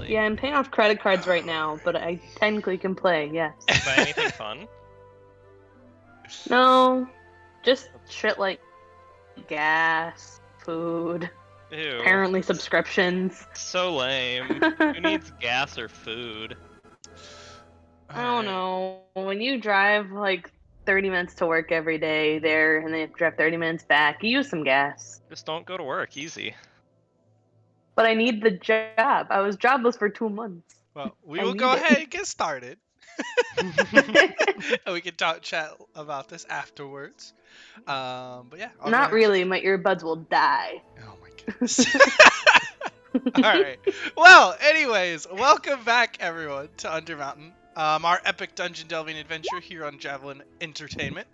Really? Yeah, I'm paying off credit cards right now, but I technically can play, yes. Buy anything fun? No, just shit like gas, food, Ew. apparently subscriptions. So lame. Who needs gas or food? I don't know. When you drive like 30 minutes to work every day there and then you drive 30 minutes back, you use some gas. Just don't go to work. Easy. But I need the job. I was jobless for 2 months. Well, we I will need go it. ahead and get started. And we can chat about this afterwards. But yeah. I'll go Not ahead. really. My earbuds will die. Oh my goodness. Alright. Well, anyways, welcome back everyone to Undermountain. Our epic dungeon delving adventure here on Javelin Entertainment.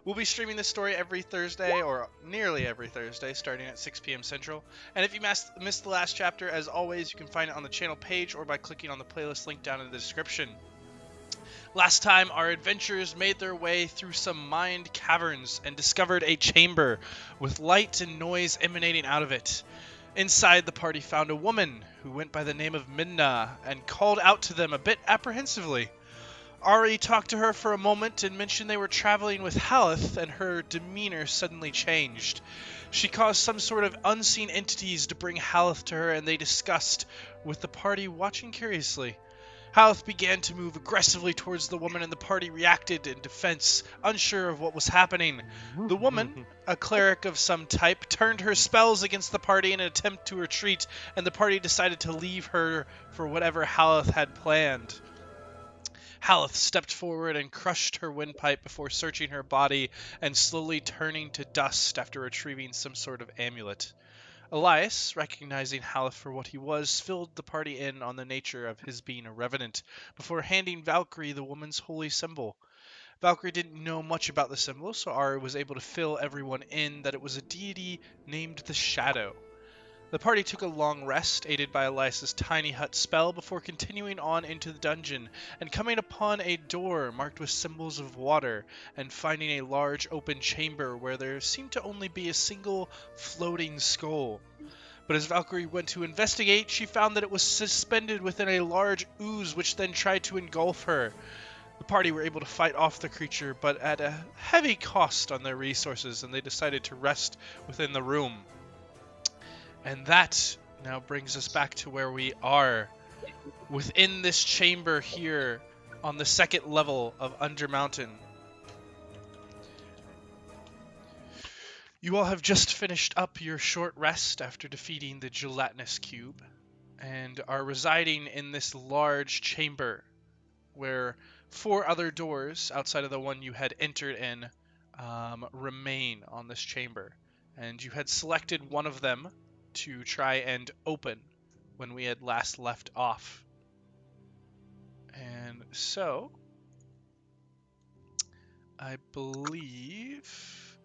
We'll be streaming this story every Thursday, or nearly every Thursday, starting at 6 p.m. Central. And if you missed the last chapter, as always, you can find it on the channel page or by clicking on the playlist link down in the description. Last time, our adventurers made their way through some mined caverns and discovered a chamber with light and noise emanating out of it. Inside, the party found a woman who went by the name of Midna and called out to them a bit apprehensively. Ari talked to her for a moment and mentioned they were traveling with Halleth, and her demeanor suddenly changed. She caused some sort of unseen entities to bring Halleth to her, and they discussed, with the party watching curiously. Halleth began to move aggressively towards the woman, and the party reacted in defense, unsure of what was happening. The woman, a cleric of some type, turned her spells against the party in an attempt to retreat, and the party decided to leave her for whatever Halleth had planned. Halleth stepped forward and crushed her windpipe before searching her body and slowly turning to dust after retrieving some sort of amulet. Elias, recognizing Halleth for what he was, filled the party in on the nature of his being a revenant, before handing Valcrie the woman's holy symbol. Valcrie didn't know much about the symbol, so Ari was able to fill everyone in that it was a deity named the Shadow. The party took a long rest, aided by Elias' Tiny Hutt Spell, before continuing on into the dungeon, and coming upon a door marked with symbols of water, and finding a large open chamber where there seemed to only be a single floating skull. But as Valcrie went to investigate, she found that it was suspended within a large ooze, which then tried to engulf her. The party were able to fight off the creature, but at a heavy cost on their resources, and they decided to rest within the room. And that now brings us back to where we are, within this chamber here on the second level of Undermountain. You all have just finished up your short rest after defeating the gelatinous cube, and are residing in this large chamber where 4 other doors outside of the one you had entered in remain on this chamber. And you had selected one of them to try and open when we had last left off. And so, I believe...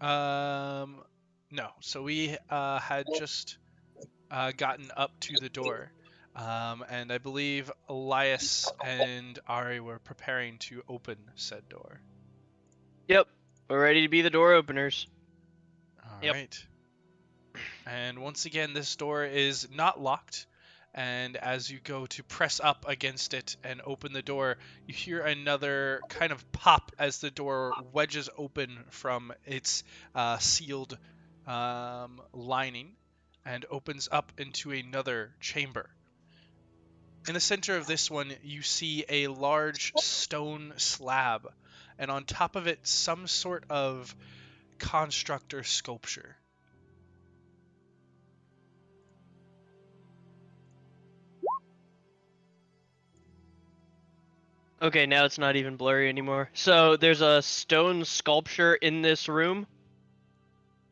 no. So we had just gotten up to the door. And I believe Elias and Ari were preparing to open said door. Yep, we're ready to be the door openers. All right. And once again, this door is not locked. And as you go to press up against it and open the door, you hear another kind of pop as the door wedges open from its sealed lining and opens up into another chamber. In the center of this one, you see a large stone slab, and on top of it, some sort of construct or sculpture. Okay, now it's not even blurry anymore. So there's a stone sculpture in this room.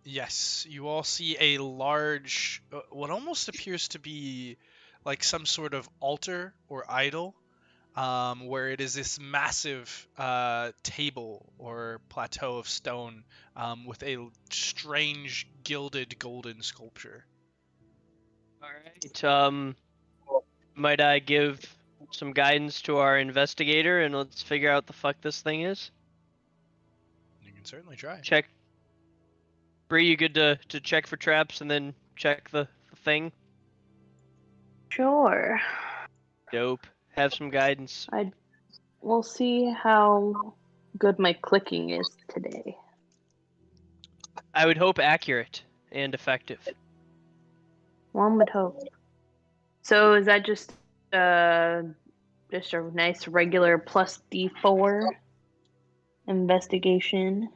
Yes, you all see a large, what almost appears to be like some sort of altar or idol, where it is this massive table or plateau of stone with a strange gilded golden sculpture. Alright, might I give some guidance to our investigator and let's figure out what the fuck this thing is? You can certainly try. Check. Bree, you good to check for traps and then check the thing? Sure. Dope. Have some guidance. We'll see how good my clicking is today. I would hope accurate and effective. One would hope. So is that just a nice regular plus D4 investigation?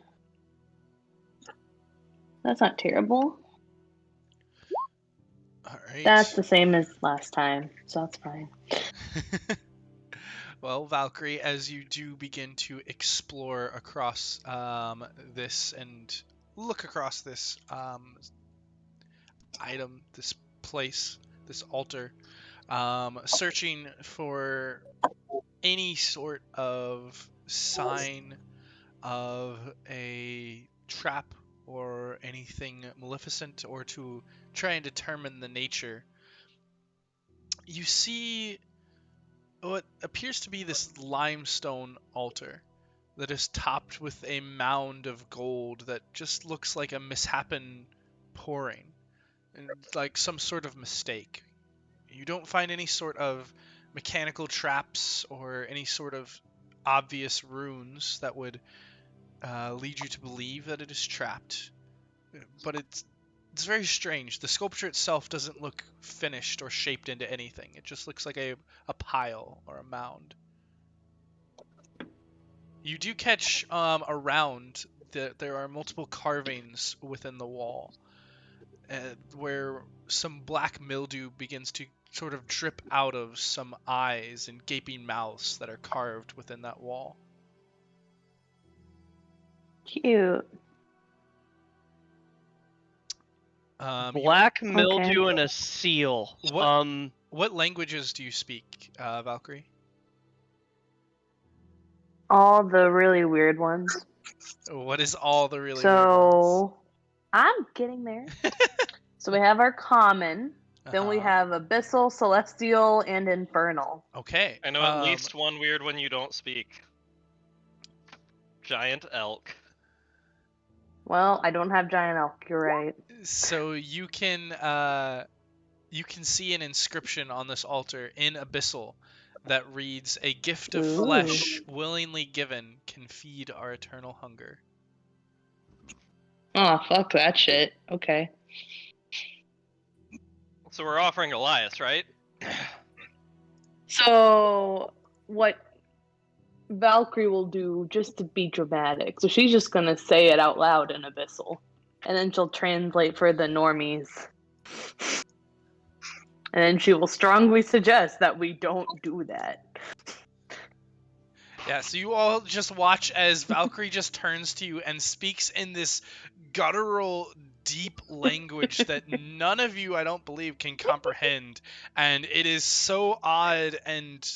That's not terrible. All right. That's the same as last time, so that's fine. Well, Valcrie, as you do begin to explore across this and look across this item, this place, this altar, searching for any sort of sign of a trap or anything maleficent, or to try and determine the nature, you see what appears to be this limestone altar that is topped with a mound of gold that just looks like a mishappen pouring, and like some sort of mistake. You don't find any sort of mechanical traps or any sort of obvious runes that would lead you to believe that it is trapped. But it's very strange. The sculpture itself doesn't look finished or shaped into anything. It just looks like a pile or a mound. You do catch around that there are multiple carvings within the wall, where some black mildew begins to sort of drip out of some eyes and gaping mouths that are carved within that wall. Cute. Black mildew and a seal. What languages do you speak, Valcrie? All the really weird ones. What is all the really weird ones? So I'm getting there. So we have our common, then we have abyssal, celestial, and infernal. Okay. I know at least one weird one you don't speak. Giant elk. Well, I don't have giant elk. You're right. So you can see an inscription on this altar in abyssal that reads, "A gift of flesh willingly given can feed our eternal hunger." Oh, fuck that shit. Okay. So we're offering Elias, right? So what Valcrie will do, just to be dramatic, so she's just gonna say it out loud in abyssal, and then she'll translate for the normies. And then she will strongly suggest that we don't do that. Yeah, so you all just watch as Valcrie just turns to you and speaks in this guttural, deep language that none of you, I don't believe, can comprehend. And it is so odd and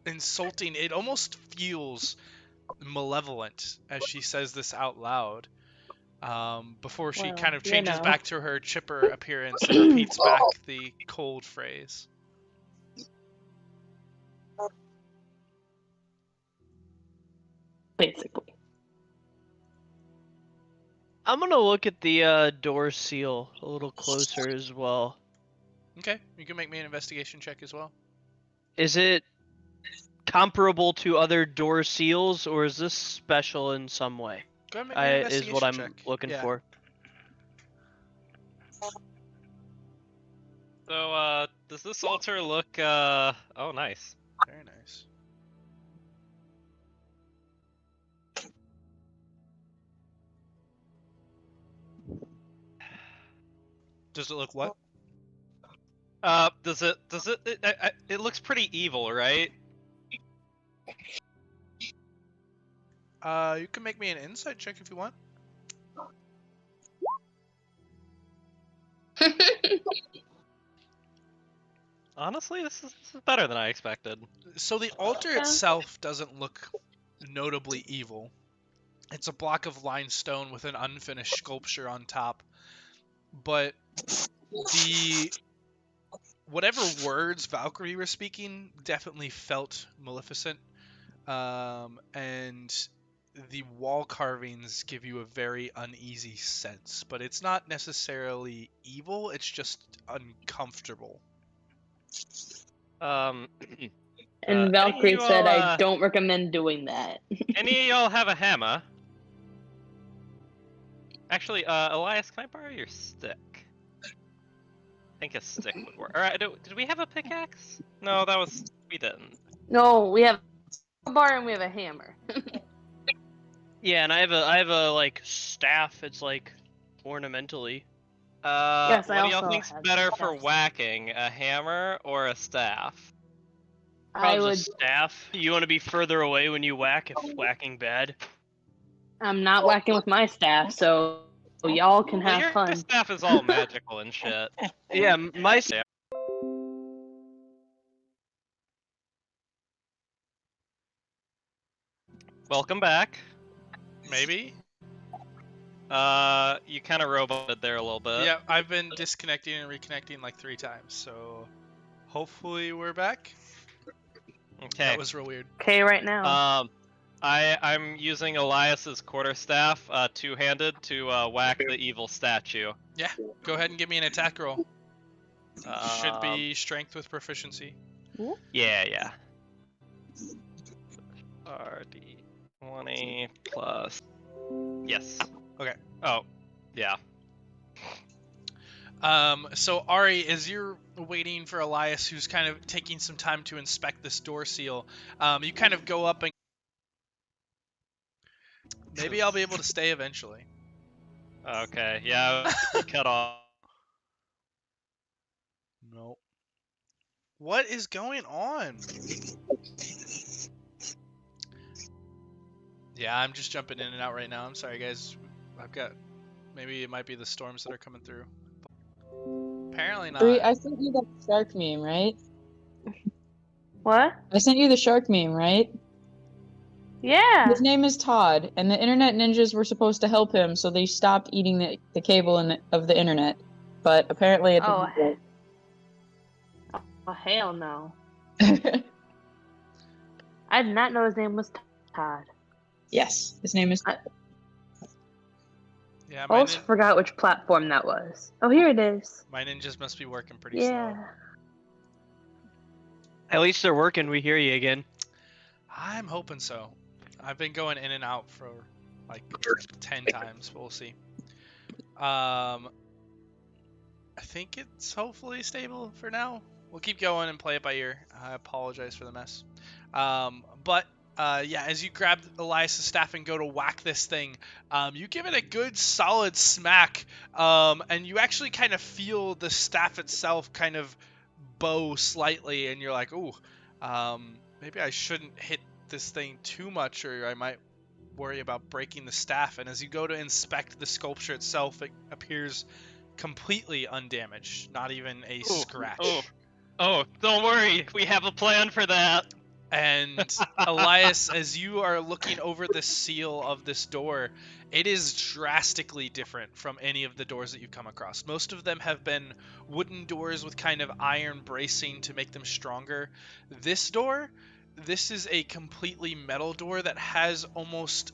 insulting. It almost feels malevolent as she says this out loud. Before she kind of changes back to her chipper appearance and repeats back the cold phrase. Basically. I'm gonna look at the door seal a little closer as well. Okay, you can make me an investigation check as well. Is it comparable to other door seals, or is this special in some way? Go ahead and make me an investigation is what I'm check. looking for. So, does this altar look, oh, nice. Very nice. Does it look what? It looks pretty evil, right? You can make me an insight check if you want. Honestly, this is better than I expected. So the altar itself doesn't look notably evil. It's a block of limestone with an unfinished sculpture on top. But whatever words Valcrie were speaking definitely felt maleficent. And the wall carvings give you a very uneasy sense. But it's not necessarily evil, it's just uncomfortable. Um, And any of Valcrie you said, all, I don't recommend doing that. any of y'all have a hammer? Actually, Elias, can I borrow your stick? I think a stick would work. Alright, did we have a pickaxe? No, we didn't. No, we have a bar and we have a hammer. Yeah, and I have a like staff. It's like ornamentally. Yes, I What do y'all also think's have better for staffs. whacking? A hammer or a staff? I Probably would. just staff. You want to be further away when you whack if whacking bad. I'm not whacking with my staff, so y'all can Well, have your fun. staff is all magical and shit. Yeah, my staff. Welcome back. Maybe? You kind of roboted there a little bit. Yeah, I've been disconnecting and reconnecting like 3 times, so hopefully we're back. Okay. That was real weird. Okay, right now. I'm using Elias's quarterstaff, two-handed, to whack the evil statue. Yeah, go ahead and give me an attack roll. Should Um, be strength with proficiency. Yeah. RD20 plus. Yes. Okay. Oh, yeah. So Ari, as you're waiting for Elias, who's kind of taking some time to inspect this door seal, you kind of go up and maybe I'll be able to stay eventually. Okay. Yeah. Cut off. No. What is going on? Yeah, I'm just jumping in and out right now. I'm sorry, guys. Maybe it might be the storms that are coming through. Apparently not. Bree, I sent you that shark meme, right? What? I sent you the shark meme, right? Yeah. His name is Todd, and the internet ninjas were supposed to help him, so they stopped eating the cable of the internet. But apparently it Oh. didn't Oh, hell no. work. I did not know his name was Todd. Yes, his name is. Yeah, I almost forgot which platform that was. Oh, here it is. my ninjas must be working pretty Yeah. slow. At least they're working. We hear you again. I'm hoping so. I've been going in and out for like 10 times, but we'll see. I think it's hopefully stable for now. We'll keep going and play it by ear. I apologize for the mess. Yeah, as you grab Elias' staff and go to whack this thing, you give it a good solid smack, and you actually kind of feel the staff itself kind of bow slightly, and you're like, ooh, maybe I shouldn't hit this thing too much, or I might worry about breaking the staff. And as you go to inspect the sculpture itself, it appears completely undamaged, not even a scratch. Oh, don't worry. We have a plan for that. And Elias, as you are looking over the seal of this door, it is drastically different from any of the doors that you've come across. Most of them have been wooden doors with kind of iron bracing to make them stronger. This door, this is a completely metal door that has almost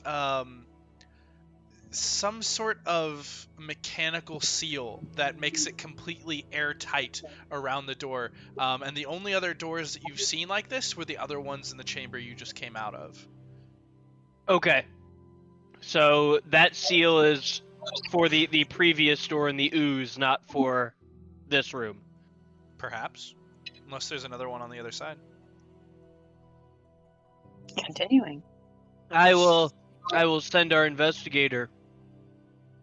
some sort of mechanical seal that makes it completely airtight around the door. And the only other doors that you've seen like this were the other ones in the chamber you just came out of. Okay. So that seal is for the previous door in the ooze, not for this room. Perhaps. Unless there's another one on the other side. Continuing. I will send our investigator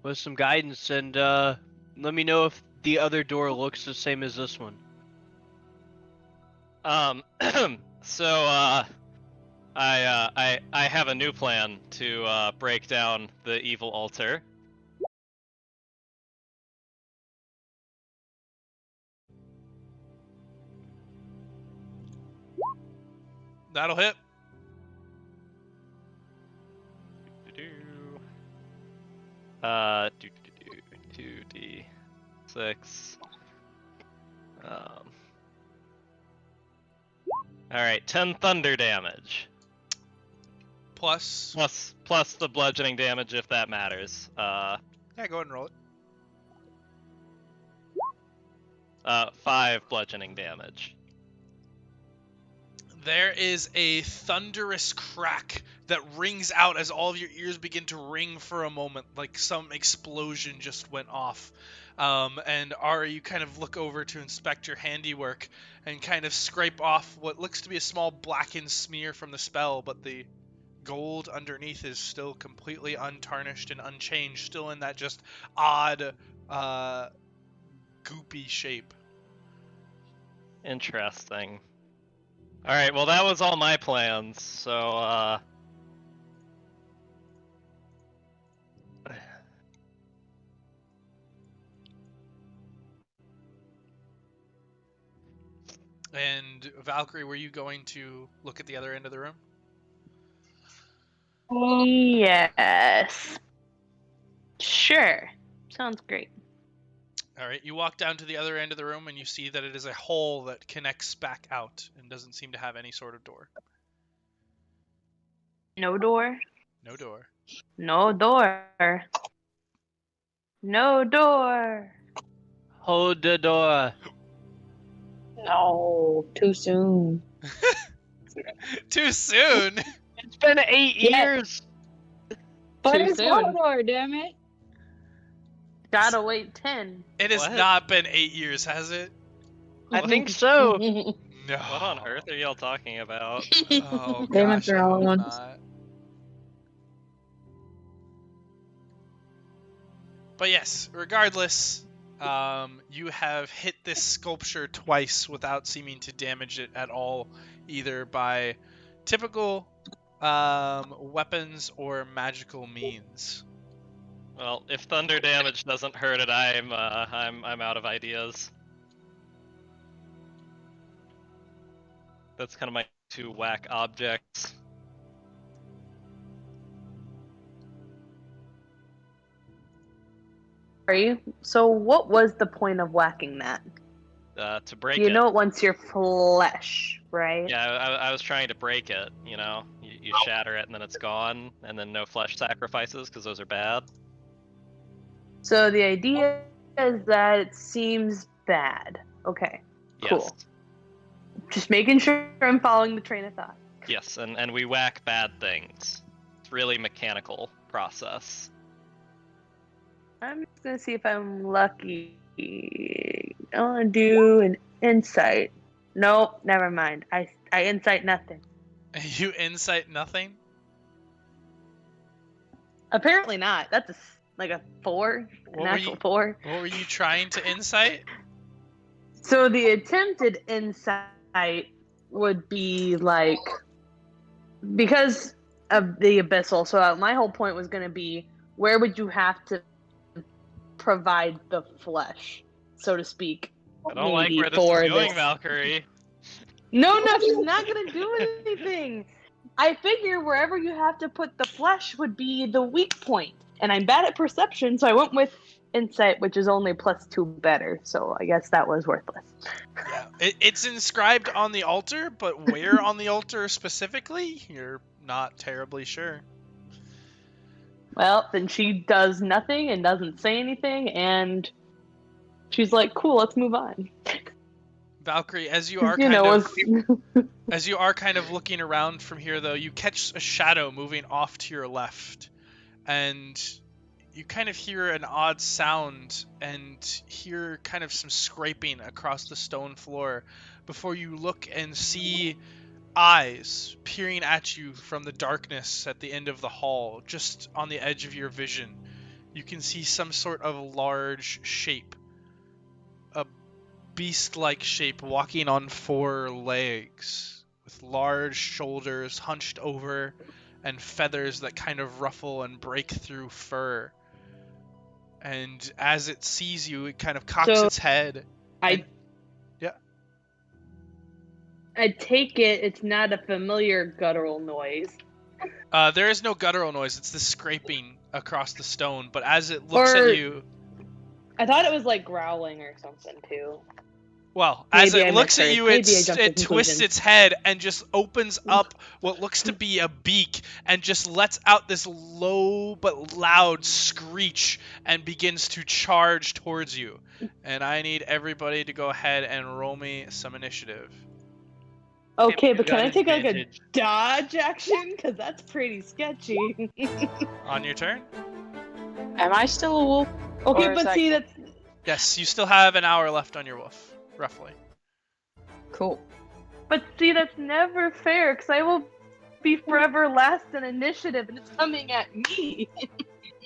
with some guidance and let me know if the other door looks the same as this one. So I have a new plan to break down the evil altar. That'll hit. 2d6. Alright, 10 thunder damage. Plus the bludgeoning damage if that matters. yeah, go ahead and roll it. 5 bludgeoning damage. there is a thunderous crack that rings out as all of your ears begin to ring for a moment, like some explosion just went off. And Ari, you kind of look over to inspect your handiwork and kind of scrape off what looks to be a small blackened smear from the spell, but the gold underneath is still completely untarnished and unchanged, still in that just odd, goopy shape. Interesting. Alright, well that was all my plans, so And Valcrie, were you going to look at the other end of the room? Yes. Sure. Sounds great. All right, you walk down to the other end of the room and you see that it is a hole that connects back out and doesn't seem to have any sort of door. No door. No door. No door. No door. Hold the door. No, too soon. Too soon. It's been 8 Yeah. years. But Too it's soon. Mordor, damn it. Gotta wait 10. It has What? not been 8 years, has it? I think so. No. what on earth are y'all talking about? Oh Game of gosh, I hope Thrones. not. But yes, regardless, you have hit this sculpture twice without seeming to damage it at all, either by typical weapons or magical means. Well, if thunder damage doesn't hurt it, I'm out of ideas. That's kind of my two whack objects. Sorry. So what was the point of whacking that? To break You it. know it wants your flesh, right? Yeah, I was trying to break it, you know? You shatter it and then it's gone, and then no flesh sacrifices, because those are bad. So the idea is that it seems bad. Okay. Yes. Cool. Just making sure I'm following the train of thought. Yes, and we whack bad things. It's really mechanical process. I'm just gonna see if I'm lucky. I wanna do an insight. Nope, never mind. I insight nothing. You insight nothing? Apparently not. That's like a 4, a natural 4. What were you trying to insight? So the attempted insight would be like, because of the abyssal. So my whole point was going to be, where would you have to provide the flesh, so to speak? I don't like maybe where this for is going, this. Valkyrie. No, she's not going to do anything. I figure wherever you have to put the flesh would be the weak point. And I'm bad at perception, so I went with insight, which is only +2 better. So I guess that was worthless. Yeah, it's inscribed on the altar, but where on the altar specifically, you're not terribly sure. Well, then she does nothing and doesn't say anything, and she's like, "Cool, let's move on." Valkyrie, as you are as you are kind of looking around from here, though, you catch a shadow moving off to your left, and you kind of hear an odd sound and hear kind of some scraping across the stone floor before you look and see eyes peering at you from the darkness at the end of the hall, just on the edge of your vision. You can see some sort of large shape, a beast-like shape walking on 4 legs, with large shoulders hunched over and feathers that kind of ruffle and break through fur. And as it sees you, it kind of cocks So its head. I take it it's not a familiar guttural noise. There is no guttural noise. It's the scraping across the stone. But as it looks Or- at you, I thought it was like growling or something too. well, as Maybe it I looks at misheard. you, Maybe I jumped to it twists conclusions. its head and just opens up what looks to be a beak and just lets out this low but loud screech and begins to charge towards you. And I need everybody to go ahead and roll me some initiative. Okay, but got can I take like a advantage. dodge action? Because that's pretty sketchy. On your turn? Am I still a wolf? Okay, Or is but that- see, that's Yes, you still have an hour left on your wolf, roughly. Cool. that's never fair. Because I will be forever last in initiative, and it's coming at me.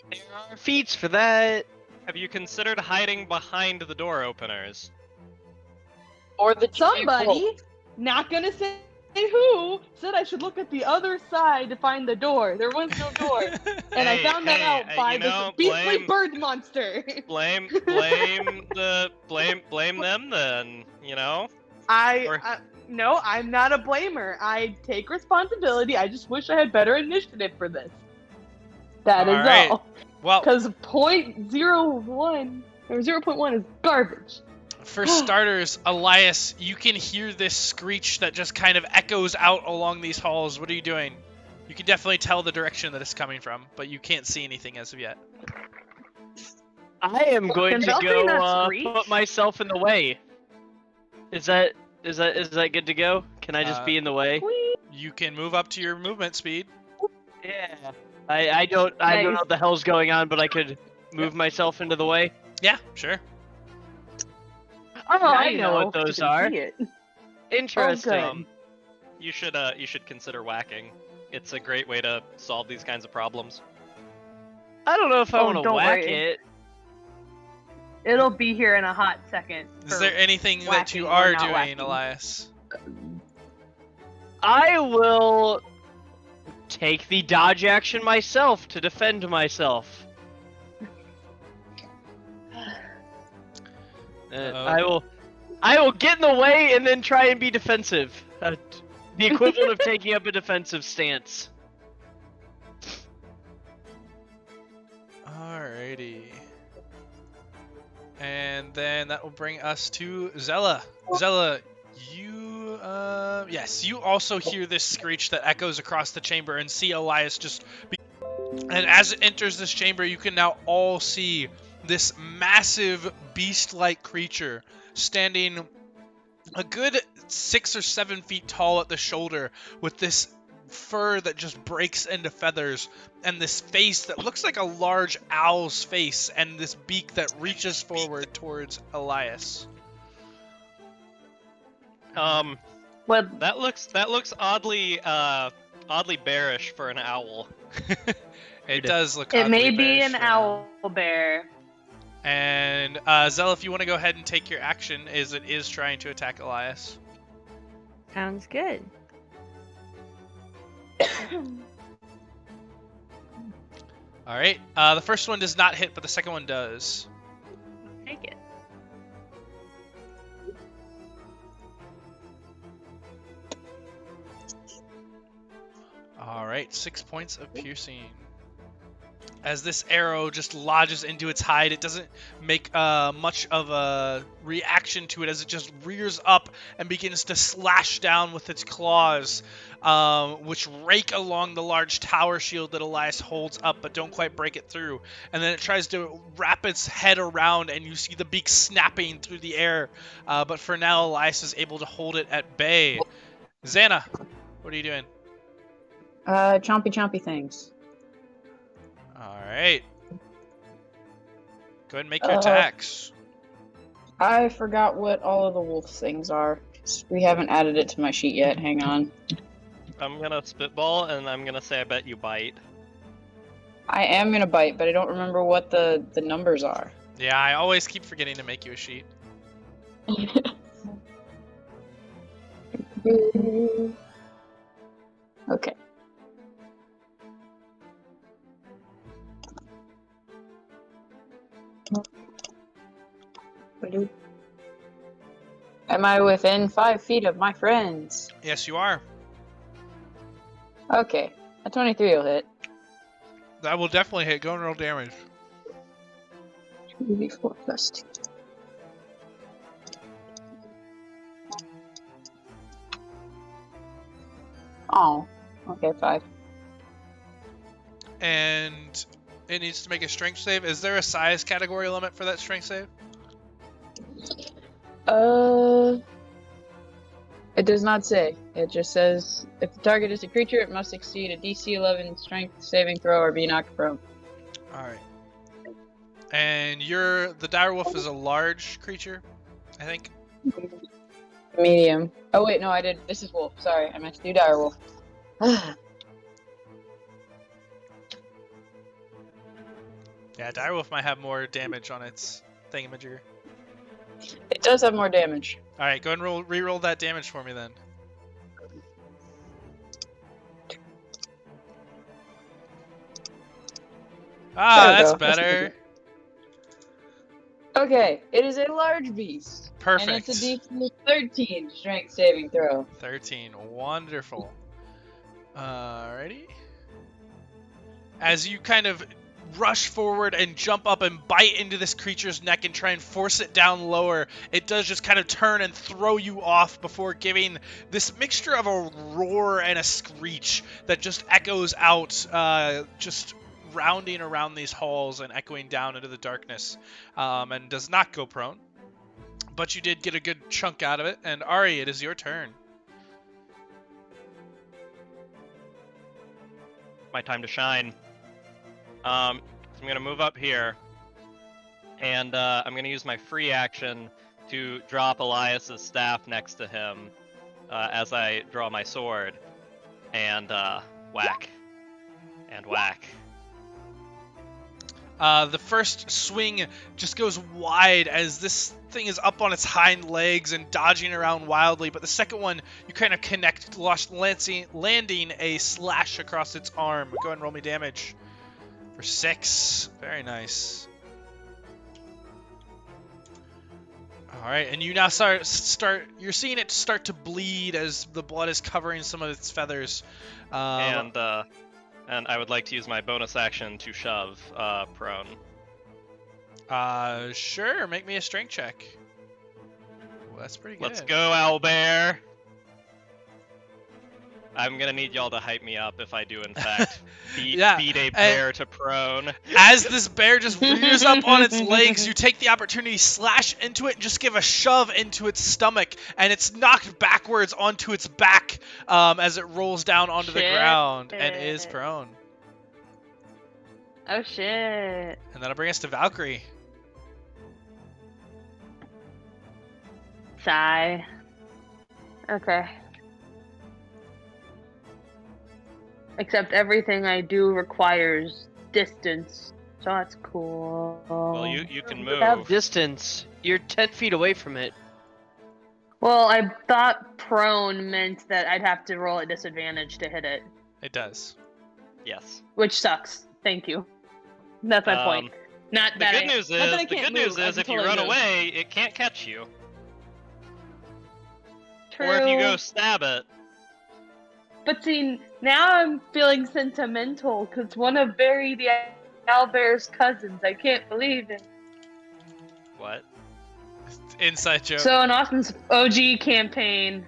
There are feats for that. Have you considered hiding behind the door openers? Or the Somebody, not gonna say who, said I should look at the other side to find the door. There was no door, and I found that out by you know, this beastly blame- bird monster. Blame them then, you know? No, I'm not a blamer. I take responsibility. I just wish I had better initiative for this. That is Alright. all. Well, Because 0.01 or 0.1 is garbage. for starters, Elias, you can hear this screech that just kind of echoes out along these halls. What are you doing? You can definitely tell the direction that it's coming from, but you can't see anything as of yet. I am going Can to Valcrie not go screech? put myself in the way. Is that good to go? Can I just be in the way? You can move up to your movement speed. Yeah. I don't know Nice. what the hell's going on, but I could move myself into the way. Yeah, sure. Oh, Now I you know what You those can are. see it. Interesting. Oh, good. You should consider whacking. It's a great way to solve these kinds of problems. I don't know if I Oh, want to don't whack worry. it. It'll be here in a hot second. Is for there anything that whacking you or are not doing, whacking. Elias? I will take the dodge action myself to defend myself. I will get in the way and then try and be defensive. The equivalent of taking up a defensive stance. Alrighty. And then that will bring us to Zella. Zella, you also hear this screech that echoes across the chamber and see Elias and as it enters this chamber, you can now all see this massive beast-like creature standing a good 6 or 7 feet tall at the shoulder with this fur that just breaks into feathers and this face that looks like a large owl's face and this beak that reaches forward towards Elias. Well, That looks oddly bearish for an owl. It does look it may oddly be bearish an for owl bear. And Zell, if you want to go ahead and take your action, it is trying to attack Elias. Sounds good. All right. The first one does not hit, but the second one does. Take it. All right, 6 points of piercing. As this arrow just lodges into its hide, it doesn't make much of a reaction to it as it just rears up and begins to slash down with its claws, which rake along the large tower shield that Elias holds up but don't quite break it through. And then it tries to wrap its head around and you see the beak snapping through the air. But for now, Elias is able to hold it at bay. Xana, what are you doing? Chompy things. Alright. Go ahead and make your attacks. I forgot what all of the wolf things are. We haven't added it to my sheet yet. Hang on. I'm gonna spitball and I'm gonna say I bet you bite. I am gonna bite, but I don't remember what the numbers are. Yeah, I always keep forgetting to make you a sheet. Okay. Am I within 5 feet of my friends? Yes, you are. Okay, a 23 will hit. That will definitely hit. Go and roll damage. 2d4 plus 2. Oh, okay, 5. And it needs to make a strength save. Is there a size category limit for that strength save? It does not say. It just says if the target is a creature, it must succeed a DC 11 strength saving throw or be knocked prone. All right. And the direwolf is a large creature, I think. Medium. Oh wait, no, I did. This is wolf. Sorry, I meant to do direwolf. Yeah, direwolf might have more damage on its thingamajigger. It does have more damage. All right, go and re-roll that damage for me then. Ah, There we that's go. That's better. Okay, it is a large beast. Perfect. And it's a DC 13 strength saving throw. 13. Wonderful. Alrighty. As you kind of rush forward and jump up and bite into this creature's neck and try and force it down lower, it does just kind of turn and throw you off before giving this mixture of a roar and a screech that just echoes out, just rounding around these halls and echoing down into the darkness, and does not go prone. But you did get a good chunk out of it, and Ari, it is your turn. My time to shine. I'm gonna move up here, and I'm gonna use my free action to drop Elias's staff next to him as I draw my sword, and whack, and whack. The first swing just goes wide as this thing is up on its hind legs and dodging around wildly, but the second one, you kind of connect, landing a slash across its arm. Go ahead and roll me damage. For 6. Very nice. Alright, and you now you're seeing it start to bleed as the blood is covering some of its feathers. And I would like to use my bonus action to shove prone. Sure, make me a strength check. Well, that's pretty good. Let's go, owlbear! I'm gonna need y'all to hype me up if I do in fact beat a bear to prone. As this bear just rears up on its legs, you take the opportunity, slash into it, and just give a shove into its stomach, and it's knocked backwards onto its back as it rolls down onto the ground and is prone. Oh shit. And that'll bring us to Valcrie. Sigh. Okay. Except everything I do requires distance, so that's cool. Well, you can move. Have distance. You're 10 feet away from it. Well, I thought prone meant that I'd have to roll at disadvantage to hit it. It does. Yes. Which sucks. Thank you. That's my point. Not The that good news not that I is, can't move, I can if you totally run move. away, it can't catch you. True. Or if you go stab it. But see, now I'm feeling sentimental because one of Barry the owlbear's cousins. I can't believe it. What? Inside joke. So in Austin's OG campaign,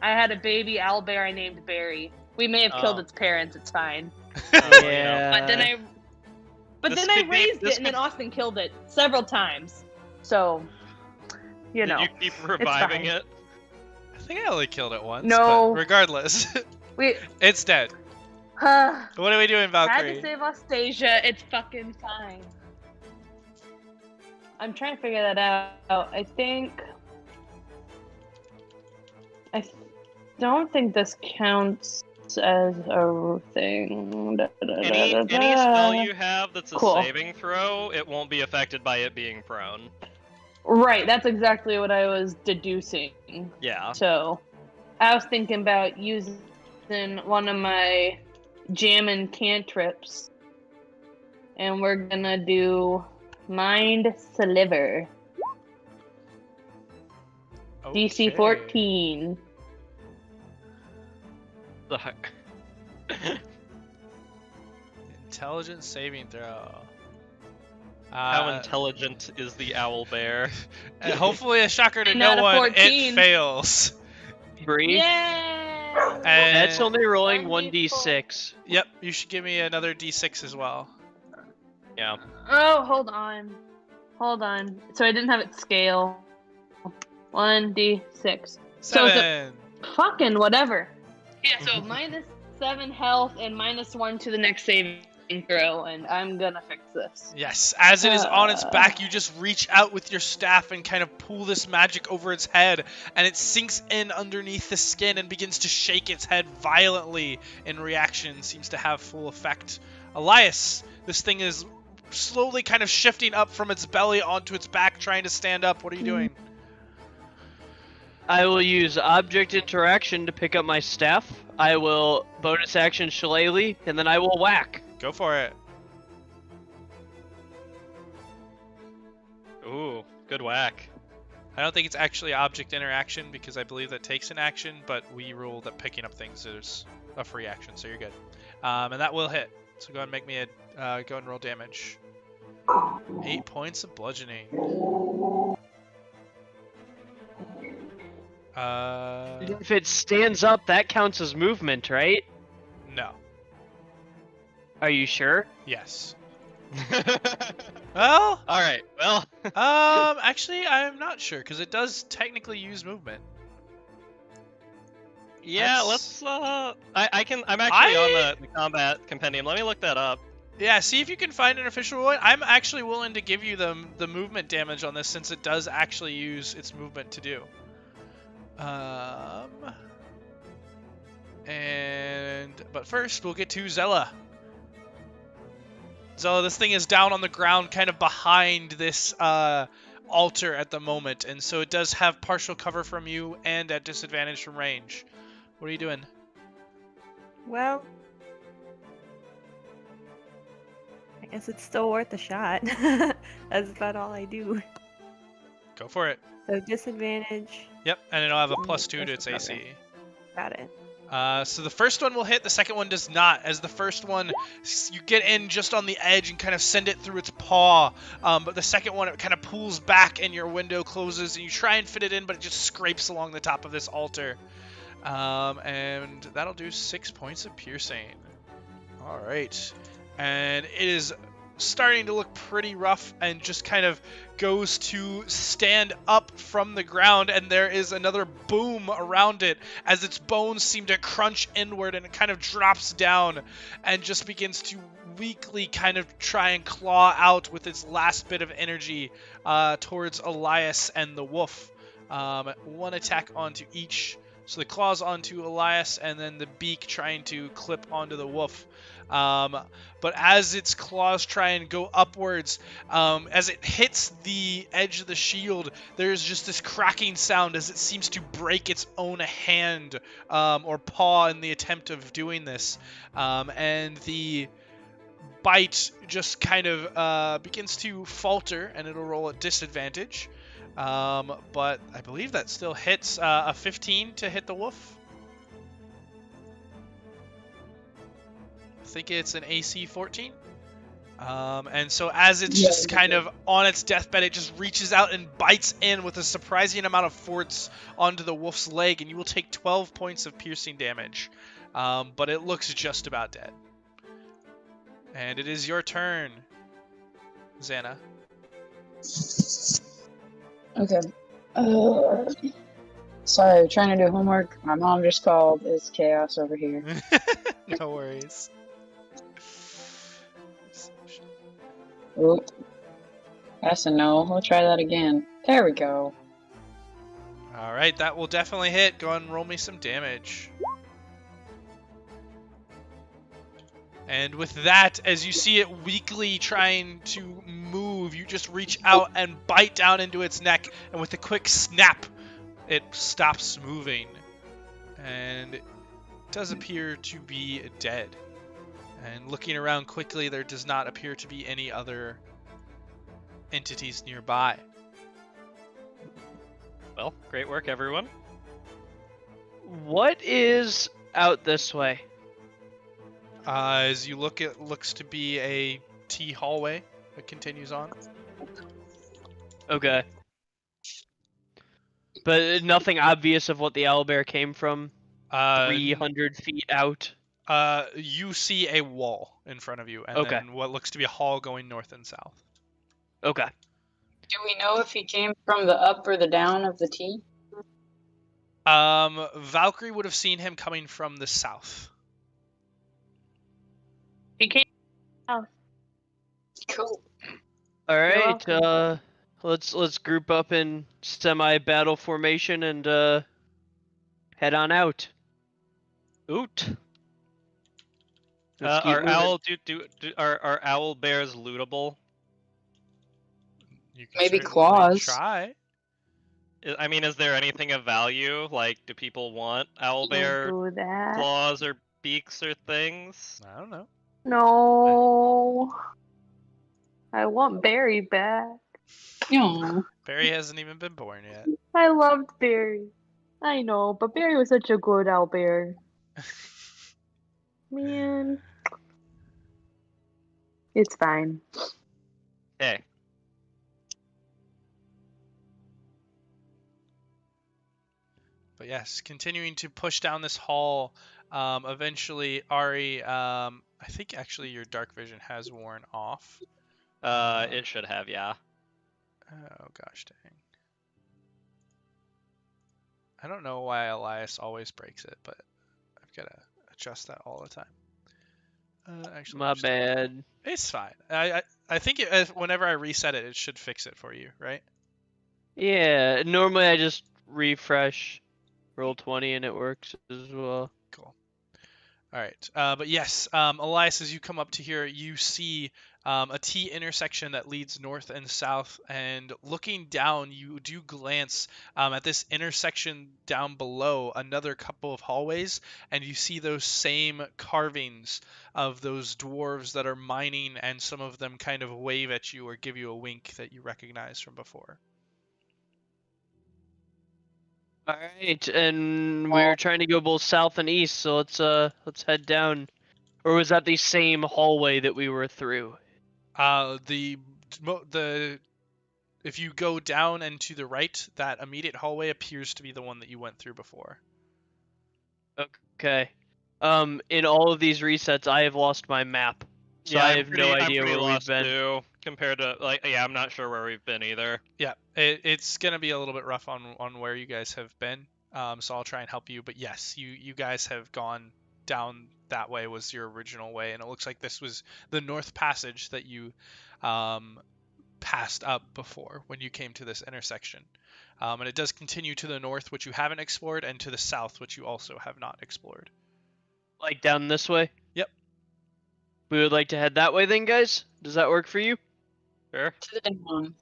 I had a baby owlbear I named Barry. We may have killed its parents. It's fine. Yeah. But then I raised it, and then Austin killed it several times. So, you know. Did you keep reviving it? I think I only killed it once. No. But regardless, We. it's dead. Had What are we doing, to Valcrie? save Ostasia. It's fucking fine. I'm trying to figure that out. I don't think this counts as a thing. Any spell you have that's a Cool. saving throw, it won't be affected by it being prone. Right, that's exactly what I was deducing. Yeah. So, I was thinking about using one of my jammin' cantrips, and we're gonna do Mind Sliver. DC 14. Intelligence saving throw. How intelligent is the owlbear? And hopefully a shocker to Not no a one, 14. it fails. Breathe. Yeah! And That's only rolling 1d4. 1d6. Yep, you should give me another d6 as well. Yeah. Oh, hold on. So I didn't have it scale. 1d6. So it's 7. Fucking whatever. Yeah, so -7 health and -1 to the next saving throw, and I'm gonna fix this. Yes, as it is on its back, you just reach out with your staff and kind of pull this magic over its head, and it sinks in underneath the skin and begins to shake its head violently in reaction. Seems to have full effect. Elias, this thing is slowly kind of shifting up from its belly onto its back, trying to stand up. What are you doing? I will use object interaction to pick up my staff. I will bonus action shillelagh, and then I will whack. Go for it. Ooh, good whack. I don't think it's actually object interaction because I believe that takes an action, but we rule that picking up things is a free action, so you're good. And that will hit. So go ahead and make me a go and roll damage. 8 points of bludgeoning. If it stands up, that counts as movement, right? No. Are you sure? Yes. Well, All right. Well, actually, I'm not sure because it does technically use movement. yeah. Let's- Let's. I'm actually on the combat compendium. Let me look that up. Yeah, see if you can find an official one. I'm actually willing to give you the movement damage on this since it does actually use its movement to do. But first we'll get to Zella. Zella, this thing is down on the ground, kind of behind this altar at the moment, and so it does have partial cover from you and at disadvantage from range. What are you doing? Well, I guess it's still worth a shot. That's about all I do. Go for it. So disadvantage. Yep, and it'll have a +2 to its Okay. AC. Got it. So the first one will hit, the second one does not. As the first one, you get in just on the edge and kind of send it through its paw. But the second one, it kind of pulls back and your window closes and you try and fit it in, but it just scrapes along the top of this altar. And that'll do 6 points of piercing. All right. And it is starting to look pretty rough and just kind of goes to stand up from the ground, and there is another boom around it as its bones seem to crunch inward, and it kind of drops down and just begins to weakly kind of try and claw out with its last bit of energy towards Elias and the wolf. One attack onto each. So the claws onto Elias and then the beak trying to clip onto the wolf. But as its claws try and go upwards, as it hits the edge of the shield, there's just this cracking sound as it seems to break its own hand or paw in the attempt of doing this. And the bite just kind of begins to falter, and it'll roll at disadvantage. But I believe that still hits a 15 to hit the wolf. I think it's an AC 14. And so as it's just kind of on its deathbed, it just reaches out and bites in with a surprising amount of force onto the wolf's leg, and you will take 12 points of piercing damage. But it looks just about dead. And it is your turn, Xana. Okay. Sorry, trying to do homework. My mom just called. It's chaos over here. No worries. Oop. That's a no. We'll try that again. There we go. Alright, that will definitely hit. Go ahead and roll me some damage. And with that, as you see it weakly trying to move, you just reach out and bite down into its neck, and with a quick snap, it stops moving. And it does appear to be dead. And looking around quickly, there does not appear to be any other entities nearby. Well, great work, everyone. What is out this way? As you look, it looks to be a T hallway that continues on. Okay. But nothing obvious of what the owlbear came from? 300 feet out? You see a wall in front of you, and Okay. then what looks to be a hall going north and south. Okay. Do we know if he came from the up or the down of the T? Valcrie would have seen him coming from the south. He came. Cool. All right, welcome. let's group up in semi-battle formation and head on out. Oot. Let's keep Are moving. are owl bears lootable? You can Maybe certainly claws. Try. I mean, is there anything of value? Like, do people want owl bear Do that. claws or beaks or things? I don't know. No. I want Barry back. Aw. Barry hasn't even been born yet. I loved Barry. I know, but Barry was such a good owlbear. Man. It's fine. Hey, But yes, continuing to push down this hall. Eventually, Ari, I think actually your dark vision has worn off. it should have, yeah. Oh gosh dang. I don't know why Elias always breaks it, but I've got to adjust that all the time. Actually, My bad. It's fine. I think whenever I reset it, it should fix it for you, right? Yeah, normally I just refresh roll 20 and it works as well. Cool. All right. But yes, Elias, as you come up to here, you see a T intersection that leads north and south. And looking down, you do glance at this intersection down below, another couple of hallways, and you see those same carvings of those dwarves that are mining, and some of them kind of wave at you or give you a wink that you recognize from before. All right, and we were trying to go both south and east, so let's head down. Or was that the same hallway that we were through? The if you go down and to the right, that immediate hallway appears to be the one that you went through before. Okay. In all of these resets, I have lost my map, so Yeah, I I'm have pretty, no I'm idea pretty where we've lost been. too, compared to, like, yeah, I'm not sure where we've been either. Yeah, it's gonna be a little bit rough on where you guys have been. So I'll try and help you. But yes, you guys have gone down that way, was your original way, and it looks like this was the north passage that you passed up before when you came to this intersection. And it does continue to the north, which you haven't explored, and to the south, which you also have not explored. Like down this way? Yep. We would like to head that way then, guys? Does that work for you? Sure. To the down.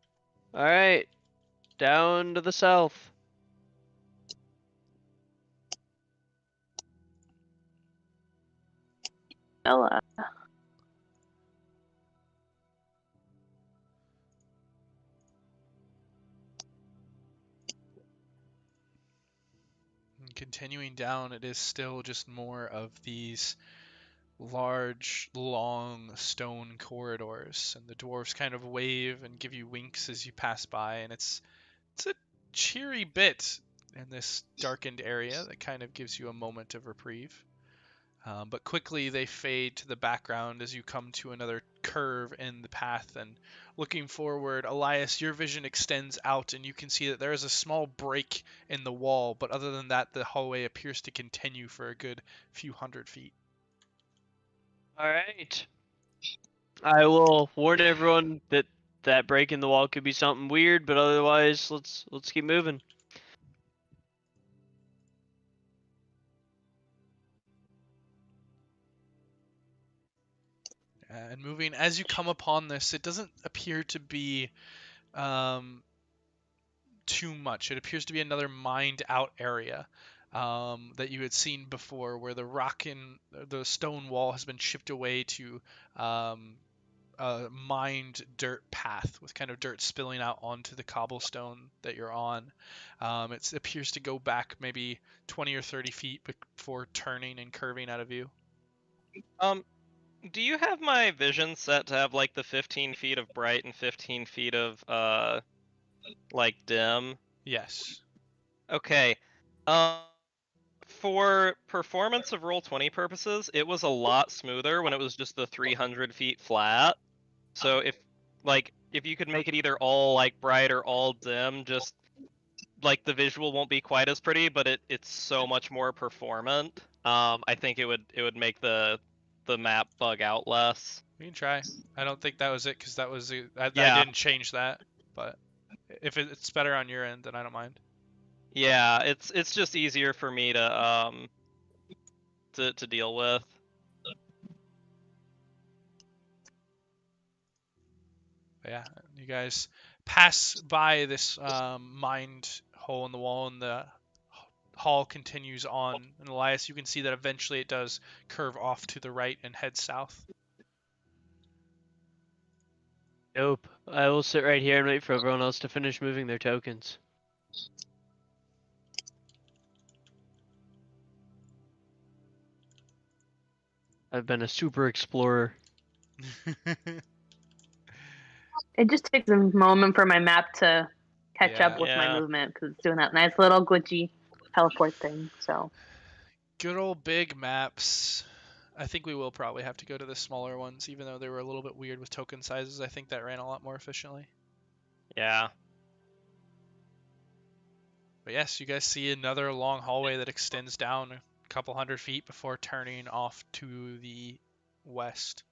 All right. Down to the south. Ella. And continuing down, it is still just more of these large, long stone corridors, and the dwarves kind of wave and give you winks as you pass by, and it's a cheery bit in this darkened area that kind of gives you a moment of reprieve. But quickly they fade to the background as you come to another curve in the path, and looking forward, Elias, your vision extends out and you can see that there is a small break in the wall, but other than that, the hallway appears to continue for a good few hundred feet. All right. I will warn everyone that that break in the wall could be something weird, but otherwise, let's keep moving. And moving, as you come upon this, it doesn't appear to be too much. It appears to be another mined out area that you had seen before, where the rock in the stone wall has been chipped away to a mined dirt path with kind of dirt spilling out onto the cobblestone that you're on. It appears to go back maybe 20 or 30 feet before turning and curving out of view. Do you have my vision set to have, like, the 15 feet of bright and 15 feet of, like, dim? Yes. Okay. For performance of Roll20 purposes, it was a lot smoother when it was just the 300 feet flat. So if you could make it either all, like, bright or all dim, just like the visual won't be quite as pretty, but it's so much more performant. I think it would make the map bug out less. We can try. I don't think that was it because that was I Yeah. didn't change that. But if it's better on your end, then I don't mind. Yeah, it's just easier for me to deal with. But yeah, you guys pass by this mined hole in the wall, and the hall continues on. And Elias, you can see that eventually it does curve off to the right and head south. Nope. I will sit right here and wait for everyone else to finish moving their tokens. I've been a super explorer. It just takes a moment for my map to catch up with my Yeah. movement because it's doing that nice little glitchy teleport thing. So Good old big maps. I think we will probably have to go to the smaller ones, even though they were a little bit weird with token sizes. I think that ran a lot more efficiently. Yeah. But yes, you guys see another long hallway that extends down a couple 100 feet before turning off to the west.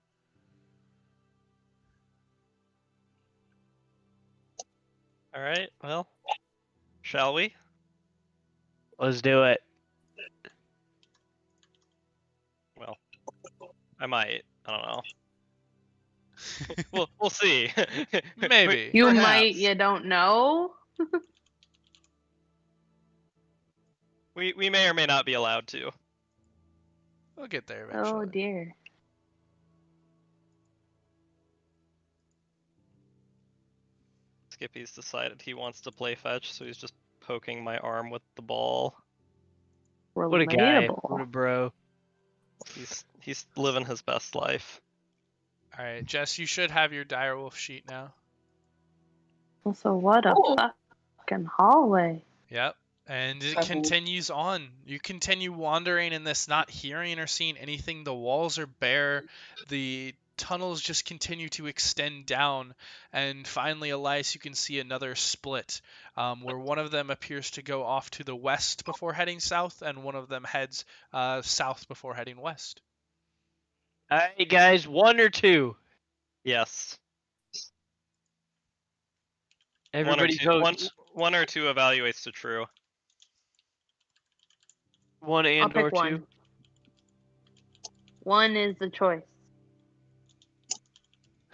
All right. Well, shall we? Let's do it. Well, I might. I don't know. We'll see. Maybe. you Perhaps. might, you don't know. We may or may not be allowed to. We'll get there eventually. Oh dear. Skippy's decided he wants to play fetch, so he's just poking my arm with the ball. What a guy. Relatable. What a bro. He's living his best life. All right, Jess, you should have your direwolf sheet now. Also, what a fucking hallway. Yep. And it Cool. continues on. You continue wandering in this, not hearing or seeing anything. The walls are bare. The tunnels just continue to extend down. And finally, Elias, you can see another split where one of them appears to go off to the west before heading south, and one of them heads south before heading west. Alright, guys, 1 or 2? Yes. Everybody votes. One or two evaluates to true. 1 I'll and or pick 2. one. One is the choice.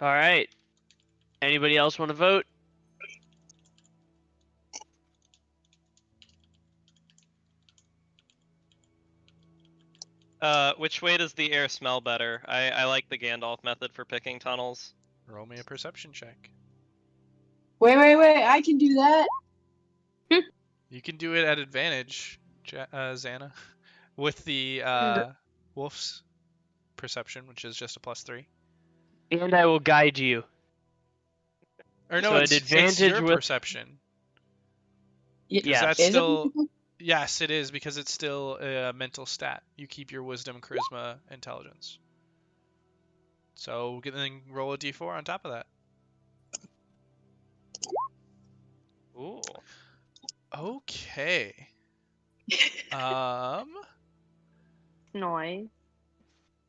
Alright. Anybody else want to vote? Which way does the air smell better? I like the Gandalf method for picking tunnels. Roll me a perception check. Wait, I can do that. You can do it at advantage, Xana, with the wolf's perception, which is just a +3. And I will guide you. Or no, So it's an advantage your with- perception. Yeah. That's Is it? still yes, it is because it's still a mental stat. You keep your wisdom, charisma, intelligence. So then roll a d4 on top of that. Ooh. Okay. Noise.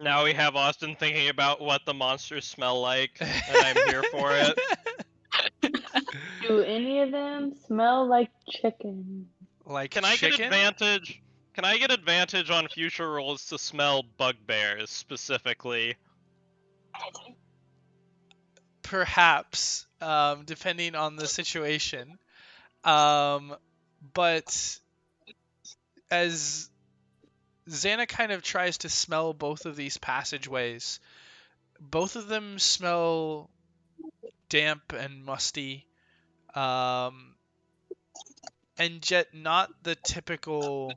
Now we have Austin thinking about what the monsters smell like, and I'm here for it. Do any of them smell like chicken? Like Can I get chicken? advantage? Can I get advantage on future rolls to smell bugbears specifically? Perhaps, depending on the situation. But as Xana kind of tries to smell both of these passageways, both of them smell damp and musty, and yet not the typical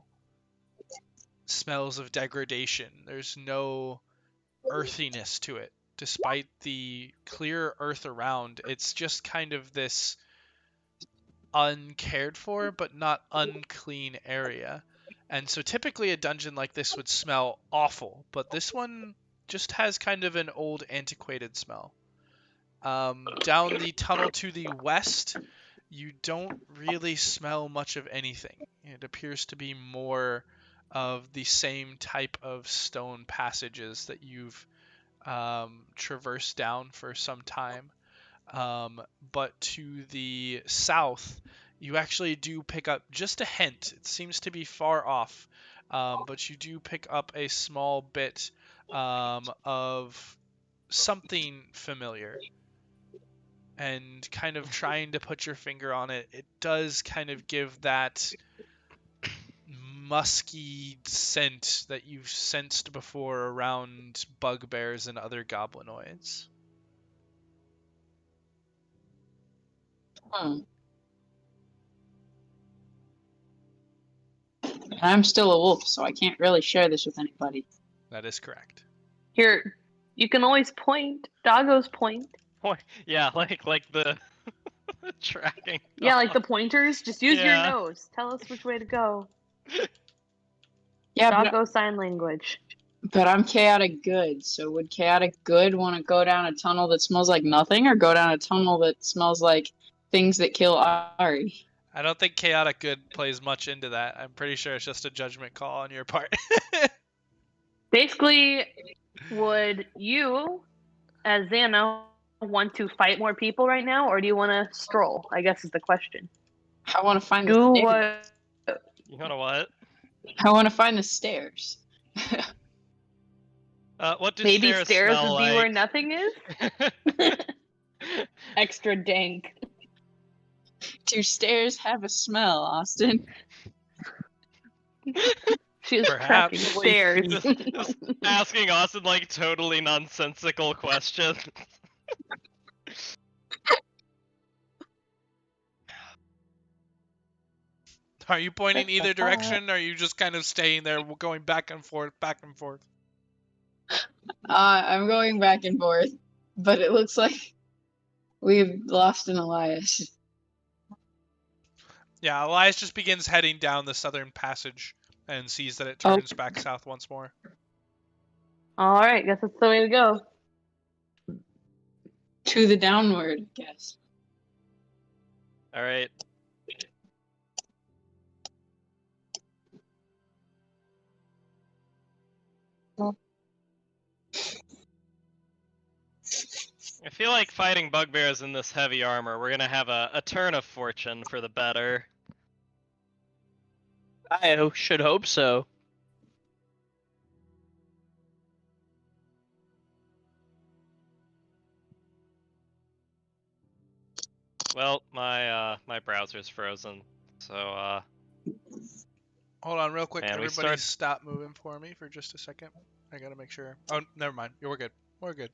smells of degradation. There's no earthiness to it. Despite the clear earth around, it's just kind of this uncared for but not unclean area. And so typically a dungeon like this would smell awful, but this one just has kind of an old antiquated smell. Down the tunnel to the west, you don't really smell much of anything. It appears to be more of the same type of stone passages that you've traversed down for some time. But to the south, you actually do pick up just a hint. It seems to be far off, but you do pick up a small bit of something familiar. And kind of trying to put your finger on it, it does kind of give that musky scent that you've sensed before around bugbears and other goblinoids. I'm still a wolf, so I can't really share this with anybody. That is correct. Here, you can always point. Doggos point. Yeah, like the tracking. Yeah, like the pointers. Just use your Yeah. nose. Tell us which way to go. Yeah, Doggo sign language. but I'm chaotic good, so would chaotic good want to go down a tunnel that smells like nothing, or go down a tunnel that smells like things that kill Ari? I don't think chaotic good plays much into that. I'm pretty sure it's just a judgment call on your part. Basically, would you, as Xana, want to fight more people right now, or do you want to stroll? I guess is the question. I want to find the Do stairs. what? You know what? I want to find the stairs. What do Maybe stairs stairs smell would be like? where nothing is. Extra dank. Do stairs have a smell, Austin? She was Perhaps. tracking stairs. Just asking Austin like totally nonsensical questions. Are you pointing either direction, or are you just kind of staying there, going back and forth, back and forth? I'm going back and forth, but it looks like we've lost an Elias. Yeah, Elias just begins heading down the southern passage and sees that it turns back south once more. All right, guess that's the way to go. To the downward, I guess. All right. I feel like fighting bugbears in this heavy armor, we're gonna have a turn of fortune for the better. I should hope so. Well, my browser's frozen, so Hold on real quick. Man, we Everybody stop moving for me for just a second. I gotta make sure. Oh, never mind. We're good. We're good.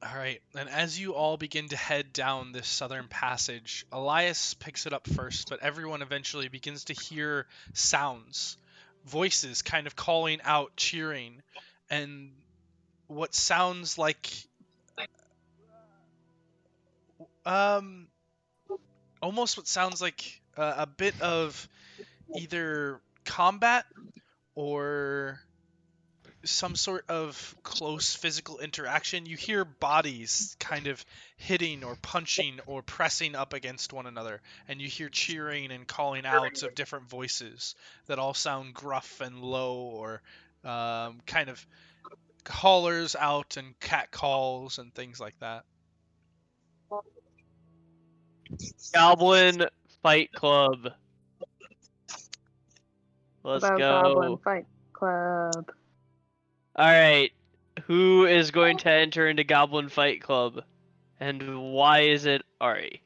Alright, and as you all begin to head down this southern passage, Elias picks it up first, but everyone eventually begins to hear sounds, voices kind of calling out, cheering, and what sounds like almost what sounds like a bit of either combat or some sort of close physical interaction. You hear bodies kind of hitting or punching or pressing up against one another, and you hear cheering and calling out of different voices that all sound gruff and low, or kind of hollers out and cat calls and things like that. Goblin Fight Club. Let's About go. Goblin Fight Club. Alright. Who is going to enter into Goblin Fight Club? And why is it Ari?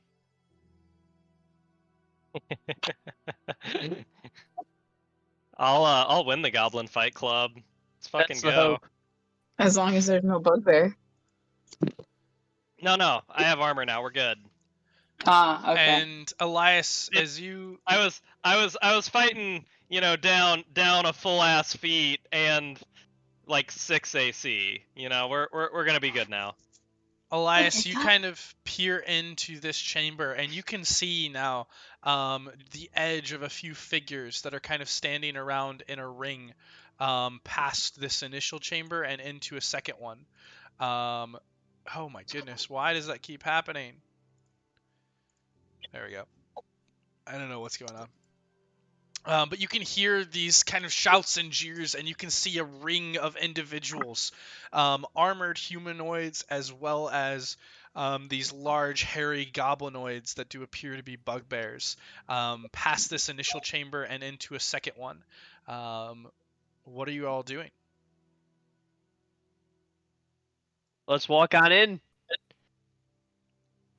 I'll win the Goblin Fight Club. Let's fucking That's the go. hope. As long as there's no bugbear. No, I have armor now. We're good. Ah, okay. And Elias, as you I was fighting, down a full ass feet and like 6 AC. We're gonna be good now. Elias, you kind of peer into this chamber, and you can see now the edge of a few figures that are kind of standing around in a ring. past this initial chamber and into a second one. Oh my goodness, why does that keep happening? There we go. I don't know what's going on. But you can hear these kind of shouts and jeers, and you can see a ring of individuals, armored humanoids as well as these large hairy goblinoids that do appear to be bugbears, past this initial chamber and into a second one. What are you all doing? Let's walk on in.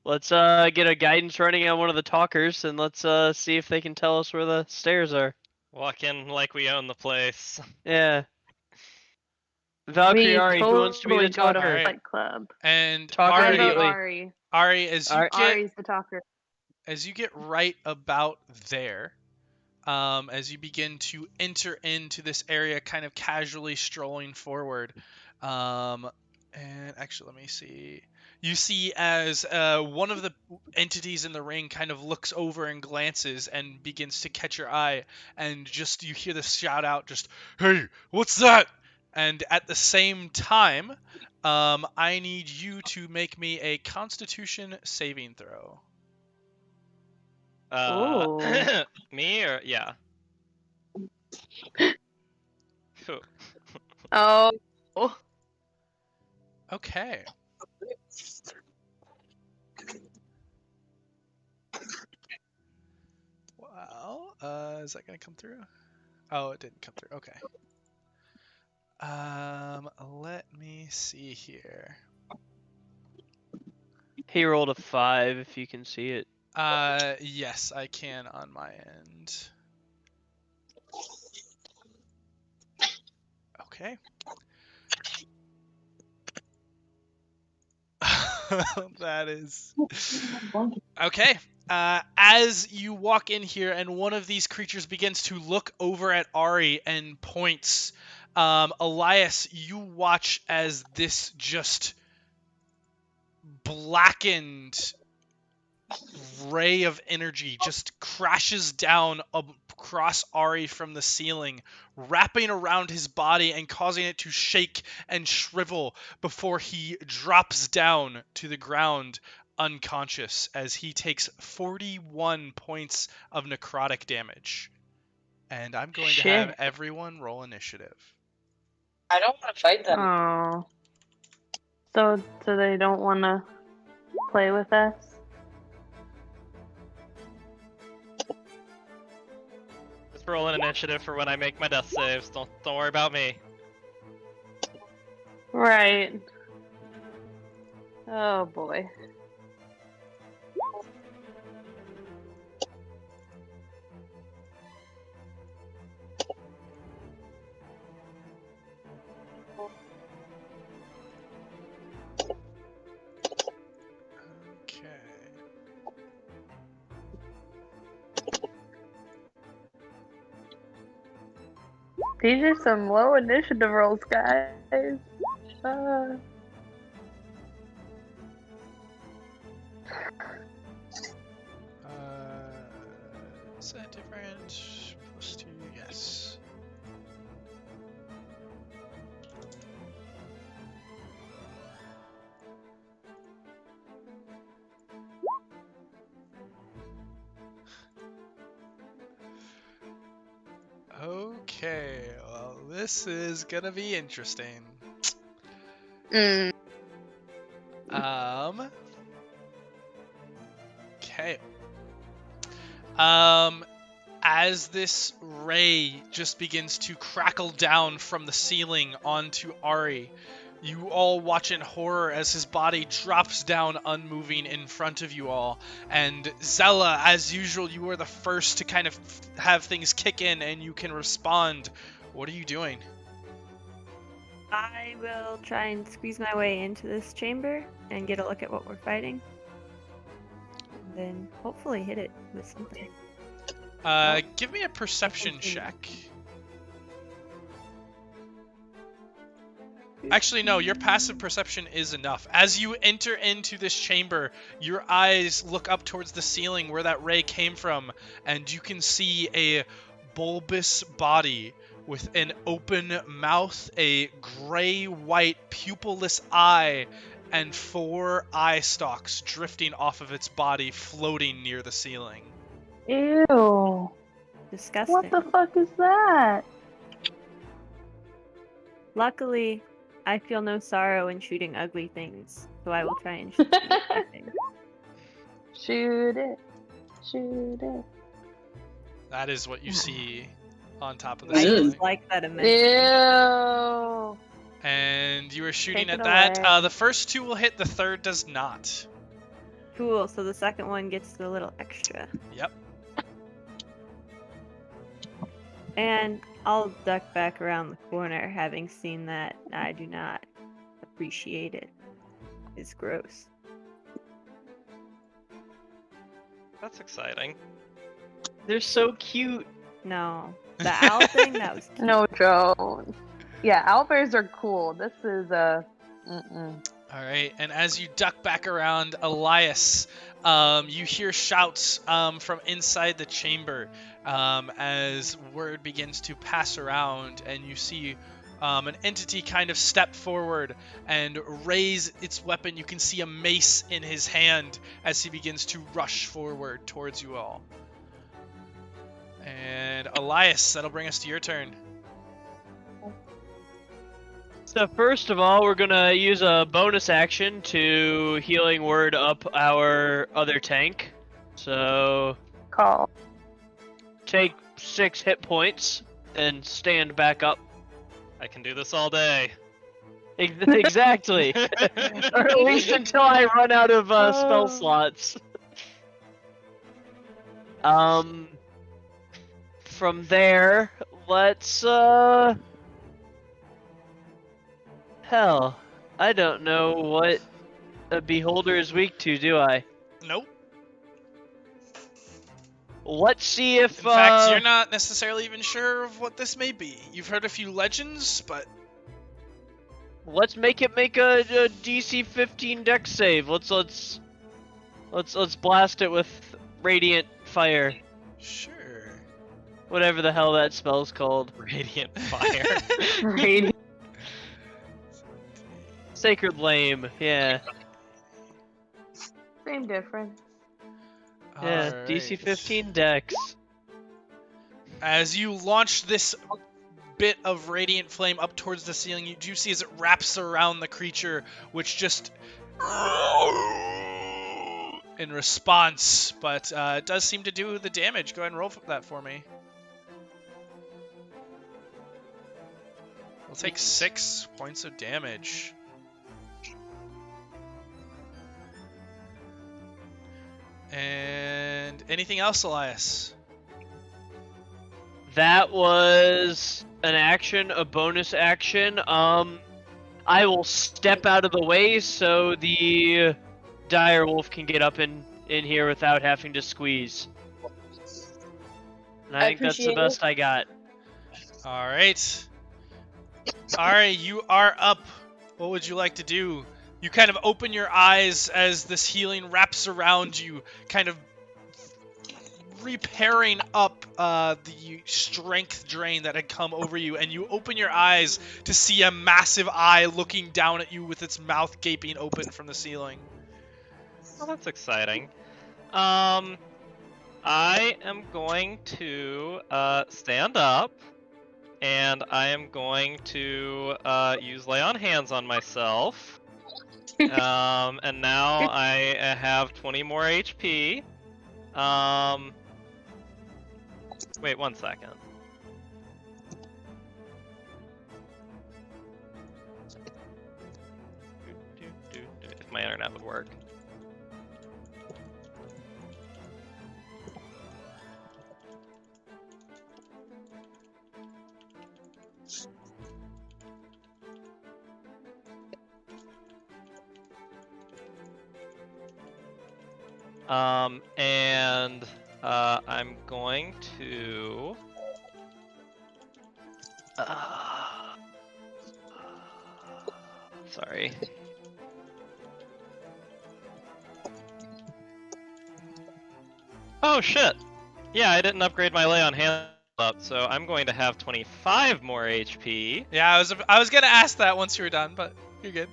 Let's get a guidance running on one of the talkers, and let's see if they can tell us where the stairs are. Walk in like we own the place. Yeah. Valcrie, Ari, who wants to be the go to talker? Alright. Fight Club. And Talk I Ari, vote immediately. Ari. Ari, Ari's the talker. as you get right about there, as you begin to enter into this area, kind of casually strolling forward, and actually, let me see. You see as one of the entities in the ring kind of looks over and glances and begins to catch your eye, and just you hear this shout out, just, "Hey, what's that?" And at the same time, I need you to make me a Constitution saving throw. Ooh. Me or yeah. Cool. Oh. Okay. Well, is that gonna come through? Oh, it didn't come through. Okay. Let me see here. He rolled a 5, if you can see it. Yes, I can on my end. Okay. That is okay. As you walk in here, and one of these creatures begins to look over at Ari and points. Elias, you watch as this just blackened ray of energy just crashes down across Ari from the ceiling, wrapping around his body and causing it to shake and shrivel before he drops down to the ground unconscious as he takes 41 points of necrotic damage. And I'm going to have everyone roll initiative. I don't want to fight them. Oh. So they don't want to play with us? Just roll an initiative for when I make my death saves. Don't worry about me. Right. Oh boy. These are some low initiative rolls, guys. Is that different? +2, yes. Okay, well, this is gonna be interesting. Okay. As this ray just begins to crackle down from the ceiling onto Ari, you all watch in horror as his body drops down unmoving in front of you all. And Zella, as usual, you are the first to kind of have things kick in and you can respond. What are you doing? I will try and squeeze my way into this chamber and get a look at what we're fighting. And then hopefully hit it with something. Give me a perception check. Actually, no, your passive perception is enough. As you enter into this chamber, your eyes look up towards the ceiling where that ray came from, and you can see a bulbous body with an open mouth, a gray-white pupilless eye, and 4 eye stalks drifting off of its body, floating near the ceiling. Ew. Disgusting. What the fuck is that? Luckily, I feel no sorrow in shooting ugly things, so I will try and shoot the ugly thing. Shoot it. Shoot it. That is what you see on top of the I Ew. ceiling. just like that immensely. Ew. And you are shooting Take at it that. away. The first 2 will hit, the third does not. Cool, so the second one gets the little extra. Yep. And I'll duck back around the corner, having seen that I do not appreciate it. It's gross. That's exciting. They're so cute. No. The owl thing, that was cute. No joke. Yeah, owlbears are cool. This is a. All right, and as you duck back around, Elias, you hear shouts from inside the chamber as word begins to pass around, and you see an entity kind of step forward and raise its weapon. You can see a mace in his hand as he begins to rush forward towards you all. And Elias, that'll bring us to your turn. So first of all, we're gonna use a bonus action to healing word up our other tank. So Call. take 6 hit points and stand back up. I can do this all day. Exactly. Or at least until I run out of spell slots. From there, let's hell, I don't know what a beholder is weak to, do I? Nope. Let's see if In fact, you're not necessarily even sure of what this may be. You've heard a few legends, but let's make a DC 15 dex save. Let's blast it with radiant fire. sure. Whatever the hell that spell's called. Radiant fire. Radiant. Sacred Lame, yeah. Same difference. Yeah, Alright. DC 15 dex. As you launch this bit of radiant flame up towards the ceiling, you do see as it wraps around the creature, which just in response, but it does seem to do the damage. Go ahead and roll that for me. We'll take 6 points of damage. And anything else, Elias? That was an action, a bonus action. I will step out of the way so the dire wolf can get up in here without having to squeeze. And I think that's the appreciate best I got. Alright. Alright, you are up. What would you like to do? You kind of open your eyes as this healing wraps around you, kind of repairing up the strength drain that had come over you, and you open your eyes to see a massive eye looking down at you with its mouth gaping open from the ceiling. Well, that's exciting. I am going to stand up, and I am going to use Lay on Hands on myself. And now I have 20 more HP. Wait 1 second. If my internet would work. And I'm going to sorry. Oh shit. Yeah, I didn't upgrade my Lay on Hands up, so I'm going to have 25 more HP. Yeah, I was gonna ask that once you were done, but you're good.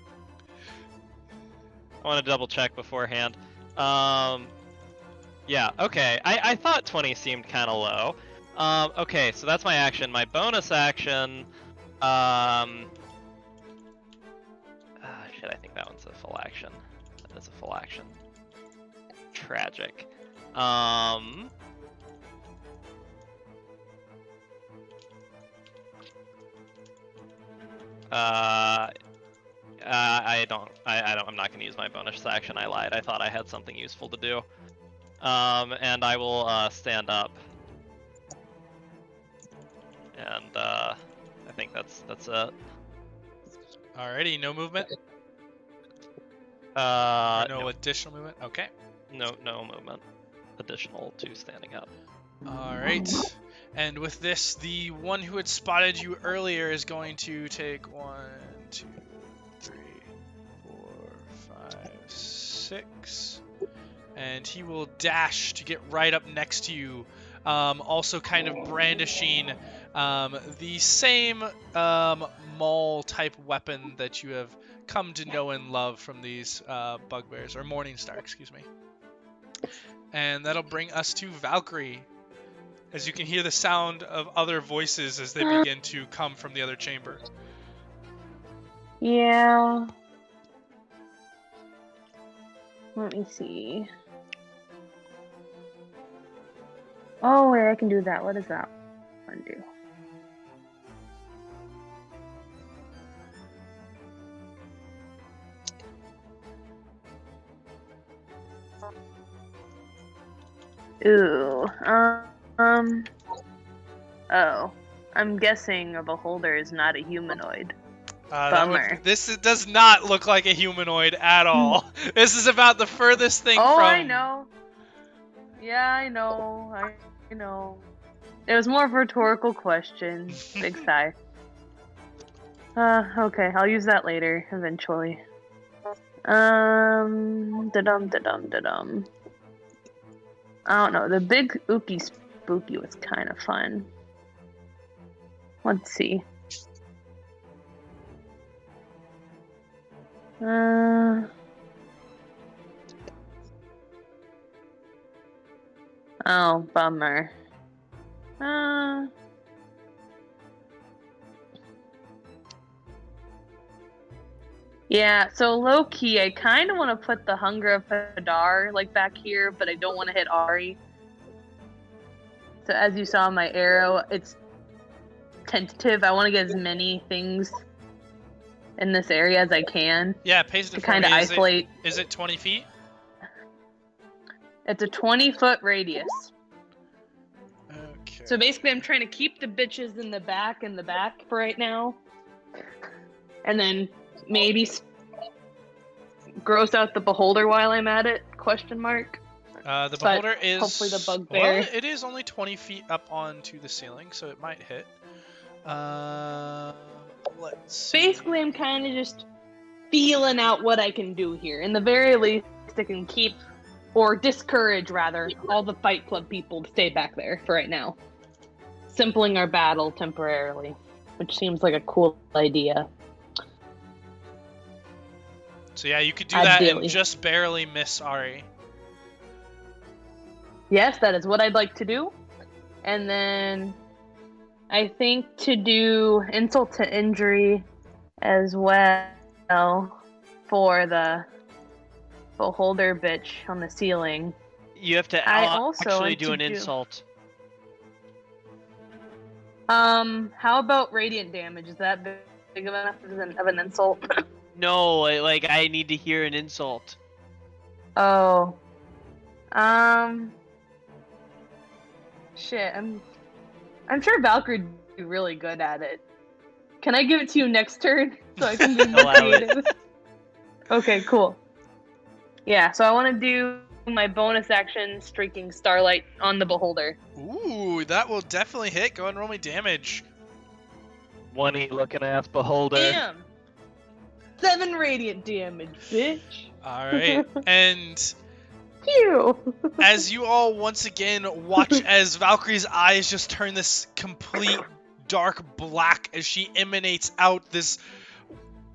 I want to double check beforehand. Yeah, okay. I thought 20 seemed kind of low. Okay, so that's my action. My bonus action, shit, I think that one's a full action. That is a full action. Tragic. I'm not gonna use my bonus action. I lied. I thought I had something useful to do. And I will stand up. And I think that's it. Alrighty, no movement. No additional movement. Okay. No movement. Additional to standing up. Alright. And with this, the one who had spotted you earlier is going to take 1, 2, 3, 4, 5, 6. And he will dash to get right up next to you. Also kind of brandishing the same maul type weapon that you have come to know and love from these bugbears, or Morningstar, excuse me. And that'll bring us to Valcrie, as you can hear the sound of other voices as they begin to come from the other chamber. Yeah. Let me see. Oh, wait, I can do that. What does that one do? Ooh, oh, I'm guessing a beholder is not a humanoid. Bummer. This does not look like a humanoid at all. This is about the furthest thing from... I know. Yeah, I know. I know. It was more of a rhetorical question. Big sigh. Okay, I'll use that later, eventually. Da-dum. I don't know. The big ooky spooky was kind of fun. Let's see. Oh, bummer. Yeah, so low-key, I kind of want to put the Hunger of Hadar, like, back here, but I don't want to hit Ari. So as you saw my arrow, it's tentative. I want to get as many things in this area as I can. Yeah, paste it to for kind me. of isolate. Is it 20 feet? It's a 20-foot radius. Okay. So basically, I'm trying to keep the bitches in the back for right now. And then maybe gross out the beholder while I'm at it? Question mark. The beholder is... hopefully the bugbear. Well, it is only 20 feet up onto the ceiling, so it might hit. Let's see. Basically, I'm kind of just feeling out what I can do here. In the very least, I can keep, or discourage rather, all the Fight Club people to stay back there for right now. Simpling our battle temporarily, which seems like a cool idea. So yeah, you could do that Ideally. and just barely miss Ari. Yes, that is what I'd like to do. And then I think to do insult to injury as well for the beholder bitch on the ceiling. You have to I also actually want do to an insult. How about radiant damage? Is that big enough of an insult? No, like I need to hear an insult. Oh. Shit, I'm sure Valcrie would be really good at it. Can I give it to you next turn so I can be more Allow it. creative? Okay, cool. Yeah, so I want to do my bonus action, Streaking Starlight, on the beholder. Ooh, that will definitely hit. Go ahead and roll me damage. 1E looking ass beholder. Damn! 7 radiant damage, bitch. All right, and you. As you all once again watch as Valcrie's eyes just turn this complete dark black as she emanates out this,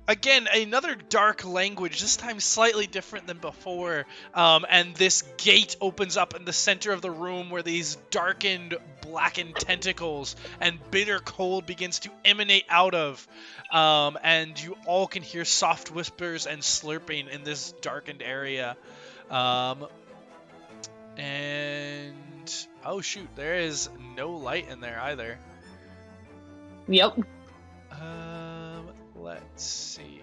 again, another dark language, this time slightly different than before, and this gate opens up in the center of the room where these darkened, blackened tentacles and bitter cold begins to emanate out of, and you all can hear soft whispers and slurping in this darkened area. And oh shoot, there is no light in there either. Yep. Let's see.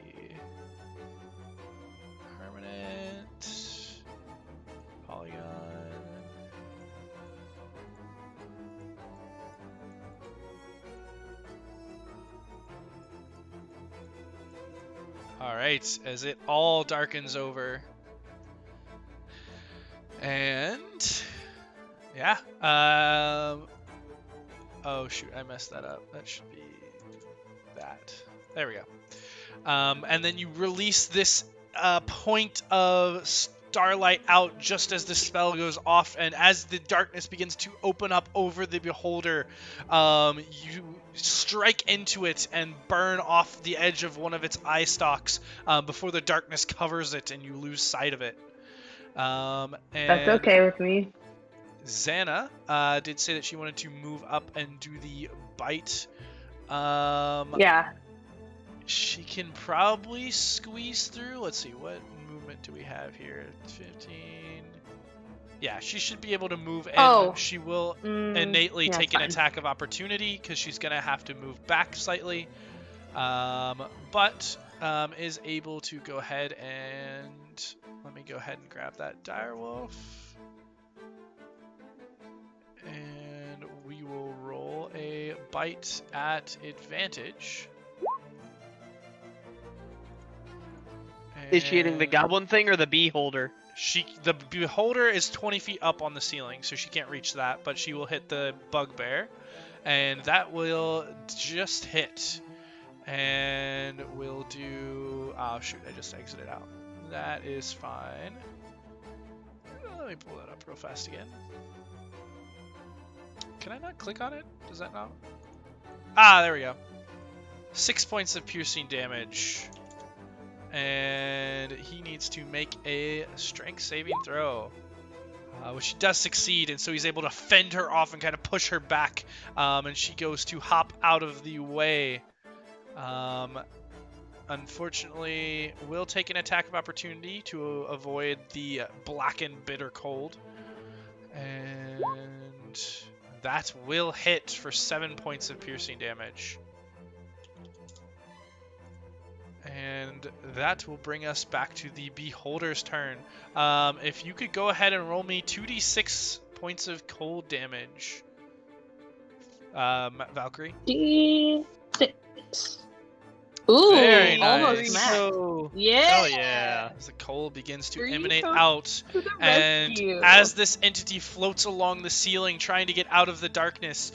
Permanent polygon. All right, as it all darkens over. And yeah, oh shoot, I messed that up. That should be that. There we go. And then you release this point of starlight out just as the spell goes off, and as the darkness begins to open up over the beholder, you strike into it and burn off the edge of one of its eye stalks before the darkness covers it and you lose sight of it. And That's okay with me. Xana did say that she wanted to move up and do the bite. Yeah. She can probably squeeze through. Let's see, what movement do we have here? 15. Yeah, she should be able to move in. Oh. She will innately take an fine. attack of opportunity because she's going to have to move back slightly. But is able to go ahead and... Let me go ahead and grab that direwolf. And we will roll a bite at advantage. Is she hitting the goblin thing or the beholder? The beholder is 20 feet up on the ceiling, so she can't reach that, but she will hit the bugbear, and that will just hit. And we'll do... Oh, shoot, I just exited out. That is fine. Let me pull that up real fast again. Can I not click on it? Does that not? Ah, there we go. 6 points of piercing damage. And he needs to make a strength saving throw. Which he does succeed, and so he's able to fend her off and kind of push her back. And she goes to hop out of the way. Unfortunately, will take an attack of opportunity to avoid the black and bitter cold. And that will hit for 7 points of piercing damage. And that will bring us back to the beholder's turn. If you could go ahead and roll me 2d6 points of cold damage. Valcrie? D6. Ooh, Very almost nice. smacked. Yeah. Oh yeah. As the cold begins to Three emanate folks out, to the and rescue. as this entity floats along the ceiling trying to get out of the darkness,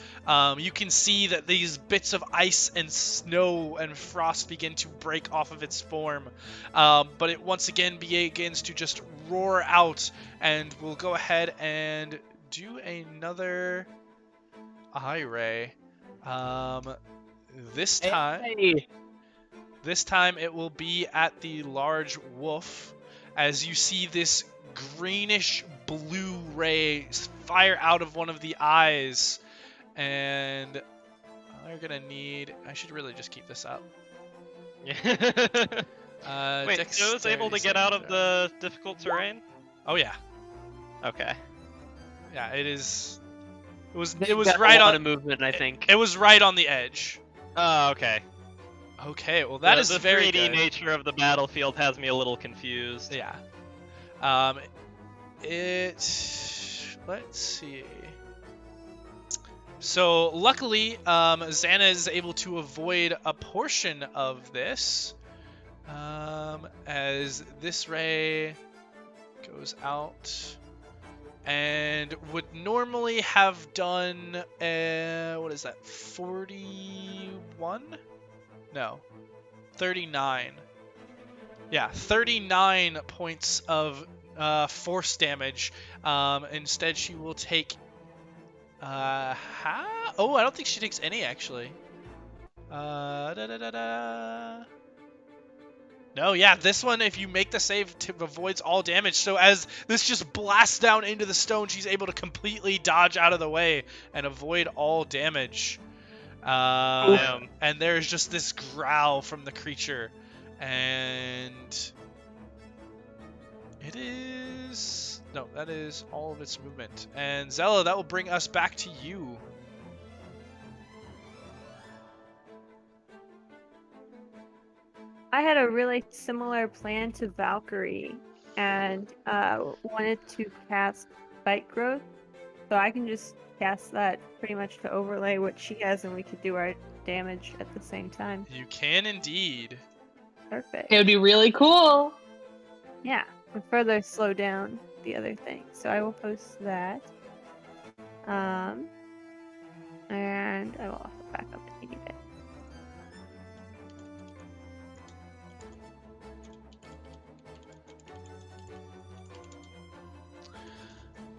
you can see that these bits of ice and snow and frost begin to break off of its form. But it once again begins to just roar out, and we'll go ahead and do another eye ray. This time... Hey. This time it will be at the large wolf, as you see this greenish blue ray fire out of one of the eyes. And they're gonna need... I should really just keep this up. Yeah. Wait, so it was able to get out of the difficult terrain? Oh yeah. Okay. Yeah, it is... It was Got right a lot on... of movement, I think. It was right on the edge. Oh, okay. Okay, well that is the very 3D good. nature of the battlefield has me a little confused. Yeah. Let's see. So luckily, Xana is able to avoid a portion of this, as this ray goes out and would normally have done, what is that, 41? No, 39. Yeah, 39 points of force damage. Instead, she will take. Oh, I don't think she takes any actually. No, yeah, this one, if you make the save, avoids all damage. So as this just blasts down into the stone, she's able to completely dodge out of the way and avoid all damage. And there's just this growl from the creature. And it is... No, that is all of its movement. And Zella, that will bring us back to you. I had a really similar plan to Valcrie and wanted to cast Bite Growth, so I can just cast that pretty much to overlay what she has, and we could do our damage at the same time. You can indeed. Perfect. It would be really cool. Yeah, and further slow down the other thing. So I will post that. And I will also back up if you need it.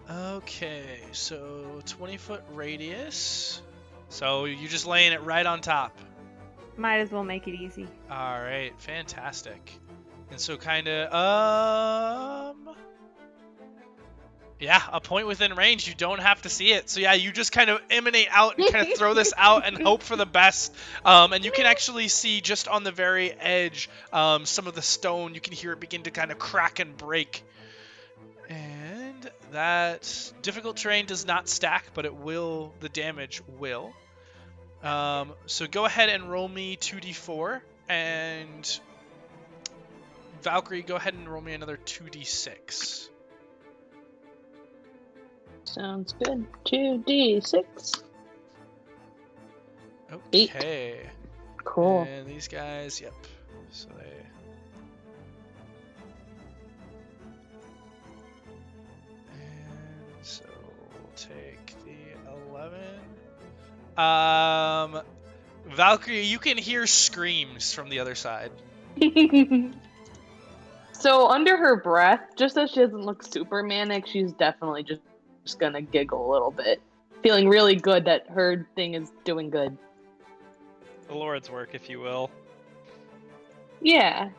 Okay, so 20-foot radius. So you're just laying it right on top. Might as well make it easy. All right, fantastic. And so kind of, yeah, a point within range. You don't have to see it. So yeah, you just kind of emanate out and kind of throw this out and hope for the best. And you can actually see just on the very edge, some of the stone. You can hear it begin to kind of crack and break. And that difficult terrain does not stack, but it will. The damage will. So go ahead and roll me 2d4, and Valcrie, go ahead and roll me another 2d6. Sounds good. 2d6. Okay. 8. Cool. And these guys, yep. So they. And so we'll take the 11. Valcrie, you can hear screams from the other side. So under her breath, just so she doesn't look super manic, she's definitely just gonna giggle a little bit, feeling really good that her thing is doing good. The Lord's work, if you will. Yeah,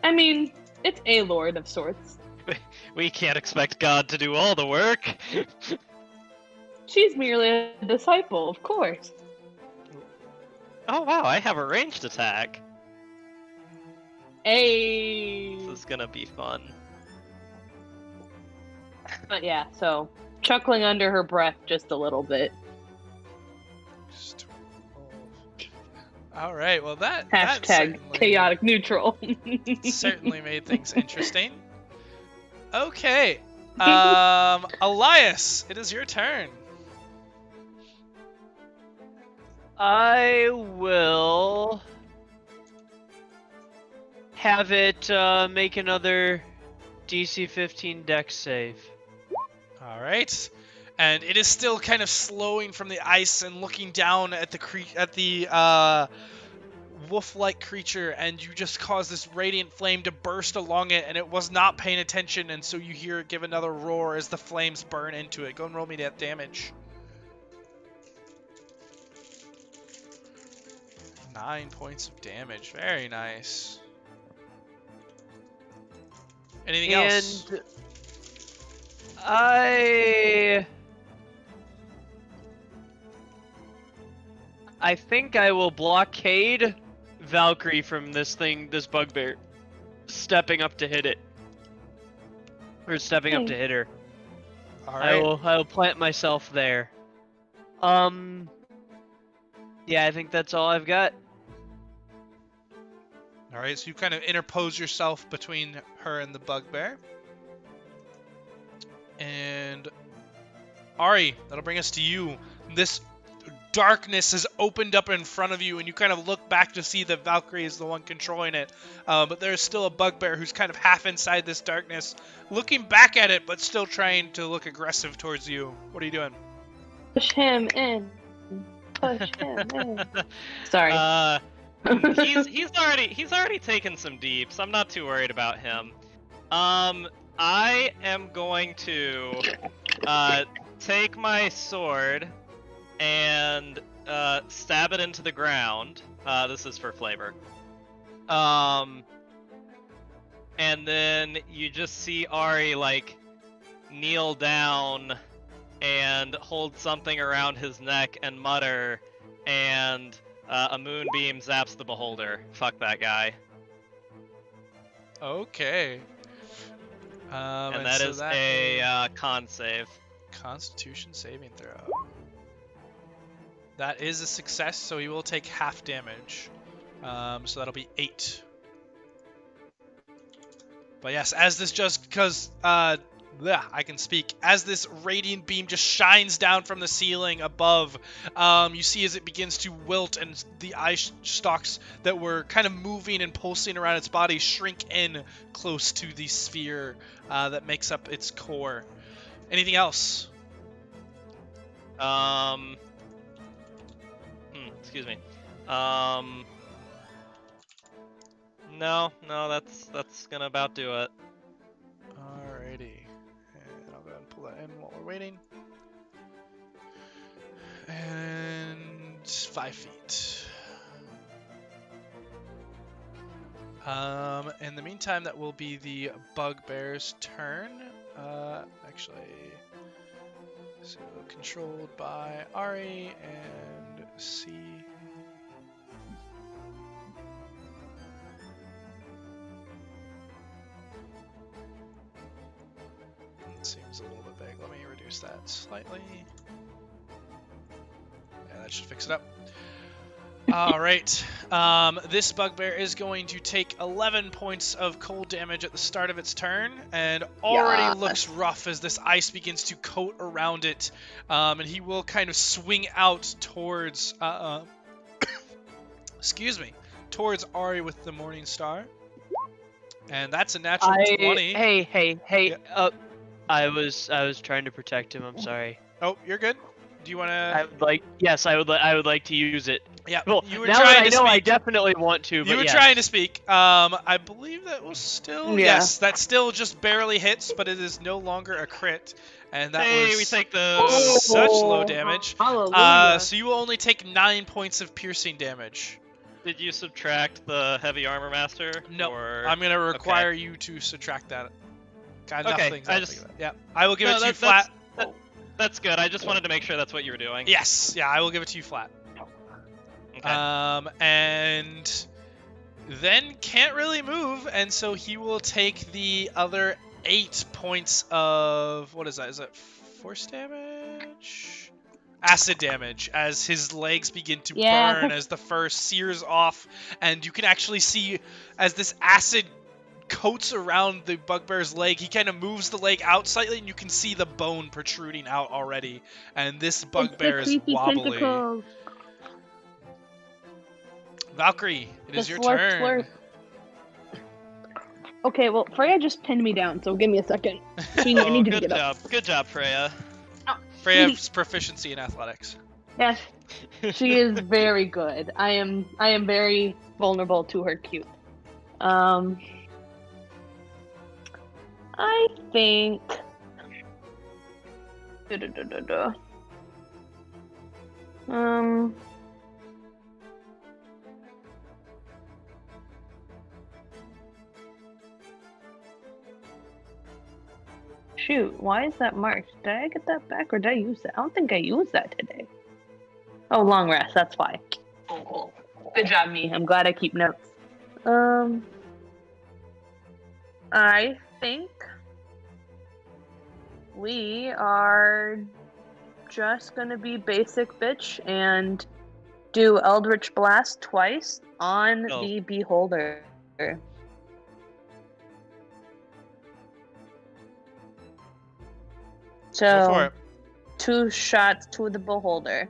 I mean, it's a lord of sorts. We can't expect God to do all the work. She's merely a disciple, of course. Oh wow, I have a ranged attack. Hey. This is gonna be fun. But yeah, so chuckling under her breath just a little bit. All right, well that Hashtag chaotic neutral. certainly made things interesting. Okay, Elias, it is your turn. I will have it make another DC 15 dex save. All right, and it is still kind of slowing from the ice and looking down at the wolf-like creature, and you just cause this radiant flame to burst along it, and it was not paying attention, and so you hear it give another roar as the flames burn into it. Go and roll me that damage. 9 points of damage. Very nice. Anything else? And I think I will blockade Valcrie from this bugbear, stepping up to hit it. Or stepping up to hit her. All right. I will plant myself there. Yeah, I think that's all I've got. All right, so you kind of interpose yourself between her and the bugbear. And Ari, that'll bring us to you. This darkness has opened up in front of you, and you kind of look back to see that Valcrie is the one controlling it. But there's still a bugbear who's kind of half inside this darkness, looking back at it, but still trying to look aggressive towards you. What are you doing? Push him in. Push him in. Sorry. He's already taken some deeps. I'm not too worried about him. I am going to take my sword and stab it into the ground. This is for flavor. And then you just see Ari like kneel down and hold something around his neck and mutter, and a moonbeam zaps the beholder. Fuck that guy. Okay. And that so is a con save. Constitution saving throw. That is a success, so he will take half damage. So that'll be 8. But yes, as this just because I can speak. As this radiant beam just shines down from the ceiling above, you see as it begins to wilt and the eye stalks that were kind of moving and pulsing around its body shrink in close to the sphere that makes up its core. Anything else? Excuse me. No, that's gonna about do it. Alrighty. And I'll go ahead and pull that in while we're waiting. And 5 feet. In the meantime, that will be the bugbear's turn. Actually, so controlled by Ari and C. Seems a little bit big. Let me reduce that slightly. Yeah, that should fix it up. Alright. This bugbear is going to take 11 points of cold damage at the start of its turn, and already looks rough as this ice begins to coat around it. And he will kind of swing out towards excuse me, towards Ari with the Morning Star. And that's a natural 20. Hey. Yeah. I was trying to protect him. I'm sorry. Oh, you're good. Do you want to? Yes, I would like to use it. Yeah. Well, you were now trying that I to know, speak. I definitely want to. But You were yes. trying to speak. I believe that was still. Yeah. Yes, that still just barely hits, but it is no longer a crit, and that was we take those. such low damage. Hallelujah. So you will only take 9 points of piercing damage. Did you subtract the heavy armor master? No, Or... I'm gonna require you to subtract that. God, Okay, nothing's I happening just- with that. Yeah, I will give No, it to you that's- flat. That's good. I just wanted to make sure that's what you were doing. Yes, yeah, I will give it to you flat. Okay. And then can't really move, and so he will take the other 8 points of, what is that? Is that force damage? Acid damage, as his legs begin to burn as the fur sears off, and you can actually see as this acid coats around the bugbear's leg, he kind of moves the leg out slightly, and you can see the bone protruding out already, and this bugbear is wobbly. Tentacles. Valcrie, it is The your slurp, turn. slurp. Okay, well, Freya just pinned me down, so give me a second. I Oh, need to good get job. up. Good job, Freya. Freya's proficiency in athletics. Yes, she is very good. I am very vulnerable to her cute. I think. Shoot, why is that marked? Did I get that back or did I use that? I don't think I used that today. Oh, long rest, that's why. Cool. Good job, me. I'm glad I keep notes. I think we are just gonna be basic bitch and do Eldritch Blast twice on the Beholder. Go for So, it. 2 shots to the Beholder.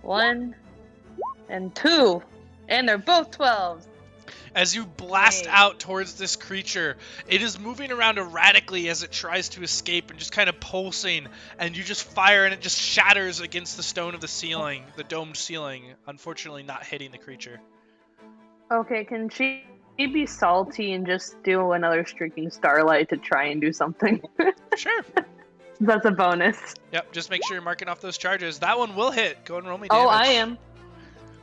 1 and 2. And they're both 12s. As you blast Yay. out towards this creature, it is moving around erratically as it tries to escape and just kind of pulsing, and you just fire and it just shatters against the stone of the ceiling, the domed ceiling, unfortunately not hitting the creature. Okay, can she Maybe salty and just do another streaking starlight to try and do something. Sure. That's a bonus. Yep, just make sure you're marking off those charges. That one will hit. Go and roll me damage. Oh, I am.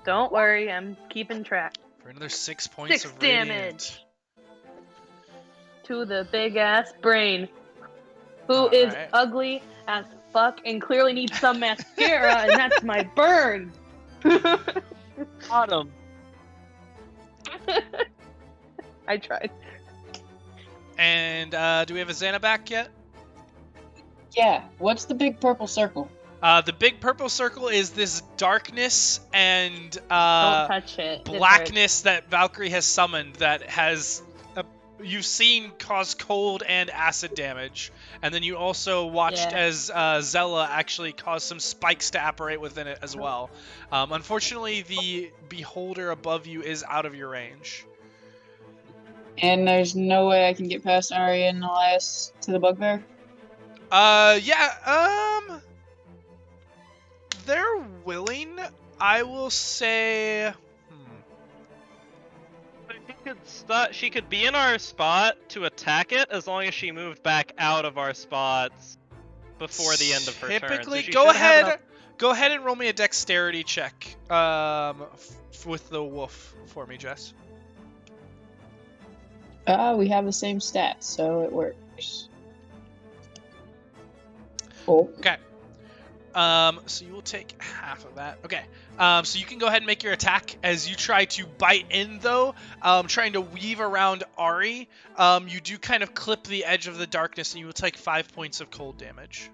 Don't worry, I'm keeping track. For another 6 points 6 of damage. radiant. To the big ass brain, who is Alright. ugly as fuck and clearly needs some mascara, and that's my burn. Autumn. I tried. And do we have a Xana back yet? Yeah. What's the big purple circle? The big purple circle is this darkness and Don't touch it. It blackness that Valcrie has summoned that has you've seen cause cold and acid damage, and then you also watched as Zella actually cause some spikes to apparate within it as well. Unfortunately, the beholder above you is out of your range. And there's no way I can get past Ari and Elias to the bugbear? They're willing. I will say. She could be in our spot to attack it as long as she moved back out of our spots before the end of her turn. Typically, So go ahead and roll me a dexterity check. With the wolf for me, Jess. We have the same stats, so it works. Oh. Okay. So you will take half of that. Okay. So you can go ahead and make your attack as you try to bite in, though. Trying to weave around Ari. You do kind of clip the edge of the darkness, and you will take 5 points of cold damage.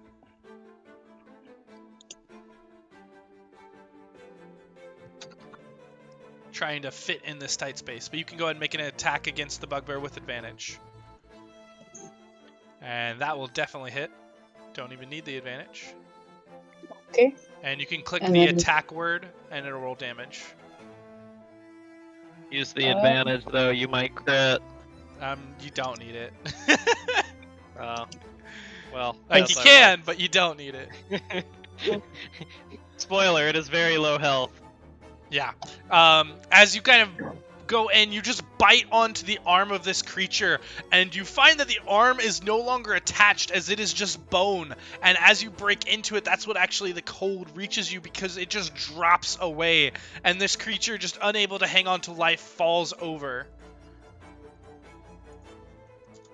Trying to fit in this tight space, but you can go ahead and make an attack against the bugbear with advantage. And that will definitely hit. Don't even need the advantage. Okay. And you can click And the then- attack word, and it'll roll damage. Use the advantage, though. You might crit. You don't need it. Well, Like, you can, but you don't need it. Spoiler: it is very low health. Yeah. As you kind of go in, you just bite onto the arm of this creature, and you find that the arm is no longer attached, as it is just bone. And as you break into it, that's what actually the cold reaches you, because it just drops away, and this creature, just unable to hang on to life, falls over.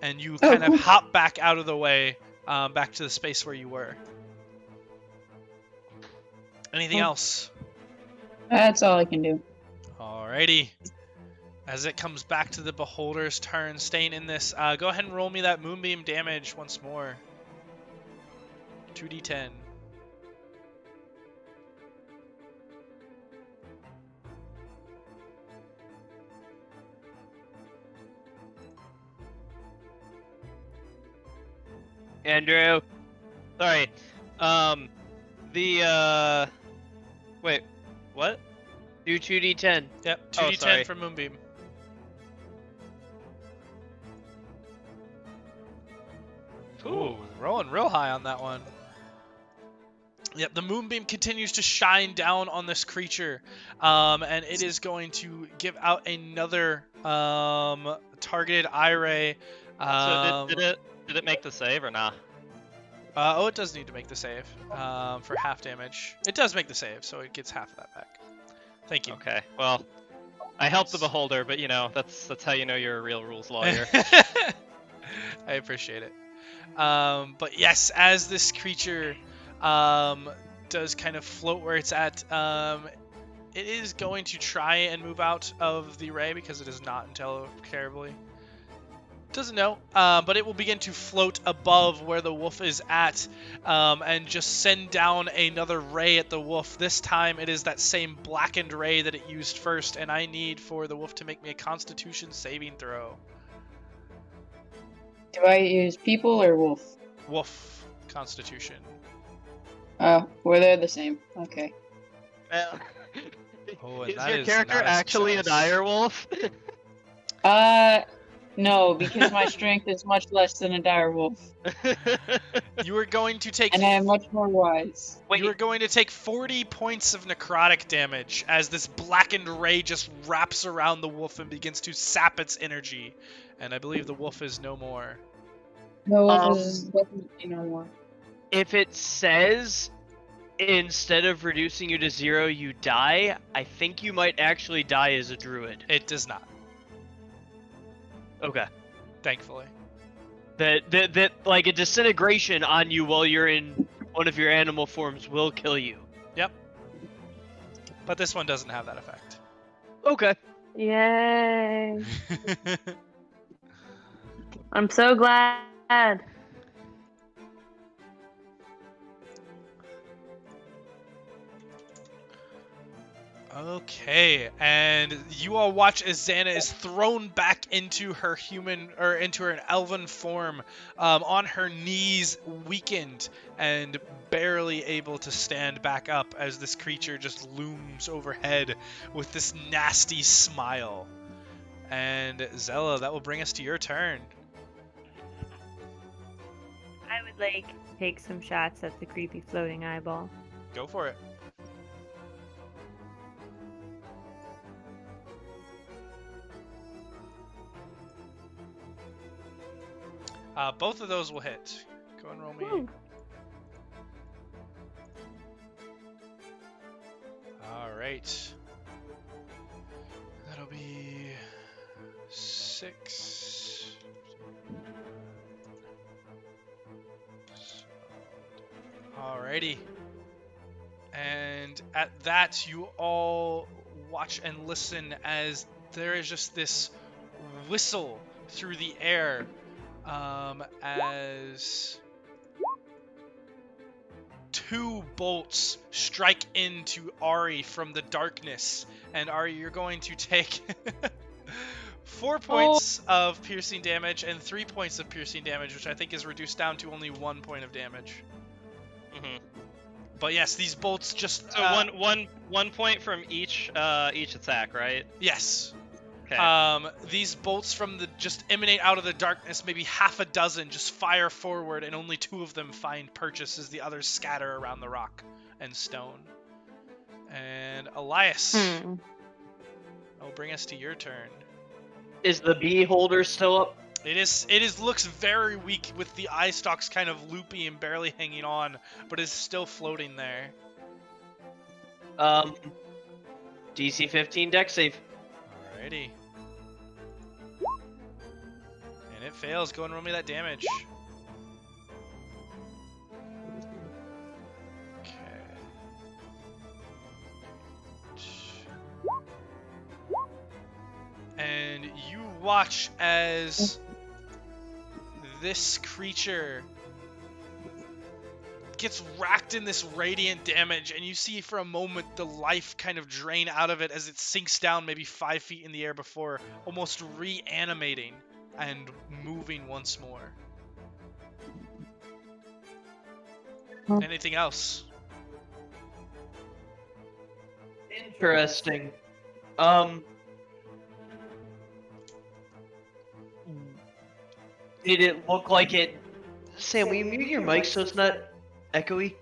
And you kind of hop back out of the way, back to the space where you were. Anything else? That's all I can do. Alrighty. As it comes back to the beholder's turn, staying in this, go ahead and roll me that moonbeam damage once more. 2d10. Andrew. Sorry. Wait. What? Do 2d10. Yep, Oh, 2d10 sorry. for moonbeam. Ooh, rolling real high on that one. Yep, the moonbeam continues to shine down on this creature, and it is going to give out another targeted eye ray. So did it make the save or not? Oh, it does need to make the save for half damage. It does make the save, so it gets half of that back. Thank you. Okay. Well, I helped the beholder, but that's how you know you're a real rules lawyer. I appreciate it. But yes, as this creature does kind of float where it's at, it is going to try and move out of the ray because it is not terribly. Doesn't know, but it will begin to float above where the wolf is at, and just send down another ray at the wolf. This time it is that same blackened ray that it used first, and I need for the wolf to make me a Constitution saving throw. Do I use people or wolf? Wolf Constitution. Oh, well, they're the same. Okay. Oh, and Is that your is character not a actually a success. dire wolf? No, because my strength is much less than a dire wolf, You are going to take. and I am much more wise. You are going to take 40 points of necrotic damage as this blackened ray just wraps around the wolf and begins to sap its energy. And I believe the wolf is no more. The wolf is definitely no more. If it says instead of reducing you to 0, you die, I think you might actually die as a druid. It does not, Okay. thankfully. That like a disintegration on you while you're in one of your animal forms will kill you. Yep. But this one doesn't have that effect. Okay. Yay! I'm so glad. Okay, and you all watch as Xana is thrown back into her human, or into her elven form, on her knees, weakened and barely able to stand back up as this creature just looms overhead with this nasty smile. And Zella, that will bring us to your turn. I would like take some shots at the creepy floating eyeball. Go for it. Both of those will hit. Go and roll me. Woo. Alright. That'll be 6. Alrighty. And at that, you all watch and listen as there is just this whistle through the air. As 2 bolts strike into Ari from the darkness. And Ari, you're going to take 4 points of piercing damage and 3 points of piercing damage, which I think is reduced down to only 1 point of damage. Mm-hmm. But yes, these bolts just... So one point from each attack, right? Yes. Okay. These bolts from the just emanate out of the darkness, maybe half a dozen just fire forward, and only 2 of them find purchase as the others scatter around the rock and stone. And Elias, I'll bring us to your turn. Is the bee holder still up? It is looks very weak with the eye stalks kind of loopy and barely hanging on, but is still floating there. DC 15 dex save. Alrighty. And it fails. Go and roll me that damage. Okay. And you watch as this creature gets racked in this radiant damage, and you see for a moment the life kind of drain out of it as it sinks down maybe 5 feet in the air before almost reanimating and moving once more. Anything else? Interesting. Did it look like it... Sam, will you mute your mic so it's not echoey?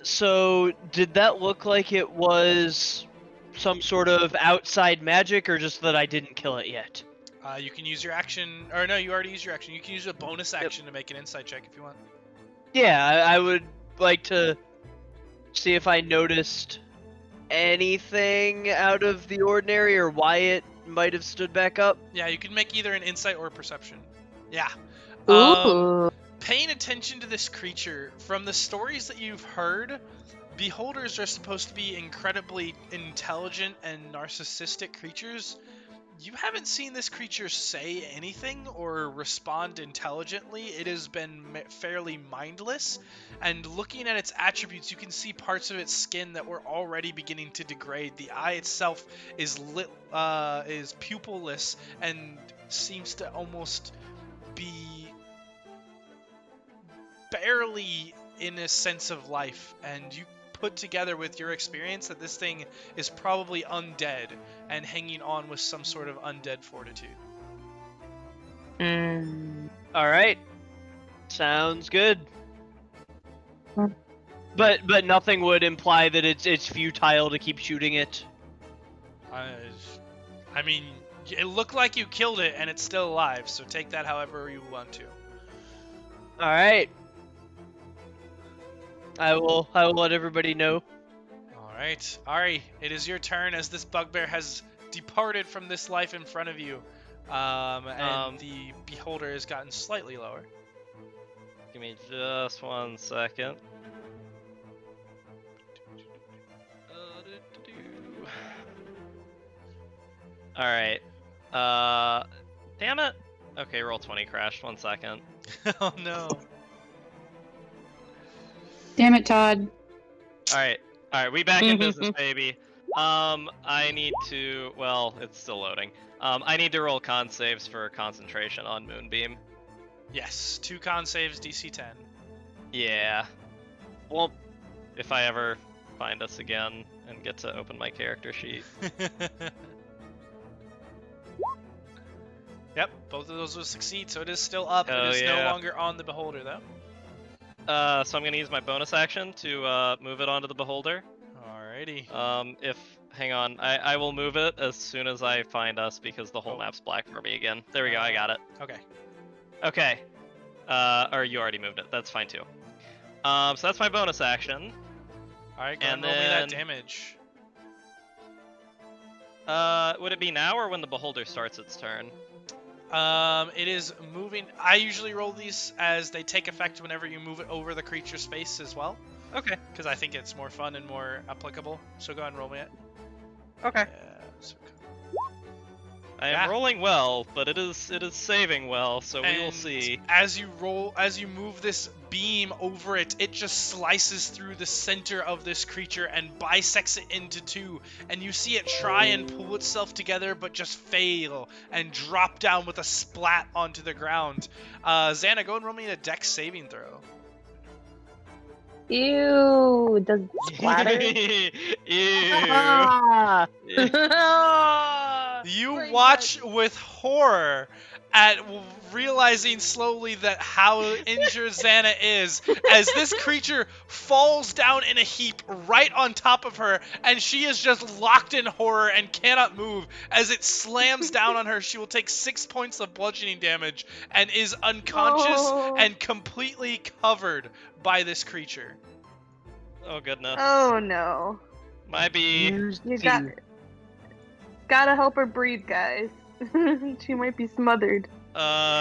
So, did that look like it was some sort of outside magic, or just that I didn't kill it yet? You can use your action, or no, you already used your action. You can use a bonus action to make an insight check if you want. Yeah, I would like to see if I noticed anything out of the ordinary, or why it might have stood back up. Yeah, you can make either an insight or perception. Yeah. Ooh. Paying attention to this creature, from the stories that you've heard, beholders are supposed to be incredibly intelligent and narcissistic creatures. You haven't seen this creature say anything or respond intelligently. It has been fairly mindless, and looking at its attributes, you can see parts of its skin that were already beginning to degrade. The eye itself is pupilless and seems to almost be barely in a sense of life, and you put together with your experience that this thing is probably undead and hanging on with some sort of undead fortitude. All right. Sounds good. Hmm. But nothing would imply that it's futile to keep shooting it. I mean, it looked like you killed it and it's still alive, so take that however you want to. All right. I will let everybody know. All right, Ari, it is your turn as this bugbear has departed from this life in front of you, and the beholder has gotten slightly lower. Give me just 1 second. Alright. Damn it. Okay, roll 20 crashed. 1 second. Oh no. Damn it, Todd. Alright, we back in business, baby. I need to, well, it's still loading. I need to roll con saves for concentration on Moonbeam. Yes, 2 con saves, DC 10. Yeah. Well, if I ever find us again and get to open my character sheet. Yep, both of those will succeed, so it is still up. Hell it is yeah. no longer on the beholder, though. So I'm gonna use my bonus action to move it onto the beholder. Alrighty. Hang on, I will move it as soon as I find us because the whole Oh. map's black for me again. There we go, I got it. Okay. Okay. Or you already moved it, that's fine too. So that's my bonus action. Alright, go And and roll me that then- damage. Would it be now or when the beholder starts its turn? It is moving. I usually roll these as they take effect whenever you move it over the creature space as well, Okay. because I think it's more fun and more applicable. So go ahead and roll me it. Okay. I am Yeah. rolling well, but it is saving well, so we will And see. As you move this beam over it, it just slices through the center of this creature and bisects it into 2. And you see it try and pull itself together, but just fail and drop down with a splat onto the ground. Xana, go and roll me a dex saving throw. Ew, does it splatter? Ew. You watch with horror at realizing slowly that how injured Xana is as this creature falls down in a heap right on top of her, and she is just locked in horror and cannot move. As it slams down on her, she will take 6 points of bludgeoning damage and is unconscious Oh. and completely covered by this creature. Oh goodness. Oh no. Might be. You gotta help her breathe, guys. She might be smothered.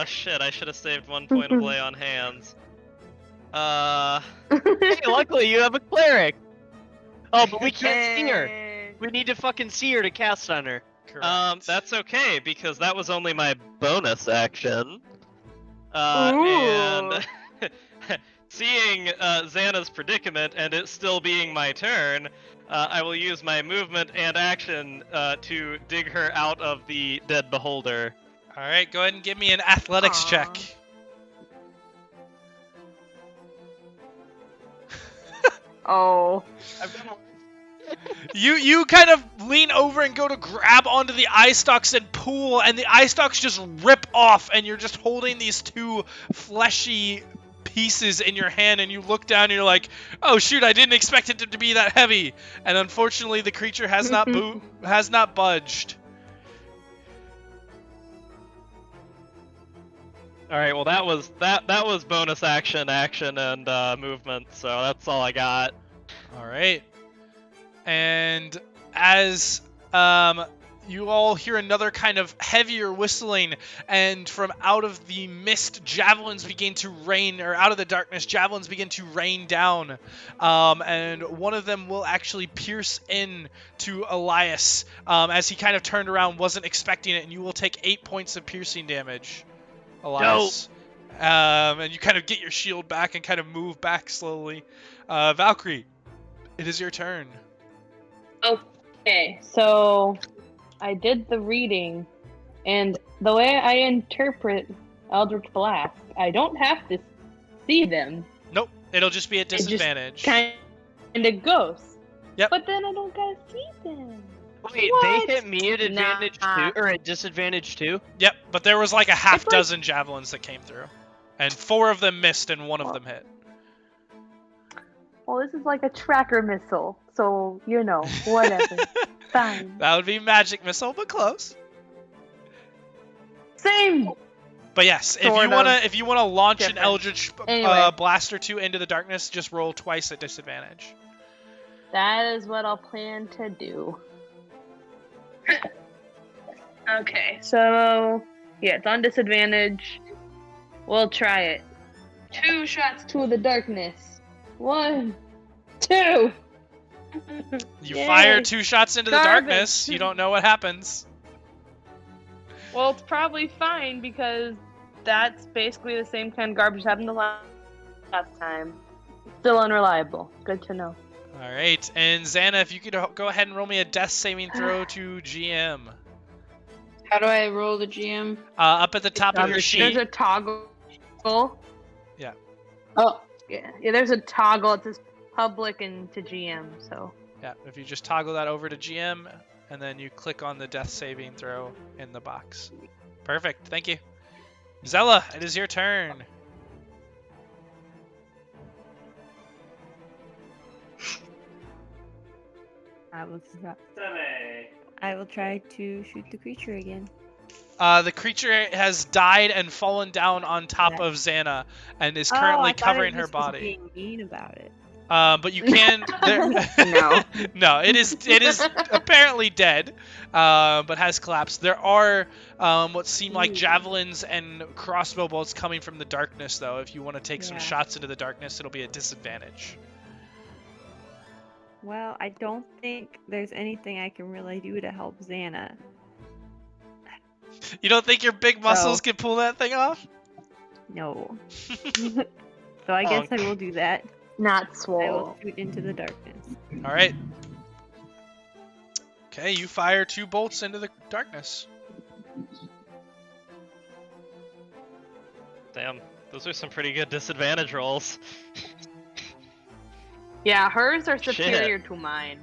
Shit, I should have saved 1 point of lay on hands. Hey, luckily you have a cleric. Oh, but we can't see her. Hey. We need to fucking see her to cast on her. Correct. That's okay, because that was only my bonus action. Ooh. And seeing Xana's predicament and it still being my turn, I will use my movement and action to dig her out of the dead beholder. All right, go ahead and give me an athletics Aw. check. Oh. You kind of lean over and go to grab onto the eye stalks and pull, and the eye stalks just rip off, and you're just holding these 2 fleshy pieces in your hand, and you look down and you're like, oh shoot, I didn't expect it to be that heavy. And unfortunately the creature has not budged. All right, well that was bonus action, and movement, so that's all I got. All right. And as you all hear another kind of heavier whistling, and from out of the mist, javelins begin to rain, or out of the darkness, javelins begin to rain down. And one of them will actually pierce in to Elias, as he kind of turned around, wasn't expecting it, and you will take 8 points of piercing damage, Elias. And you kind of get your shield back and kind of move back slowly. Valcrie, it is your turn. Okay, so I did the reading, and the way I interpret Eldritch Blast, I don't have to see them. Nope, it'll just be at just disadvantage. Kind it ghosts. Yep. But then I don't gotta see them. Wait, What? they hit me at advantage Nah. too, or at disadvantage too? Yep, but there was like a half It's like- dozen javelins that came through. And 4 of them missed and 1 of them hit. Well, this is like a tracker missile, so you know, whatever. Fine. That would be magic missile, but close. Same. But yes, Sort if you wanna launch an different. Eldritch Anyway. Blast or 2 into the darkness, just roll twice at disadvantage. That is what I'll plan to do. Okay, so yeah, it's on disadvantage. We'll try it. 2 shots to the darkness. 1, 2. You Yay. fire 2 shots into the Garbage. darkness, you don't know what happens. Well, it's probably fine because that's basically the same kind of garbage happened the last time. Still unreliable. Good to know. Alright, and Xana, if you could go ahead and roll me a death saving throw to GM. How do I roll the GM? Up at the top of your There's sheet. a toggle. Yeah. Oh, Yeah, there's a toggle. It says public and to GM, so. Yeah, if you just toggle that over to GM, and then you click on the death saving throw in the box. Perfect, thank you. Zella, it is your turn. I will try to shoot the creature again. The creature has died and fallen down on top of Xana, and is currently I thought covering it her just was body. being mean about it. But you can. No. No, it is apparently dead, but has collapsed. There are what seem like javelins and crossbow bolts coming from the darkness, though. If you want to take some Yeah. shots into the darkness, it'll be a disadvantage. Well, I don't think there's anything I can really do to help Xana. You don't think your big muscles can pull that thing off? No. So I guess I will do that. Not I will swole. shoot into the darkness. All right. Okay, you fire 2 bolts into the darkness. Damn, those are some pretty good disadvantage rolls. Yeah, hers are superior to mine.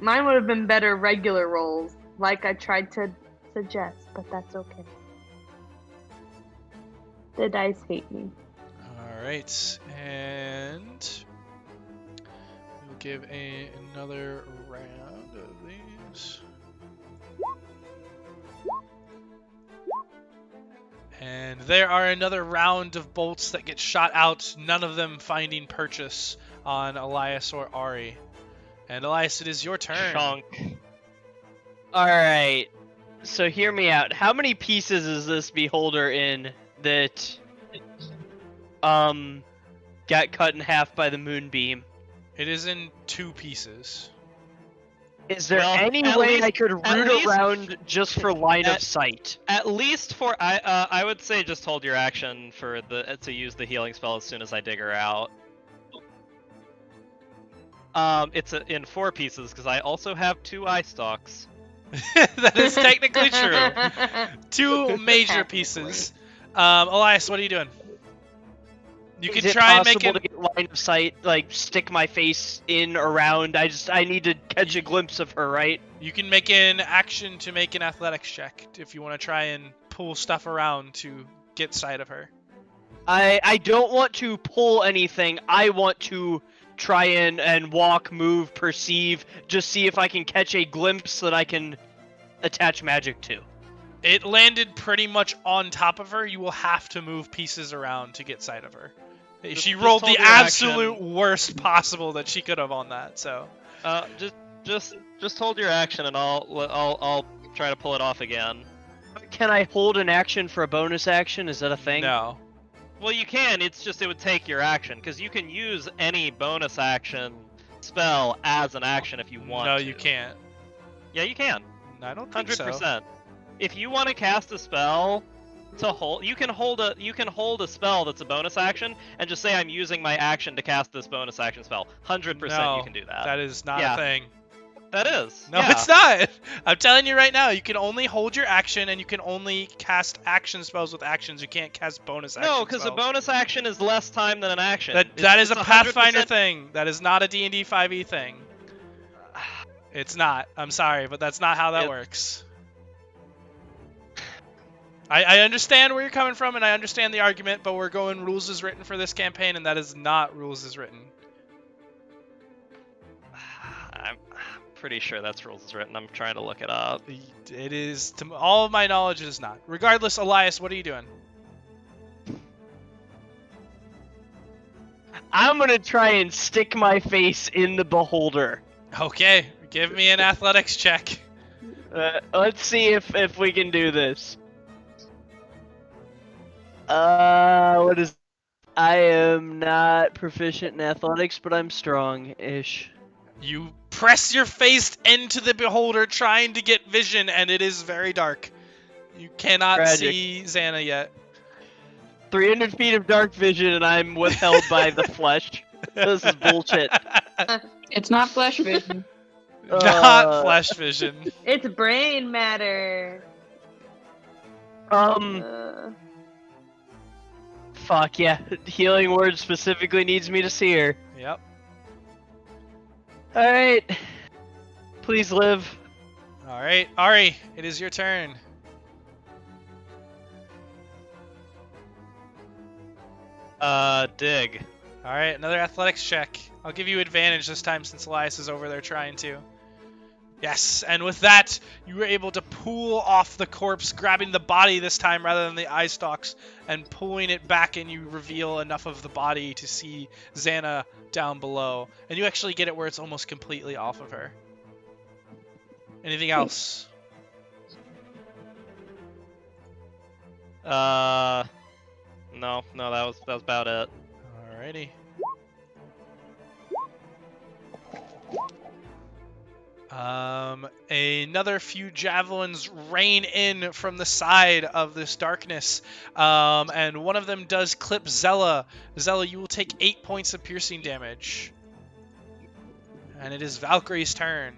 Mine would have been better regular rolls, like I tried to suggest, but that's okay. The dice hate me. All right, and we'll give another round of these. And there are another round of bolts that get shot out, none of them finding purchase on Elias or Ari. And Elias, it is your turn. Chunk. Alright, so hear me out. How many pieces is this beholder in that got cut in half by the moonbeam? It is in 2 pieces. Is there Well, any at way least- I could at root least- around just for line of at- sight? At least for I would say just hold your action for to use the healing spell as soon as I dig her out. It's in 4 pieces because I also have 2 eye stalks. That is technically true. 2 major pieces. Elias, what are you doing? You Is can it try and make possible it. to get line of sight, like stick my face in around? I need to catch a glimpse of her, right? You can make an action to make an athletics check if you want to try and pull stuff around to get sight of her. I don't want to pull anything. I want to try and walk, move, perceive, just see if I can catch a glimpse that I can attach magic to. It landed pretty much on top of her. You will have to move pieces around to get sight of her. She Just rolled hold the your absolute action. worst possible that she could have on that. So Just hold your action and I'll try to pull it off again. Can I hold an action for a bonus action? Is that a thing? no. Well, you can. It's just it would take your action because you can use any bonus action spell as an action if you want. No, to. you can't. Yeah, you can. I don't think so. 100%. If you want to cast a spell to hold, you can hold a spell that's a bonus action and just say I'm using my action to cast this bonus action spell. 100% No, you can do that. That is not Yeah. a thing. That is. No, yeah. it's not. I'm telling you right now, you can only hold your action, and you can only cast action spells with actions. You can't cast bonus action No, because a spells. bonus action is less time than an action. That is a it's 100%. Pathfinder thing. That is not a D&D 5e thing. It's not. I'm sorry, but that's not how that works. I understand where you're coming from, and I understand the argument, but we're going rules as written for this campaign, and that is not rules as written. I'm pretty sure that's rules as written. I'm trying to look it up. It is, to all of my knowledge, it is not. Regardless, Elias, what are you doing? I'm gonna try and stick my face in the beholder. Okay, give me an athletics check. Let's see if we can do this. What is? I am not proficient in athletics, but I'm strong-ish. You press your face into the beholder trying to get vision, and it is very dark. You cannot Tragic. see Xana yet. 300 feet of dark vision, and I'm withheld by the flesh. This is bullshit. It's not flesh vision. Not flesh vision. It's brain matter. Fuck yeah. Healing word specifically needs me to see her. Yep. Alright. Please live. Alright, Ari, it is your turn. Dig. Alright, another athletics check. I'll give you advantage this time since Elias is over there trying to. Yes, and with that, you were able to pull off the corpse, grabbing the body this time rather than the eye stalks, and pulling it back, and you reveal enough of the body to see Xana down below. And you actually get it where it's almost completely off of her. Anything else? No, that was about it. Alrighty. Another few javelins rain in from the side of this darkness, and one of them does clip Zella. Zella, you will take 8 points of piercing damage. And it is Valcrie's turn.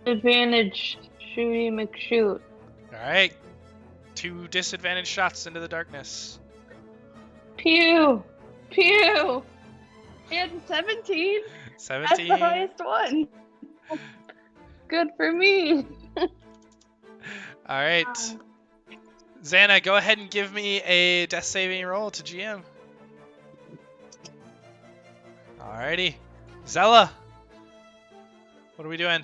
Advantage, shooty McShoot. Alright. 2 disadvantage shots into the darkness. Pew! Pew! And 17? 17. That's the highest one. Good for me. Alright. Xana, go ahead and give me a death saving roll to GM. Alrighty. Zella. What are we doing?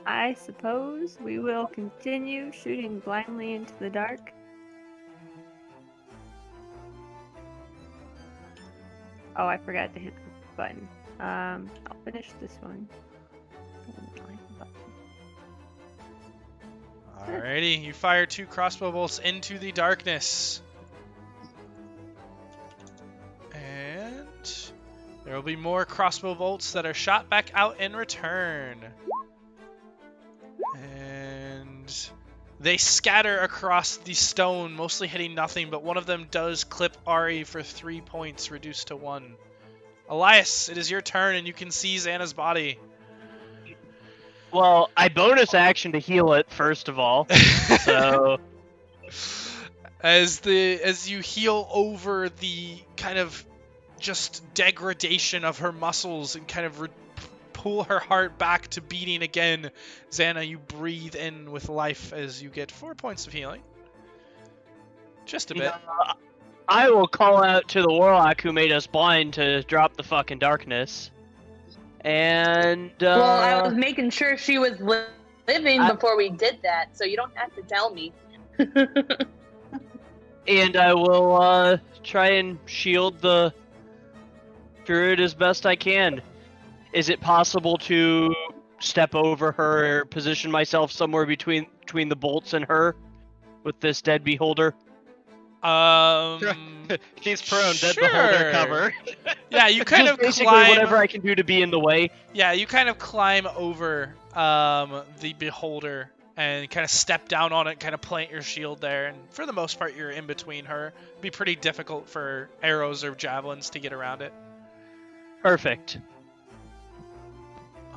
I suppose we will continue shooting blindly into the dark. Oh, I forgot to hit the button. I'll finish this one. Alrighty, you fire 2 crossbow bolts into the darkness. And there will be more crossbow bolts that are shot back out in return. And they scatter across the stone, mostly hitting nothing, but one of them does clip Ari for 3 points, reduced to 1. Elias, it is your turn, and you can see Xana's body. Well, I bonus action to heal it, first of all. So As you heal over the kind of just degradation of her muscles and kind of pull her heart back to beating again, Xana, you breathe in with life as you get 4 points of healing. Just a bit. I will call out to the warlock who made us blind to drop the fucking darkness. And Well, I was making sure she was living before we did that, so you don't have to tell me. and I will try and shield the druid as best I can. Is it possible to step over her, or position myself somewhere between the bolts and her with this dead beholder? She's prone, dead beholder cover. Yeah, you kind of basically climb. whatever I can do to be in the way. Yeah, you kind of climb over the beholder and kind of step down on it, kind of plant your shield there. And for the most part, you're in between her. It'd be pretty difficult for arrows or javelins to get around it. Perfect.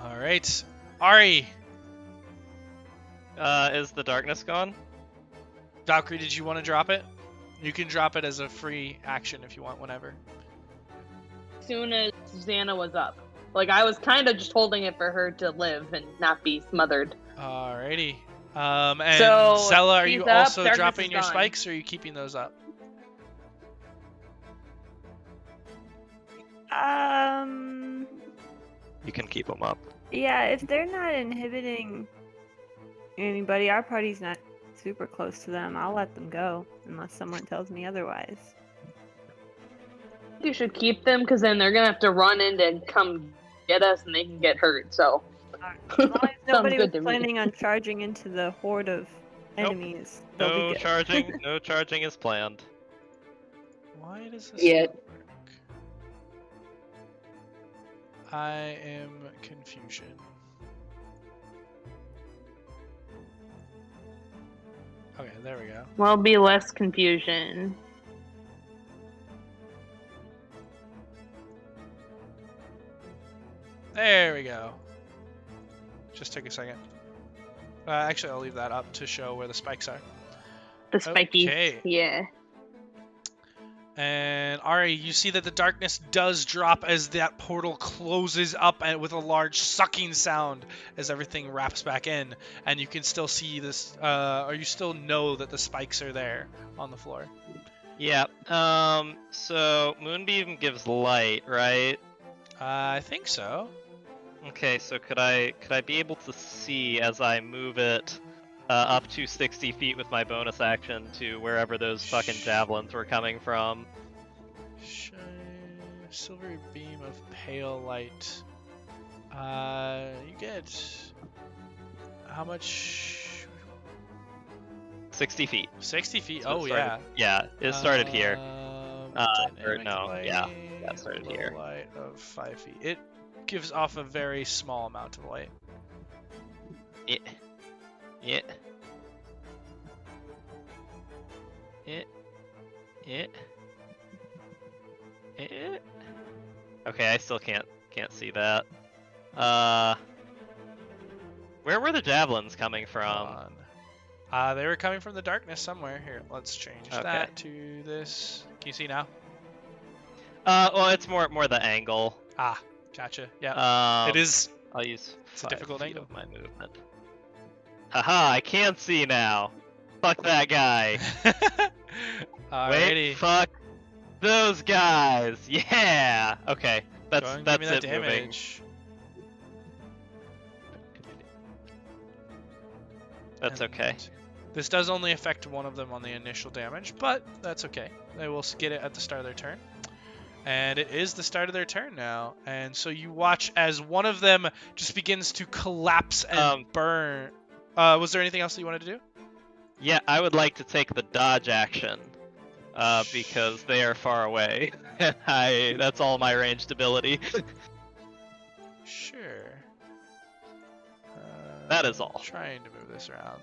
All right, Ari. Is the darkness gone? Valcrie, did you want to drop it? You can drop it as a free action if you want, whenever. As soon as Xana was up. Like, I was kind of just holding it for her to live and not be smothered. Alrighty. And So, Zella, are she's you up, also darkness dropping is your gone. spikes, or are you keeping those up? You can keep them up. Yeah, if they're not inhibiting anybody, our party's not super close to them. I'll let them go unless someone tells me otherwise. You should keep them, because then they're going to have to run in and come get us, and they can get hurt, so. As long as nobody was good to me. planning on charging into the horde of Nope. enemies, they'll No be good. charging. No charging is planned. Why does this Yeah. not work? I am confusion. Okay, there we go. Well, be less confusion. There we go. Just took a second. Actually, I'll leave that up to show where the spikes are. The spiky. Okay. Yeah. And Ari, you see that the darkness does drop as that portal closes up and with a large sucking sound as everything wraps back in. And you can still see this, or you still know that the spikes are there on the floor. Yeah. So Moonbeam gives light, right? I think so. Okay. So could I be able to see as I move it up to 60 feet with my bonus action to wherever those fucking javelins were coming from? Shine, silvery beam of pale light. You get how much? 60 feet. 60 feet. So it Oh started- yeah. Yeah. It started here. Dynamic no, light, yeah, it started low here. Light of 5 feet. It gives off a very small amount of light. Yeah. Yeah. Yeah. Yeah. Yeah. Okay, I still can't see that. Where were the javelins coming from? Hold on. They were coming from the darkness somewhere. Here, let's change Okay. that to this. Can you see now? Well, it's more the angle. Ah, gotcha. Yeah, it is. I'll use It's a 5 difficult feet angle. of my movement. Haha, I can't see now. Fuck that guy. Alrighty. Wait, fuck those guys. Yeah. Okay, Go that's ahead and give me that it moving. damage. That's okay. And this does only affect one of them on the initial damage, but that's okay. They will get it at the start of their turn. And it is the start of their turn now. And so you watch as one of them just begins to collapse and burn. Was there anything else that you wanted to do? Yeah, I would like to take the dodge action. Because they are far away. That's all my ranged ability. Sure. That is all. Trying to move this around.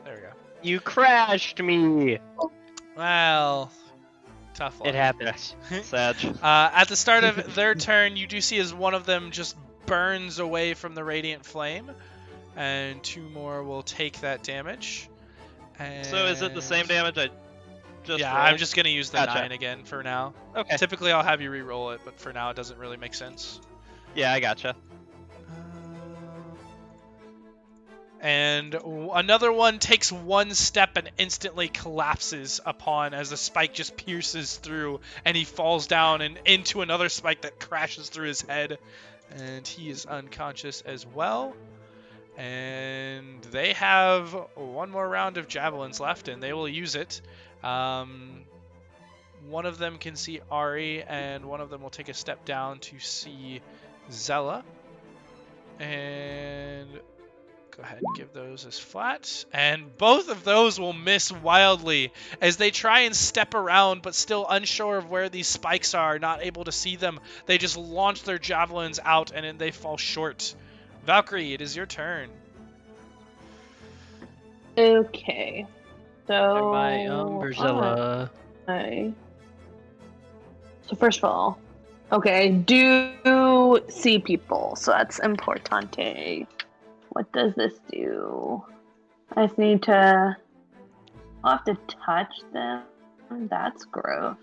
There we go. You crashed me. Well, tough luck. It happens. Sag. At the start of their turn, you do see as one of them just burns away from the radiant flame, and 2 more will take that damage. And... So is it the same damage I just Yeah, rolled? I'm just gonna use the Gotcha. 9 again for now. Okay. Typically, I'll have you re-roll it, but for now, it doesn't really make sense. Yeah, I gotcha. And another one takes 1 step and instantly collapses upon as the spike just pierces through, and he falls down and into another spike that crashes through his head, and he is unconscious as well. And they have 1 more round of javelins left, and they will use it. One of them can see Ari, and one of them will take a step down to see Zella. And go ahead and give those as flat. And both of those will miss wildly as they try and step around, but still unsure of where these spikes are, not able to see them. They just launch their javelins out, and then they fall short. Valcrie, it is your turn. Okay. So. My Umbrella. Okay. So first of all, okay, I do see people, so that's importante. What does this do? I just need to. I'll have to touch them. That's gross.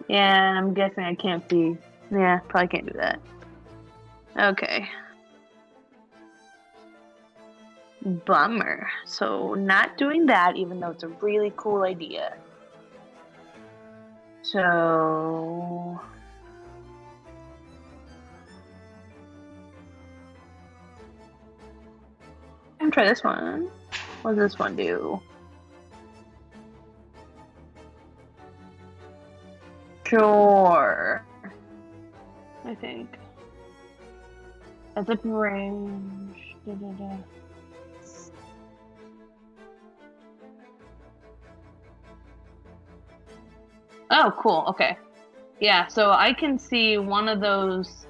Yeah, I'm guessing I can't be. Yeah, probably can't do that. Okay. Bummer. So, not doing that, even though it's a really cool idea. So. I'm gonna try this one. What does this one do? Sure. I think. That's a range. Oh, cool. Okay. Yeah, so I can see one of those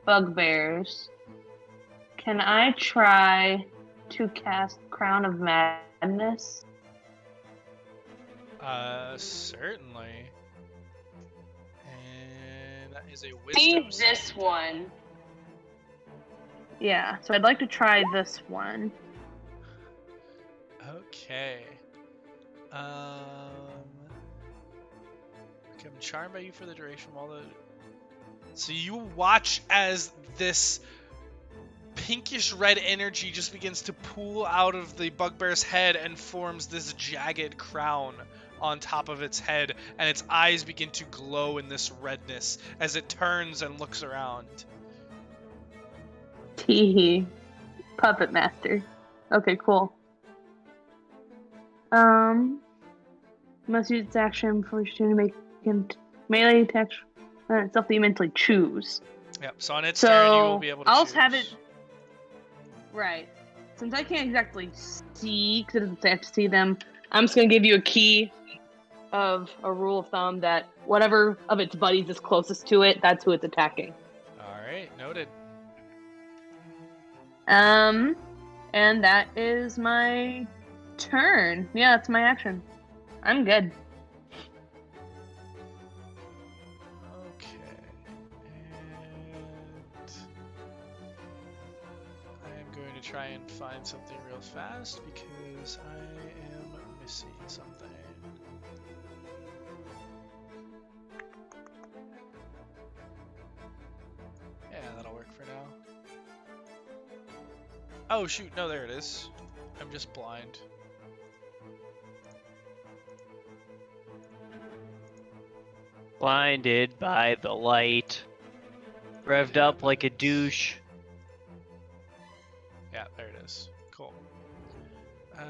bugbears. Can I try to cast Crown of Madness? Certainly. And that is a See wisdom. this one. Yeah, so I'd like to try this one. Okay. Okay, I'm charmed by you for the duration while the. So you watch as this pinkish red energy just begins to pool out of the bugbear's head and forms this jagged crown on top of its head, and its eyes begin to glow in this redness as it turns and looks around. Teehee. Puppet Master. Okay, cool. Must use its action before you to make melee attack itself that you mentally choose. Yep, so on its turn you will be able to I'll choose. have it. Right. Since I can't exactly see, because it doesn't say I have to see them, I'm just going to give you a key of a rule of thumb that whatever of its buddies is closest to it, that's who it's attacking. Alright, noted. And that is my turn. Yeah, that's my action. I'm good. Okay. And I am going to try and find something real fast because I am missing something. Yeah, that'll work for now. Oh shoot, no, there it is. I'm just blind. Blinded by the light. Revved up like a douche. Yeah, there it is. Cool. And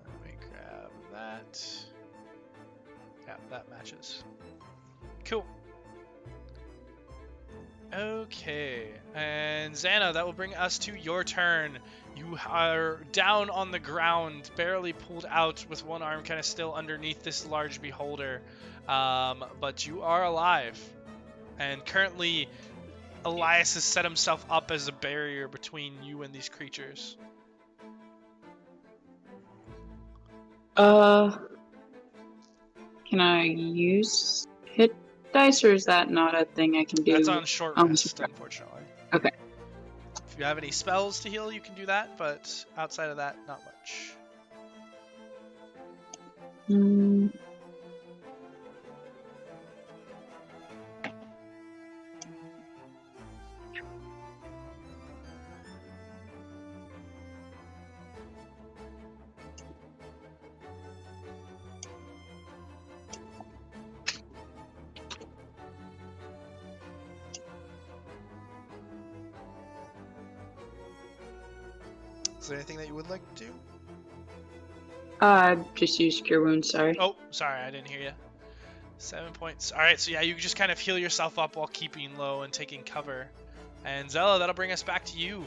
let me grab that. Yeah, that matches. Cool. Okay, and Xana, that will bring us to your turn. You are down on the ground, barely pulled out with one arm kind of still underneath this large beholder, but you are alive. And currently, Elias has set himself up as a barrier between you and these creatures. Can I use hit dice, or is that not a thing I can do? That's on short rest, unfortunately. Okay. If you have any spells to heal, you can do that, but outside of that, not much. Is there anything that you would like to do? Just use Cure Wounds, sorry. Oh, sorry, I didn't hear you. 7 points. Alright, so yeah, you just kind of heal yourself up while keeping low and taking cover. And Zella, that'll bring us back to you.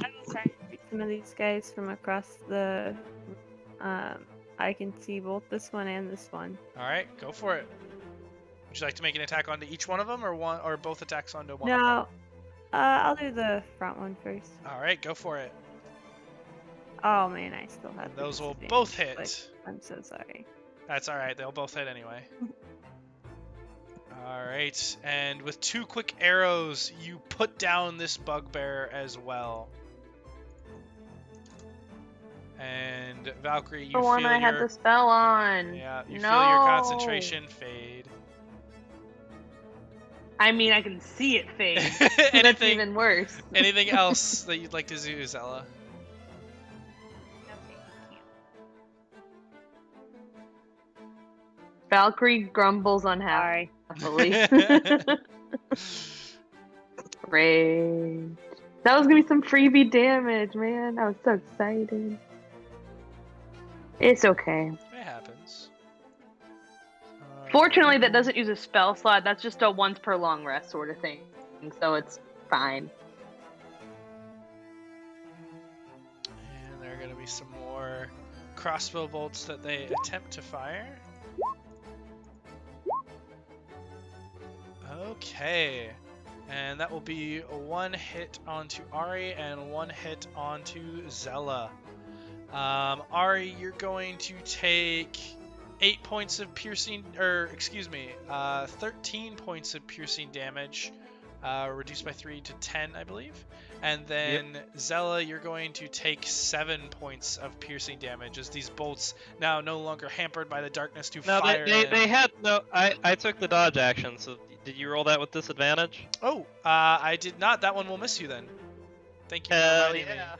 I'm trying to shoot some of these guys from across the I can see both this one and this one. All right, go for it. Would you like to make an attack onto each one of them, or both attacks onto one of them? No, I'll do the front one first. All right, go for it. Oh man, I still have the Those will disadvantage, both hit. but I'm so sorry. That's all right. They'll both hit anyway. All right, and with 2 quick arrows, you put down this bugbear as well. And Valcrie, you The one feel I had the spell on. yeah, you No. feel your concentration fade. I mean, I can see it fade. That's anything, even worse. anything else that you'd like to do, Zella? Valkyrie grumbles Sorry. unhappily. Rage. That was gonna be some freebie damage, man. I was so excited. It's okay. It happens. Fortunately, that doesn't use a spell slot. That's just a once per long rest sort of thing. So it's fine. And there are going to be some more crossbow bolts that they attempt to fire. Okay. And that will be 1 hit onto Ari and 1 hit onto Zella. Ari, you're going to take 8 points of piercing, 13 points of piercing damage, reduced by 3 to 10, I believe. And then Zella, you're going to take 7 points of piercing damage as these bolts, now no longer hampered by the darkness, to No, fire. they had no. I took the dodge action. So did you roll that with disadvantage? Oh, I did not. That one will miss you then. Thank you for Hell reminding yeah.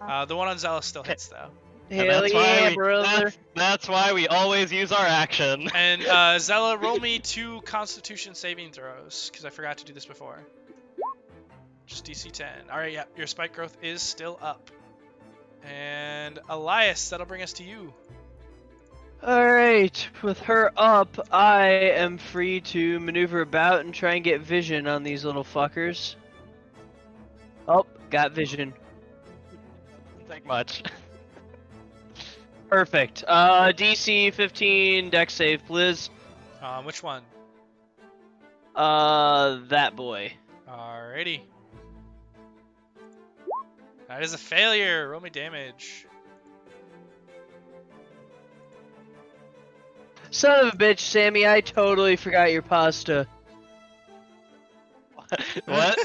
me. The one on Zella still hits though. And Hell that's why yeah, we, brother. That's why we always use our action. And Zella, roll me 2 Constitution saving throws, because I forgot to do this before. Just DC 10. Alright, yeah, your spike growth is still up. And Elias, that'll bring us to you. Alright, with her up, I am free to maneuver about and try and get vision on these little fuckers. Oh, got vision. Doesn't take much. Perfect. DC 15 dex save, please. Which one? That boy. Alrighty. That is a failure. Roll me damage. Son of a bitch, Sammy, I totally forgot your pasta. What?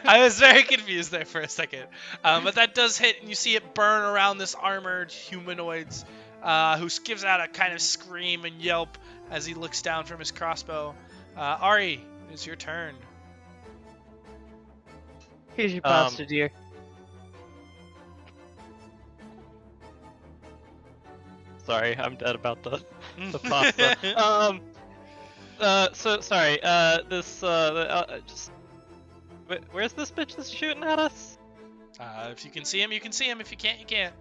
I was very confused there for a second. But that does hit, and you see it burn around this armored humanoid who gives out a kind of scream and yelp as he looks down from his crossbow. Ari, it's your turn. Here's your pasta, dear. Sorry, I'm dead about the pasta. So sorry. Just where's this bitch that's shooting at us? If you can see him, you can see him. If you can't, you can't.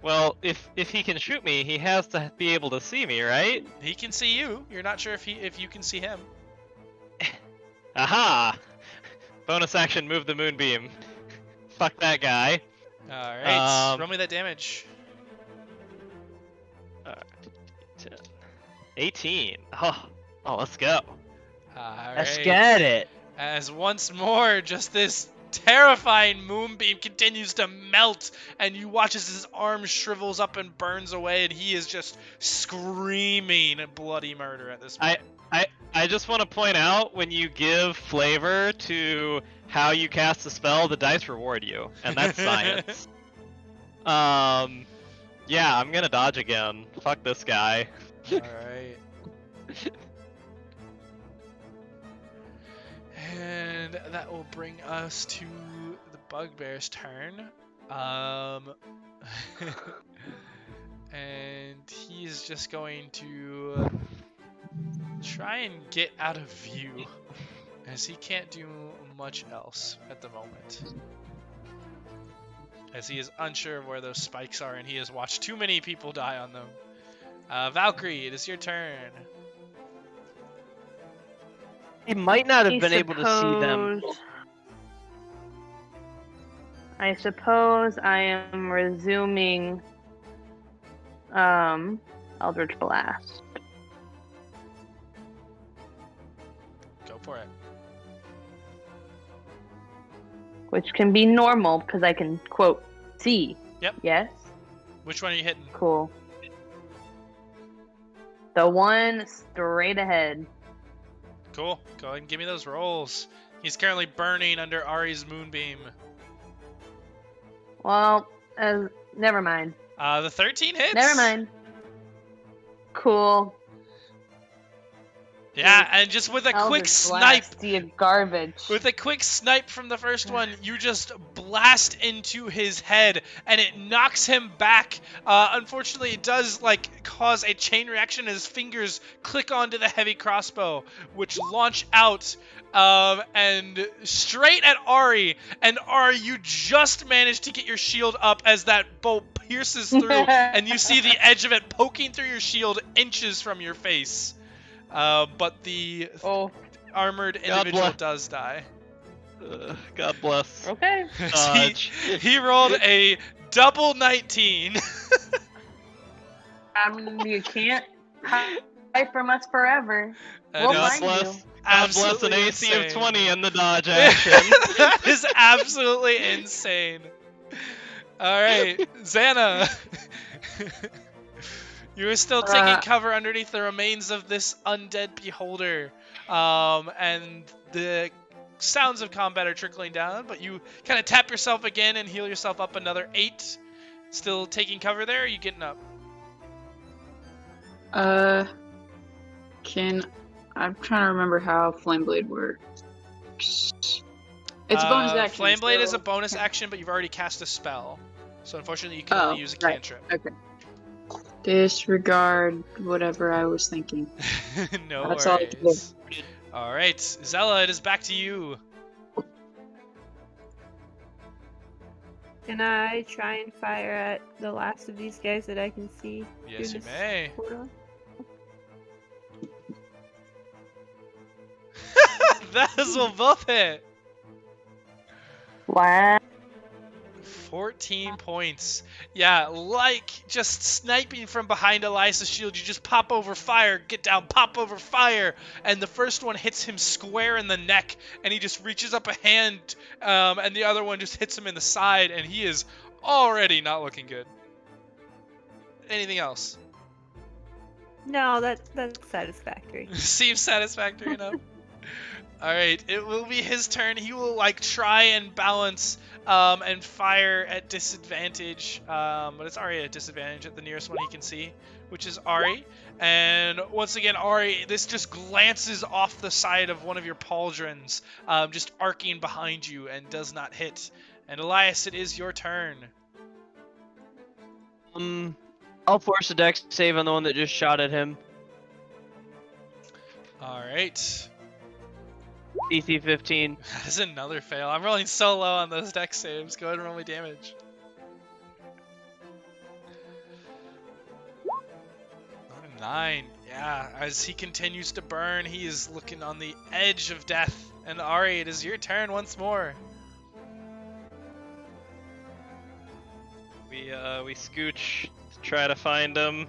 Well, if he can shoot me, he has to be able to see me, right? He can see you. You're not sure if you can see him. Aha! Bonus action, move the moonbeam. Fuck that guy. All right, roll me that damage. 18. Oh, let's go. Let's get it. As once more, just this terrifying moonbeam continues to melt, and you watch as his arm shrivels up and burns away, and he is just screaming bloody murder at this point. I just want to point out, when you give flavor to how you cast a spell, the dice reward you, and that's science. Yeah, I'm gonna dodge again. Fuck this guy. Alright. And that will bring us to the bugbear's turn. And he's just going to try and get out of view, as he can't do much else at the moment. As he is unsure of where those spikes are, and he has watched too many people die on them. Valcrie, it is your turn. He might not have been able to see them. I suppose I am resuming Eldritch Blast. Go for it. Which can be normal because I can, quote, see. Yep. Yes? Which one are you hitting? Cool. The one straight ahead. Cool. Go ahead and give me those rolls. He's currently burning under Ari's moonbeam. Well, never mind. The 13 hits? Never mind. Cool. Yeah, and just with a quick Eldritch snipe. Blast, you garbage. With a quick snipe from the first one, you just blast into his head, and it knocks him back. Unfortunately, it does cause a chain reaction as his fingers click onto the heavy crossbow, which launch out and straight at Ari. And Ari, you just managed to get your shield up as that bolt pierces through, and you see the edge of it poking through your shield inches from your face. But the armored individual does die. God bless. Okay. He rolled a double 19. I mean, you can't hide from us forever. That We'll is find you. God bless an absolutely AC of insane. 20 in the dodge action. That is absolutely insane. Alright, Xana. You are still taking cover underneath the remains of this undead beholder. And the sounds of combat are trickling down, but you kind of tap yourself again and heal yourself up another 8. Still taking cover there, or are you getting up? I'm trying to remember how Flameblade works. It's a bonus action. Flameblade is so- a bonus action, but you've already cast a spell. So unfortunately, you can only use a right. cantrip. Okay. Disregard whatever I was thinking. No That's all I can do. worries. Alright, Zella, it is back to you. Can I try and fire at the last of these guys that I can see? Yes, through you this may. portal? Those will both hit. Wow. 14 points. Yeah, just sniping from behind Elias' shield, you just pop over fire, get down, pop over fire, and the first one hits him square in the neck, and he just reaches up a hand, and the other one just hits him in the side, and he is already not looking good. Anything else? No, that's satisfactory. Seems satisfactory enough. Alright, it will be his turn. He will try and balance and fire at disadvantage. But it's already at disadvantage at the nearest one he can see, which is Ari. And once again, Ari, this just glances off the side of one of your pauldrons, just arcing behind you and does not hit. And Elias, it is your turn. I'll force a dex save on the one that just shot at him. Alright. DC 15. That's another fail. I'm rolling so low on those dex saves. Go ahead and roll me damage. 9. Yeah, as he continues to burn, he is looking on the edge of death. And Ari, it is your turn once more. We scooch to try to find him.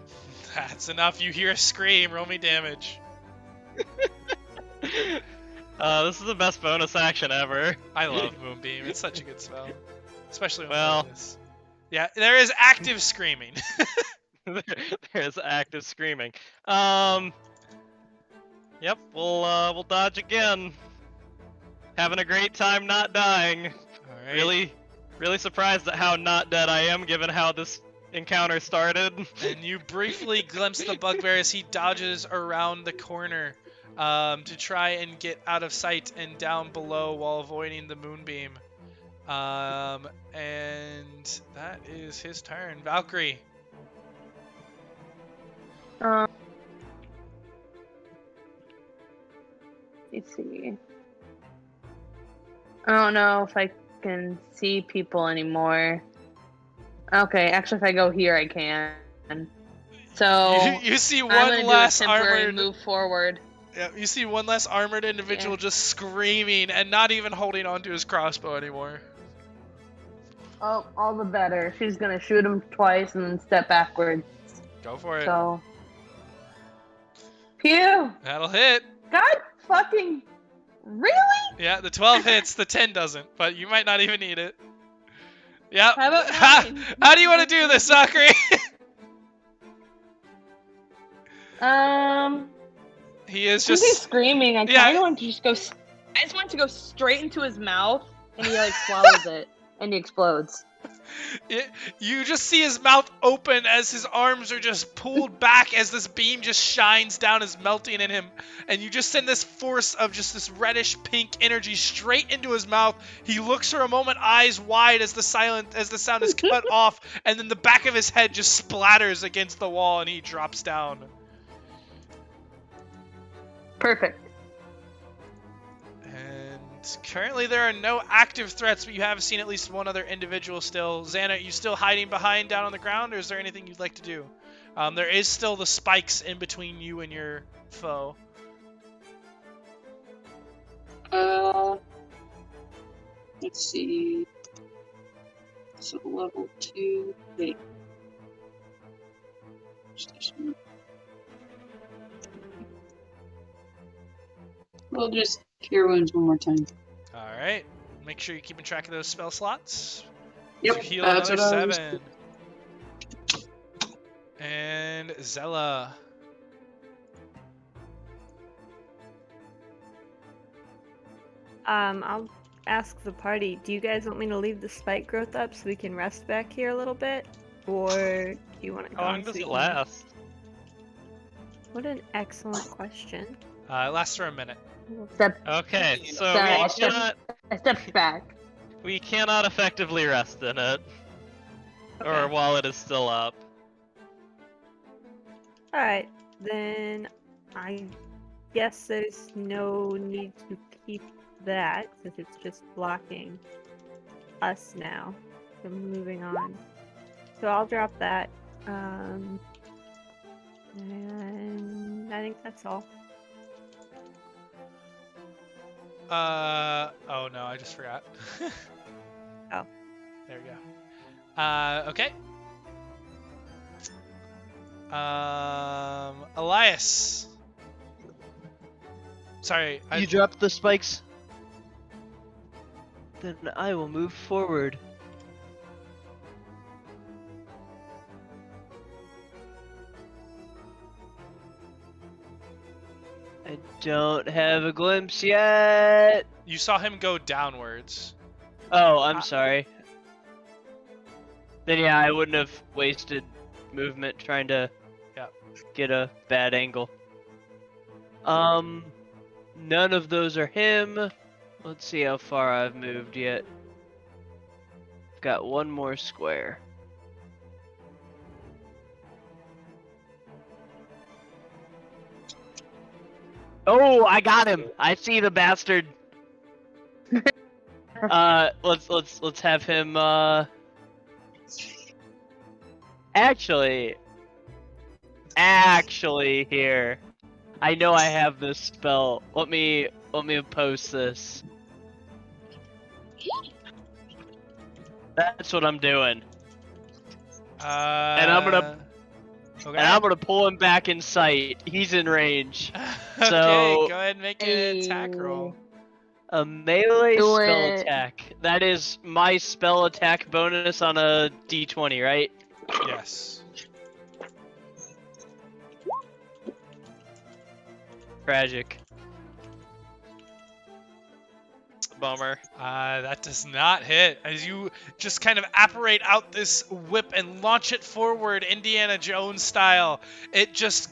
That's enough. You hear a scream. Roll me damage. This is the best bonus action ever. I love Moonbeam. It's such a good spell. Especially when Well. bonus. Yeah, there is active screaming. There's active screaming. Yep, we'll dodge again. Having a great time not dying. Alright. Really surprised at how not dead I am given how this encounter started. And you briefly glimpse the bugbear as he dodges around the corner to try and get out of sight and down below while avoiding the moonbeam. And that is his turn. Valcrie. Let's see. I don't know if I can see people anymore. Okay, actually, if I go here, I can. So You see I'm gonna one do less a temporary armored. move forward. Yeah, you see one less armored individual just screaming and not even holding onto his crossbow anymore. Oh, all the better. She's gonna shoot him twice and then step backwards. Go for it. So. Pew! That'll hit. God fucking. Really? Yeah, the 12 hits, the 10 doesn't, but you might not even need it. Yep. How about How 9? do you want to do this, Valcrie? He is Since he's just. screaming, I Yeah. kind of want to just go. I just want it to go straight into his mouth, and he like swallows it, and he explodes. You just see his mouth open as his arms are just pulled back as this beam just shines down, is melting in him, and you just send this force of just this reddish pink energy straight into his mouth. He looks for a moment, eyes wide, as the sound is cut off, and then the back of his head just splatters against the wall, and he drops down. Perfect. And currently there are no active threats, but you have seen at least one other individual still. Xana, are you still hiding behind down on the ground, or is there anything you'd like to do? There is still the spikes in between you and your foe. Let's see. So level 2. Wait. We'll just cure wounds one more time. Alright. Make sure you're keeping track of those spell slots. Yep, You heal that's another what I was- 7. And Zella. I'll ask the party, do you guys want me to leave the spike growth up so we can rest back here a little bit? Or do you want to go How long on does so it you can- last? What an excellent question. It lasts for a minute. Step. Okay, so Sorry, we I stepped- cannot, I stepped back. we cannot effectively rest in it, or Okay. while it is still up. Alright, then I guess there's no need to keep that since it's just blocking us now. So moving on. So I'll drop that. And I think that's all. Oh no, I just forgot. Oh. There we go. Okay. Elias. Sorry. You dropped the spikes. Then I will move forward. I don't have a glimpse yet. You saw him go downwards. Oh, I'm sorry. Then yeah, I wouldn't have wasted movement trying to get a bad angle. None of those are him. Let's see how far I've moved yet. Got one more square. Oh, I got him. I see the bastard. Let's have him actually here. I know I have this spell. Let me post this. That's what I'm doing. And I'm gonna pull him back in sight. He's in range. Okay, So- go ahead and make an attack roll. A melee Do spell it. attack. That is my spell attack bonus on a d20, right? Yes. Tragic. Bummer. That does not hit. As you just kind of apparate out this whip and launch it forward, Indiana Jones style, it just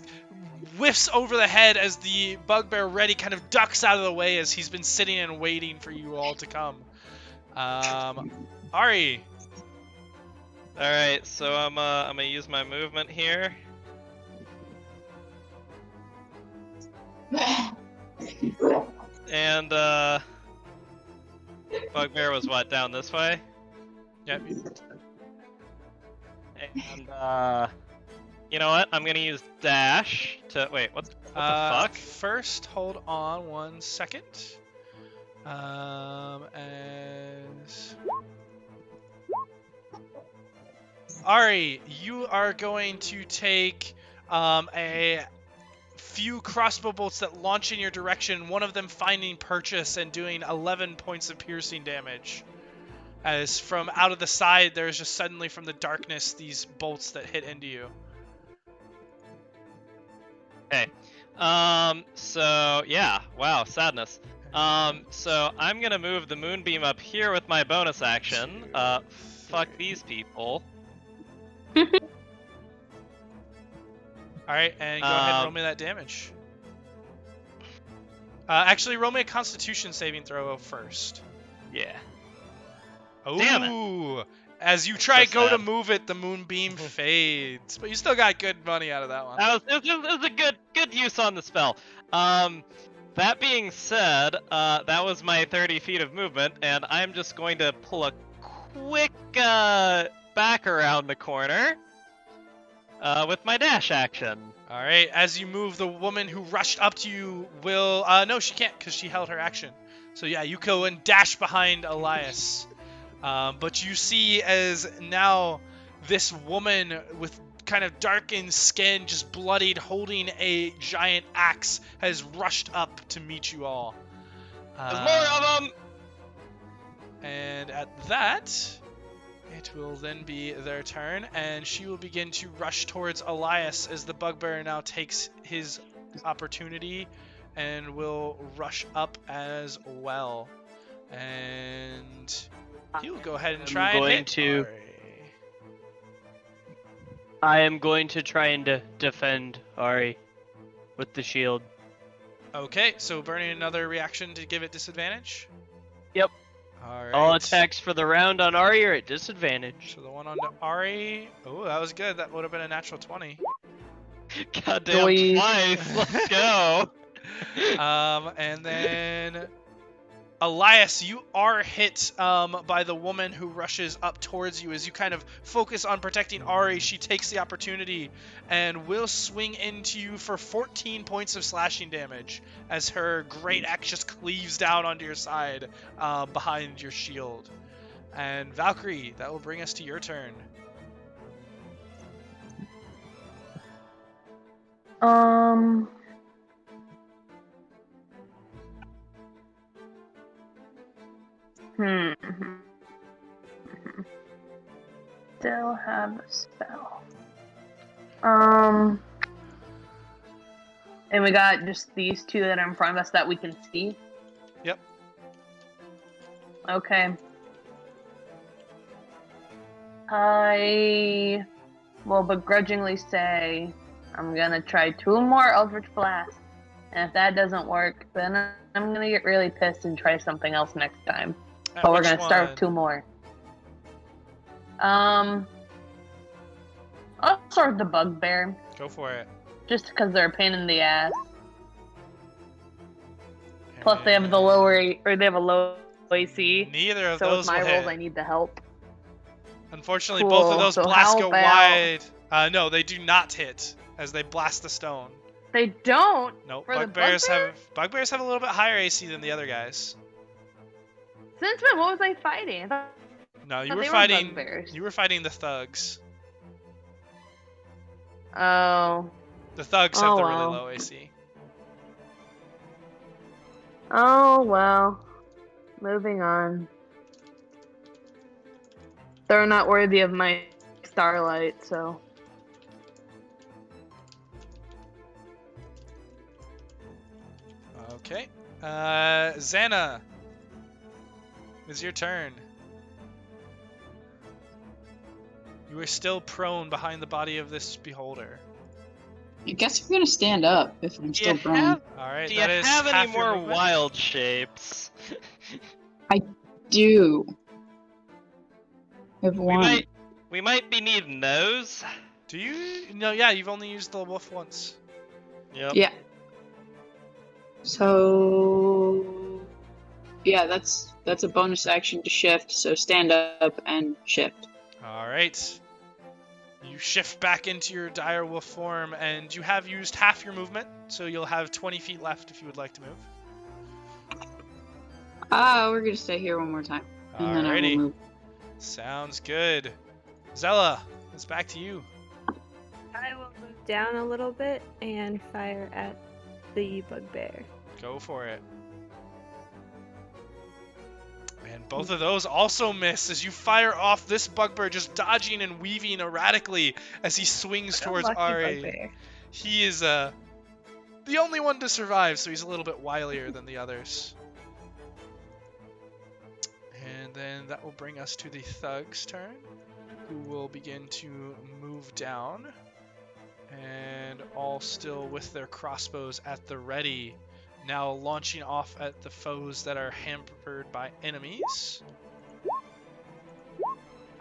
whiffs over the head as the bugbear ready kind of ducks out of the way as he's been sitting and waiting for you all to come. Ari. Alright, so I'm gonna use my movement here. And bugbear was what, down this way? Yep. And you know what? I'm gonna use dash to wait. What the fuck? First, hold on 1 second. Ari, you are going to take a few crossbow bolts that launch in your direction, one of them finding purchase and doing 11 points of piercing damage. As from out of the side, there's just suddenly from the darkness these bolts that hit into you. Okay. So yeah, wow, sadness. So I'm gonna move the moonbeam up here with my bonus action. Fuck these people. Alright, and go ahead and roll me that damage. Actually, roll me a Constitution saving throw first. Yeah. Ooh. Damn it. As you try So go to sad. move it, the moonbeam fades. But you still got good money out of that one. It was a good use on the spell. That being said, that was my 30 feet of movement, and I'm just going to pull a quick back around the corner with my dash action. Alright, as you move, the woman who rushed up to you will... no, she can't, because she held her action. So yeah, you go and dash behind Elias. But you see as now this woman with kind of darkened skin, just bloodied, holding a giant axe, has rushed up to meet you all. There's more of them! And at that, it will then be their turn, and she will begin to rush towards Elias as the bugbear now takes his opportunity and will rush up as well. And he'll go ahead and try and hit Ari. I am going to try and defend Ari with the shield. Okay, so burning another reaction to give it disadvantage? Yep. Alright. All attacks for the round on Ari are at disadvantage. So the one on Ari... Oh, that was good. That would have been a natural 20. Goddamn twice. Let's go. And then... Elias, you are hit by the woman who rushes up towards you. As you kind of focus on protecting Ari, she takes the opportunity and will swing into you for 14 points of slashing damage as her great axe just cleaves down onto your side behind your shield. And Valcrie, that will bring us to your turn. Still have a spell. And we got just these two that are in front of us that we can see? Yep. Okay. I will begrudgingly say I'm gonna try 2 more Eldritch Blasts. And if that doesn't work, then I'm gonna get really pissed and try something else next time. But we're gonna start with 2 more. I'll start with the bugbear. Go for it. Just because they're a pain in the ass. Plus they have the lower, or they have a low AC. Neither of so those with my will rolls, hit. I need the help. Unfortunately, Cool. both of those So blasts how go about- wide. No, they do not hit as they blast the stone. They don't. Nope. For the Bugbears bugbear? have a little bit higher AC than the other guys. Since when? What was I fighting? I thought No, you they were were fighting. bugbears. You were fighting the thugs. Oh. The thugs have Oh, the really wow. low AC. Oh, well. Moving on. They're not worthy of my starlight, so. Okay. Xana. It's your turn. You are still prone behind the body of this beholder. I guess I'm gonna stand up if I'm Do still you prone. have, All right. do you that is have any half your more movement. wild shapes? Do. I have one. We might be needing those. Do you? No. Yeah. You've only used the wolf once. Yep. Yeah. So yeah, that's a bonus action to shift. So stand up and shift. All right. You shift back into your dire wolf form, and you have used half your movement, so you'll have 20 feet left if you would like to move. We're gonna stay here one more time, and then I will Alrighty. move. Sounds good. Zella, it's back to you. I will move down a little bit and fire at the bugbear. Go for it. And both of those also miss as you fire off this bugbear, just dodging and weaving erratically as he swings towards Lucky Ari. bugbear. He is the only one to survive, so he's a little bit wilier than the others. And then that will bring us to the thug's turn, who will begin to move down. And all still with their crossbows at the ready, now launching off at the foes that are hampered by enemies.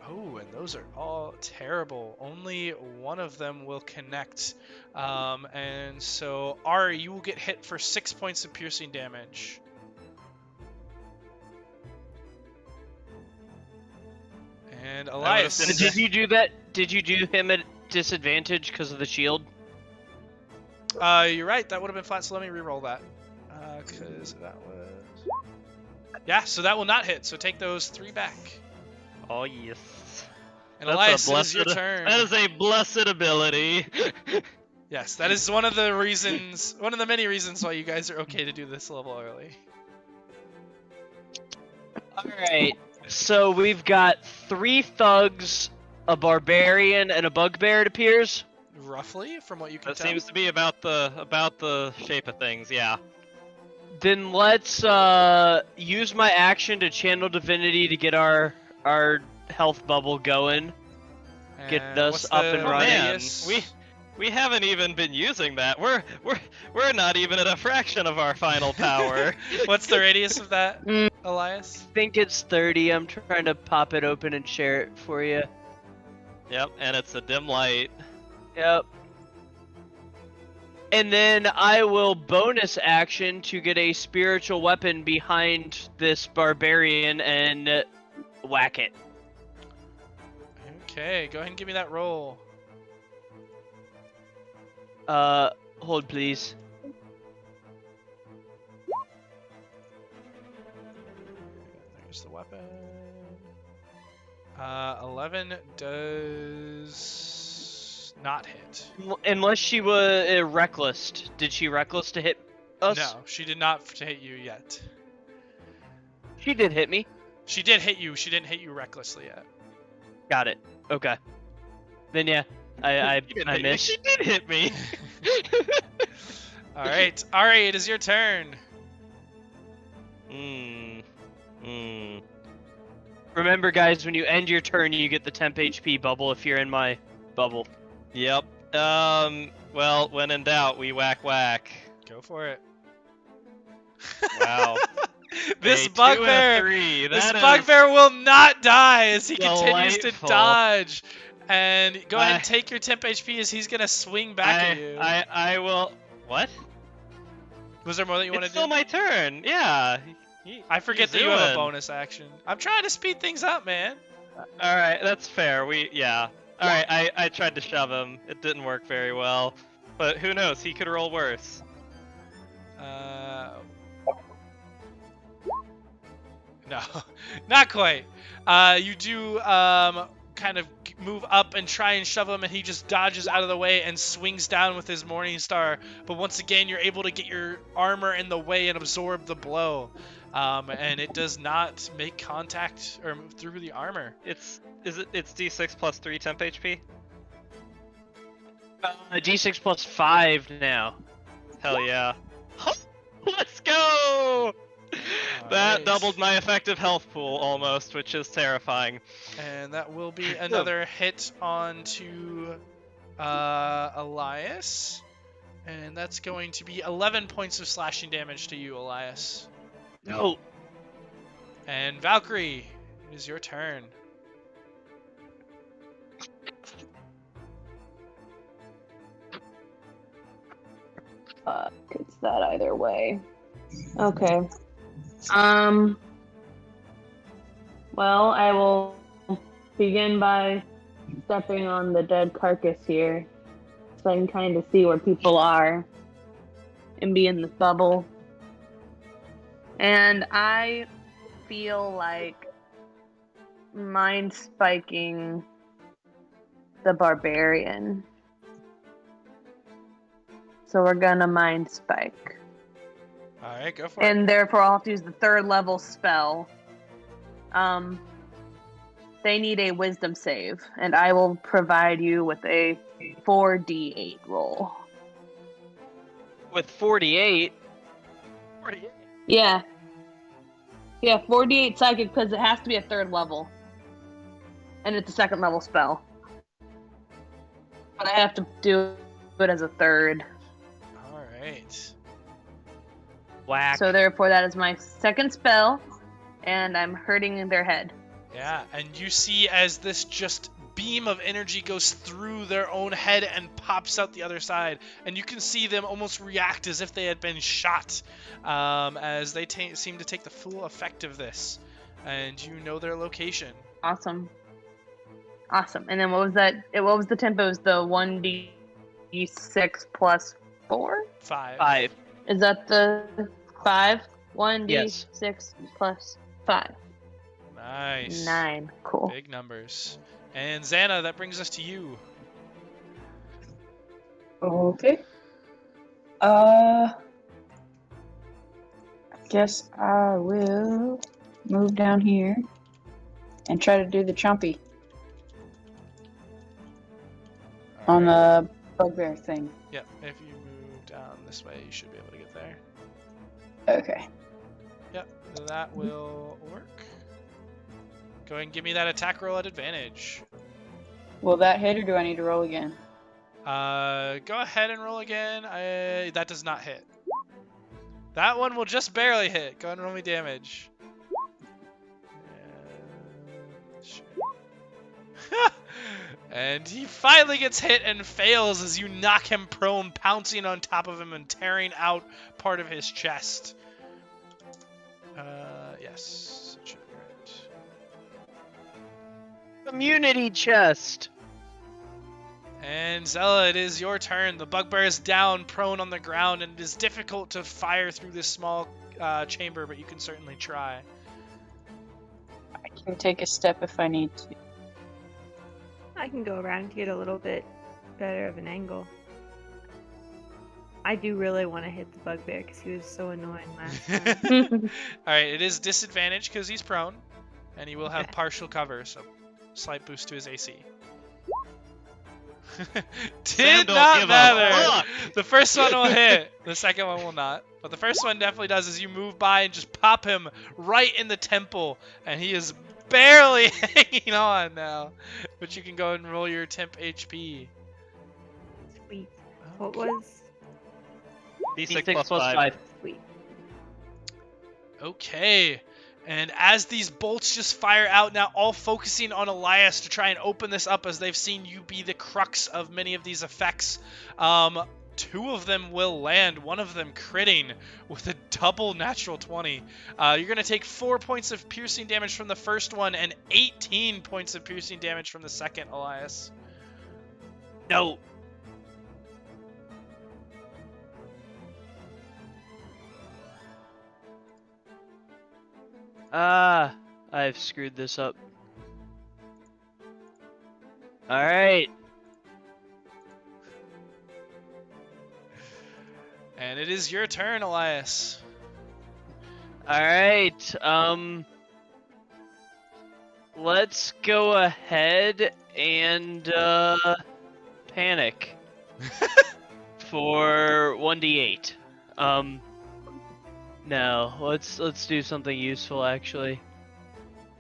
Oh, and those are all terrible. Only one of them will connect. And so, Ari, you will get hit for 6 points of piercing damage. And Elias. Did you do that? Did you do him at disadvantage because of the shield? You're right. That would have been flat, so let me re-roll that. Because that was... Yeah, so that will not hit, so take those 3 back. Oh, yes. And That's Elias, a it is your blessed- turn. That is a blessed ability. Yes, that is one of the reasons, one of the many reasons why you guys are okay to do this level early. Alright, so we've got 3 thugs, a barbarian, and a bugbear, it appears. Roughly, from what you can That tell. seems to be about the shape of things, yeah. Then let's use my action to channel divinity to get our health bubble going. Get And us what's up the and running. Man, radius? we haven't even been using that. We're not even at a fraction of our final power. What's the radius of that, Mm. Elias? I think it's 30. I'm trying to pop it open and share it for you. Yep, and it's a dim light. Yep. And then I will bonus action to get a spiritual weapon behind this barbarian and whack it. Okay, go ahead and give me that roll. Hold please. There's the weapon. 11 does not hit. Unless she was reckless. Did she reckless to hit us? No, she did not hit you yet. She did hit me. She did hit you. She didn't hit you recklessly yet. Got it. Okay. Then yeah, I She didn't I hit me. missed. She did hit me. All right, Ari, it is your turn. Remember, guys, when you end your turn, you get the temp HP bubble if you're in my bubble. Yep. Well, when in doubt, we whack whack. Go for it. Wow. This A 2 and a bugbear. 3. This That is bugbear will not die as he continues to delightful. dodge. And go ahead I- and take your temp HP as he's gonna swing back at you. I will. What? Was there more that you want It's to do? still my turn. Yeah. I forget that he's you have a doing. bonus action. I'm trying to speed things up, man. All right, that's fair. Yeah. All right, I tried to shove him. It didn't work very well, but who knows? He could roll worse. No, not quite. You do kind of move up and try and shove him, and he just dodges out of the way and swings down with his Morning Star. But once again, you're able to get your armor in the way and absorb the blow. And it does not make contact or move through the armor. It's D6 plus 3 temp HP. D6 plus 5 now. Hell yeah. Let's go! That Alright. doubled my effective health pool almost, which is terrifying. And that will be another hit onto Elias. And that's going to be 11 points of slashing damage to you, Elias. No. And Valcrie, it is your turn. Fuck, it's that either way. Okay. Well, I will begin by stepping on the dead carcass here, so I can kind of see where people are and be in this bubble. And I feel like mind spiking the barbarian. So we're gonna mind spike. Alright, go for it. And therefore I'll have to use the 3rd level spell. They need a wisdom save, and I will provide you with a 4d8 roll. With 48. Yeah. Yeah, 4d8 psychic because it has to be a 3rd level. And it's a 2nd level spell. But I have to do it as a 3rd. Alright. Whack. So therefore that is my 2nd spell, and I'm hurting their head. Yeah, and you see as this just beam of energy goes through their own head and pops out the other side, and you can see them almost react as if they had been shot, as they seem to take the full effect of this, and you know their location. Awesome. And then what was that? What was the tempo? It was the 1d6 plus 4? 5. Is that the 5? 1d6 Yes. plus 5. Nice. 9. Cool. Big numbers. And Xana, that brings us to you. Okay. I guess I will move down here and try to do the chompy on the bugbear thing. Yep, if you move down this way, you should be able to get there. Okay. Yep, that will work. Go ahead and give me that attack roll at advantage. Will that hit, or do I need to roll again? Go ahead and roll again. That does not hit. That one will just barely hit. Go ahead and roll me damage. And he finally gets hit and fails as you knock him prone, pouncing on top of him and tearing out part of his chest. Yes, that should be right. Community chest. And Zella, it is your turn. The bugbear is down, prone on the ground, and it is difficult to fire through this small chamber, but you can certainly try. I can take a step if I need to. I can go around to get a little bit better of an angle. I do really want to hit the bugbear because he was so annoying last time. Alright, it is disadvantage because he's prone, and he will have partial cover, so slight boost to his AC. Did not matter. The first one will hit. The second one will not. But the first one definitely does as you move by and just pop him right in the temple. And he is barely hanging on now. But you can go and roll your temp HP. Sweet. What was? D6 D6 plus plus 5. 5. Sweet. Okay. And as these bolts just fire out now, all focusing on Elias to try and open this up as they've seen you be the crux of many of these effects. 2 of them will land, one of them critting with a double natural 20. You're going to take 4 points of piercing damage from the first one and 18 points of piercing damage from the second, Elias. No. I've screwed this up. Alright. And it is your turn, Elias. Alright, let's go ahead and, panic. For 1d8. No, let's do something useful actually.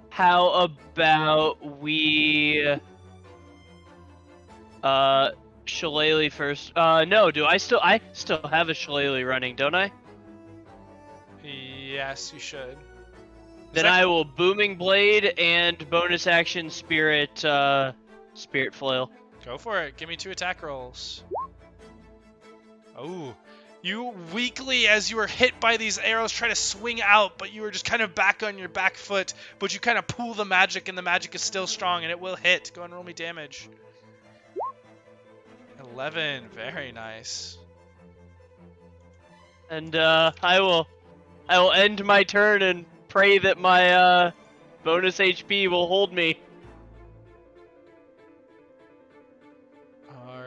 How about we shillelagh first? No, I still have a shillelagh running, don't I? Yes, you should. Then I will booming blade and bonus action spirit flail. Go for it. Give me 2 attack rolls. Oh. You weakly, as you were hit by these arrows, try to swing out, but you were just kind of back on your back foot. But you kind of pull the magic, and the magic is still strong, and it will hit. Go and roll me damage. 11. Very nice. And I will end my turn and pray that my bonus HP will hold me.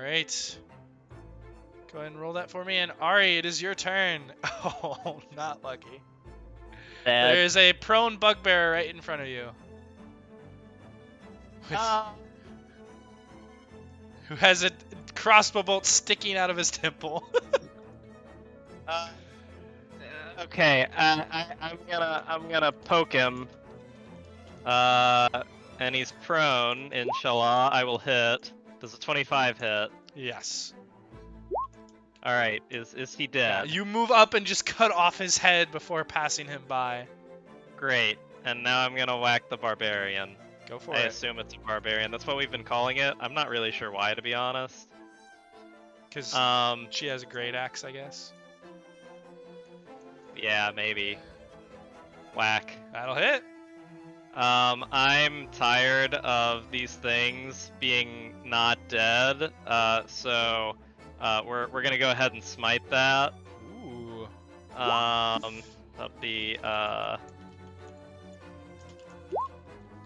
Alright. Go ahead and roll that for me. And Ari, it is your turn. Oh, not lucky. There is a prone bugbear right in front of you. Who has a crossbow bolt sticking out of his temple. Okay, I'm gonna poke him. And he's prone. Inshallah, I will hit. Does a 25 hit? Yes. All right. Is he dead? You move up and just cut off his head before passing him by. Great. And now I'm gonna whack the barbarian. Go for I it. assume it's a barbarian. That's what we've been calling it. I'm not really sure why, to be honest. Because she has a great axe, I guess. Yeah, maybe. Whack. That'll hit. I'm tired of these things being not dead. So we're gonna go ahead and smite that. Ooh. That'll be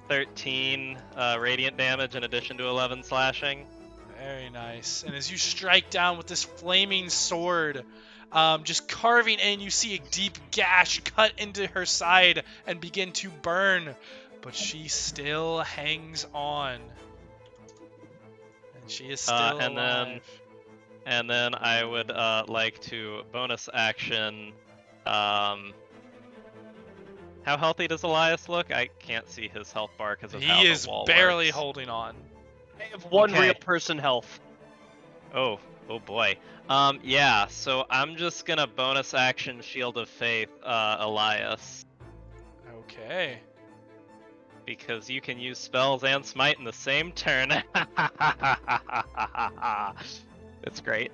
13 radiant damage in addition to 11 slashing. Very nice. And as you strike down with this flaming sword, just carving in, you see a deep gash cut into her side and begin to burn. But she still hangs on. And she is still alive. And then I would like to bonus action. How healthy does Elias look? I can't see his health bar because of how He the is wall barely works. holding on. I have one Okay. real person health. Oh boy. Yeah, so I'm just gonna bonus action Shield of Faith, Elias. Okay. Because you can use spells and smite in the same turn. It's great.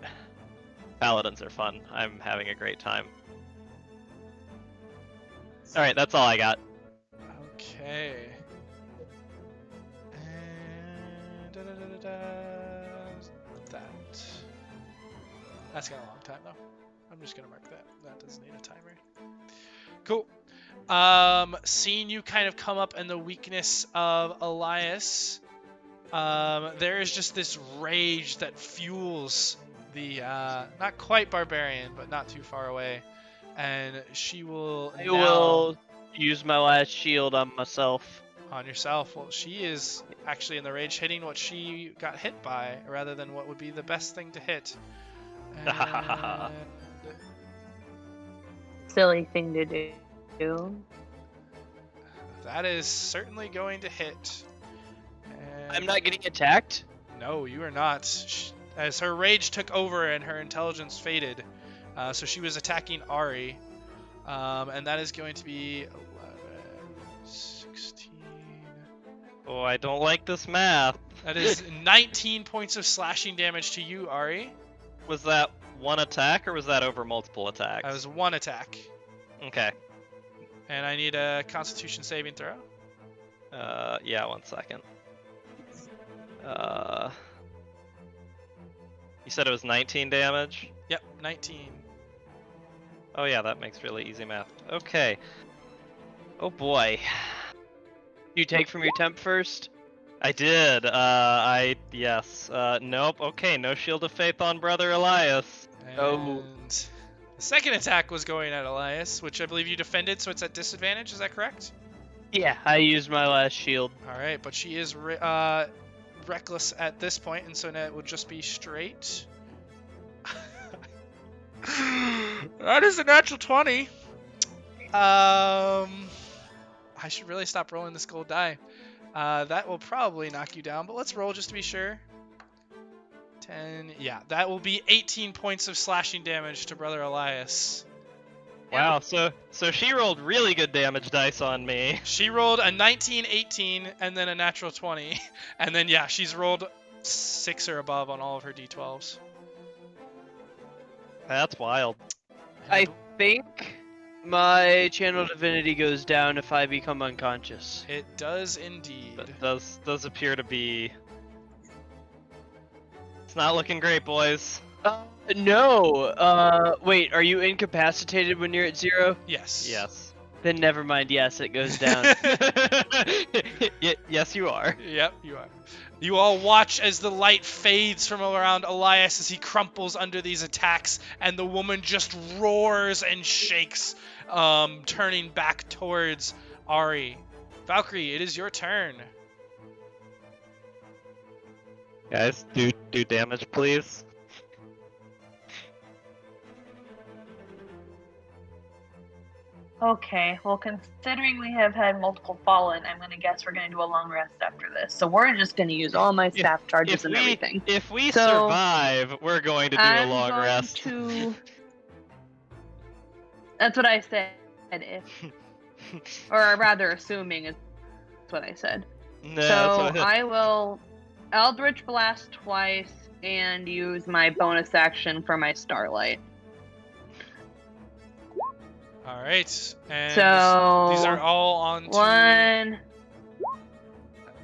Paladins are fun. I'm having a great time. Alright, that's all I got. Okay. And that. That's got a long time though. I'm just gonna mark that. That doesn't need a timer. Cool. Seeing you kind of come up in the weakness of Elias, there is just this rage that fuels the not quite barbarian, but not too far away, and she will. I will use my last shield on myself. On yourself. Well, she is actually in the rage, hitting what she got hit by, rather than what would be the best thing to hit. And Silly thing to do. that is certainly going to hit. And I'm not getting attacked? No, you are not. As her rage took over and her intelligence faded, so she was attacking Ari, and that is going to be 11, 16. Oh, I don't like this math. That is 19 points of slashing damage to you, Ari. Was that one attack or was that over multiple attacks? That was one attack. Okay. And I need a Constitution saving throw. Yeah, 1 second. You said it was 19 damage? Yep, 19. Oh yeah, that makes really easy math. Okay. Oh boy. You take from your temp first? I did. Yes. Nope. Okay, no Shield of Faith on Brother Elias. And Oh. the second attack was going at Elias, which I believe you defended, so it's at disadvantage. Is that correct? Yeah, I used my last shield. All right, but she is reckless at this point, and so now it will just be straight. That is a natural 20. I should really stop rolling this gold die. That will probably knock you down, but let's roll just to be sure. 10. Yeah, that will be 18 points of slashing damage to Brother Elias. Wow. So she rolled really good damage dice on me. She rolled a 19, 18, and then a natural 20. And then, yeah, she's rolled 6 or above on all of her d12s. That's wild. I think my channel divinity goes down if I become unconscious. It does indeed. That does appear to be. It's not looking great, boys. No. Wait, are you incapacitated when you're at 0? Yes. Yes. Then never mind. Yes, it goes down. Yes, you are. Yep, you are. You all watch as the light fades from around Elias as he crumples under these attacks, and the woman just roars and shakes, turning back towards Ari. Valcrie, it is your turn. Guys, do damage, please. Okay, well, considering we have had multiple fallen, I'm gonna guess we're gonna do a long rest after this. So we're just gonna use all my staff charges and everything. If we So, survive, we're going to do a I'm long going rest. to. That's what I said. If, or rather, assuming is what I said. No, So I will Eldritch Blast twice and use my bonus action for my Starlight. All right, and So these are all on one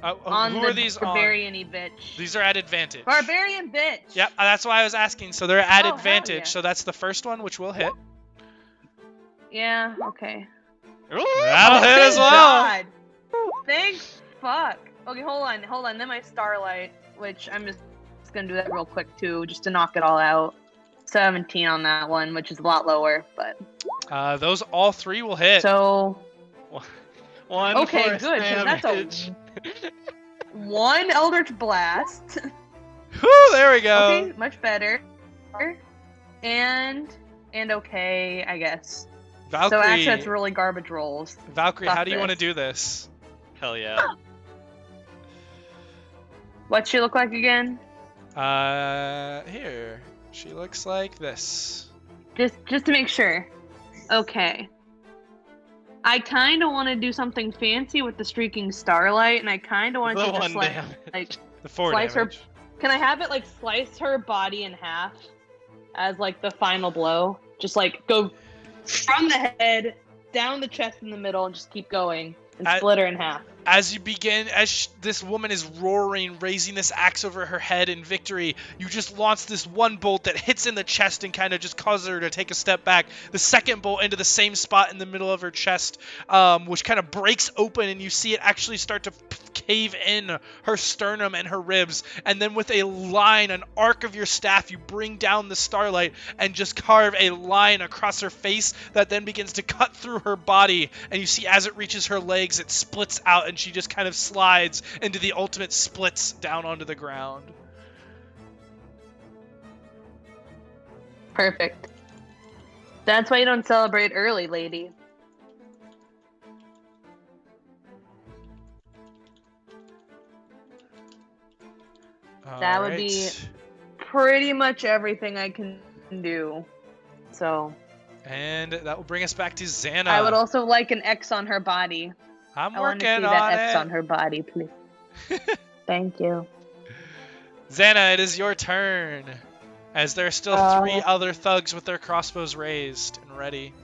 on who the are these on? barbarian-y bitch. These are at advantage. Barbarian bitch. Yep, that's why I was asking. So they're at Oh, hell advantage. yeah. So that's the first one, which will hit. Yeah. Okay. That'll hit Thank as well. God. Thank fuck. Okay, hold on. Then my Starlight, which I'm just gonna do that real quick too, just to knock it all out. 17 on that one, which is a lot lower, but. Those all three will hit. So. One Okay, force good. 'Cause that's damage. one Eldritch Blast. Whew, there we go. Okay, much better. And okay, I guess. Valcrie, So actually, that's really garbage rolls. Valcrie, Fuck how do you want to this. do this? Hell yeah. What's she look like again? Here. She looks like this. Just to make sure. Okay. I kind of want to do something fancy with the streaking starlight, and I kind of want The to one just damage. The 4 slice damage. her. Can I have it like slice her body in half as like the final blow? Just like go from the head down the chest in the middle and just keep going and split her in half. As you begin, as this woman is roaring, raising this axe over her head in victory, you just launch this one bolt that hits in the chest and kind of just causes her to take a step back. The second bolt into the same spot in the middle of her chest, which kind of breaks open, and you see it actually start to cave in her sternum and her ribs. And then with a line, an arc of your staff, you bring down the starlight and just carve a line across her face that then begins to cut through her body. And you see as it reaches her legs, it splits out, and she just kind of slides into the ultimate splits down onto the ground. Perfect. That's why you don't celebrate early, lady. That would be pretty much everything I can do. So. And that will bring us back to Xana. I would also like an X on her body. I'm I want to working see on that it. X on her body, please. Thank you. Xana, it is your turn. As there are still 3 other thugs with their crossbows raised and ready.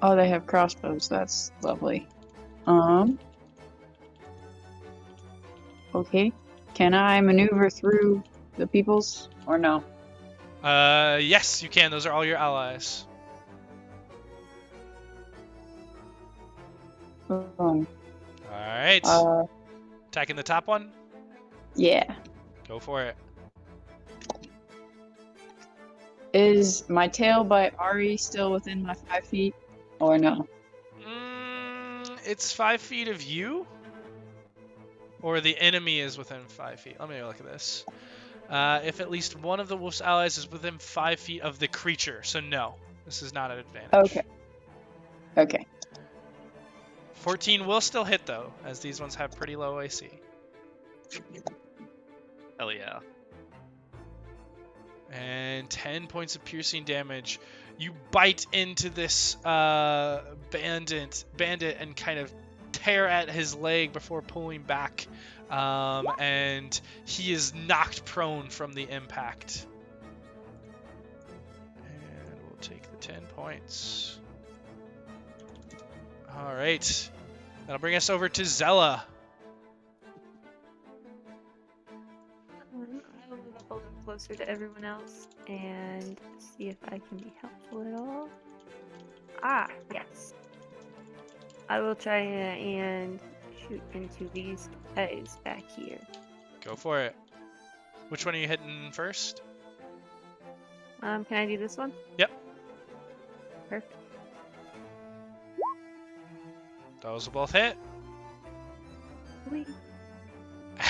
Oh, they have crossbows. That's lovely. Okay. Can I maneuver through the peoples or no? Yes, you can. Those are all your allies. Alright. Attacking the top one? Yeah. Go for it. Is my tail by Ari still within my 5 feet or no? It's 5 feet of you? Or the enemy is within 5 feet? Let me look at this. If at least one of the wolf's allies is within 5 feet of the creature. So no, this is not an advantage. Okay. 14 will still hit though, as these ones have pretty low AC. Hell yeah. And 10 points of piercing damage. You bite into this bandit and kind of tear at his leg before pulling back. And he is knocked prone from the impact. And we'll take the 10 points. Alright. That'll bring us over to Zella. I will move up a little closer to everyone else and see if I can be helpful at all. Ah, yes. I will try and shoot into these guys back here. Go for it. Which one are you hitting first? Can I do this one? Yep. Perfect. Those will both hit. Whee.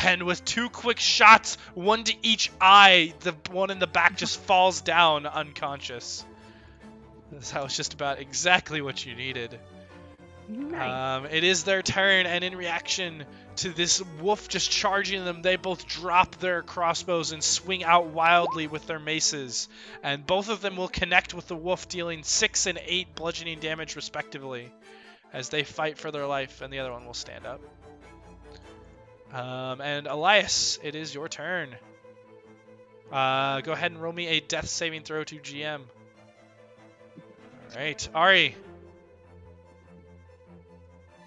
And with 2 quick shots, one to each eye, the one in the back just falls down unconscious. That was just about exactly what you needed. Nice. It is their turn, and in reaction to this wolf just charging them, they both drop their crossbows and swing out wildly with their maces. And both of them will connect with the wolf, dealing 6 and 8 bludgeoning damage respectively, as they fight for their life, and the other one will stand up. And Elias, it is your turn. Go ahead and roll me a death saving throw to GM. Alright, Ari.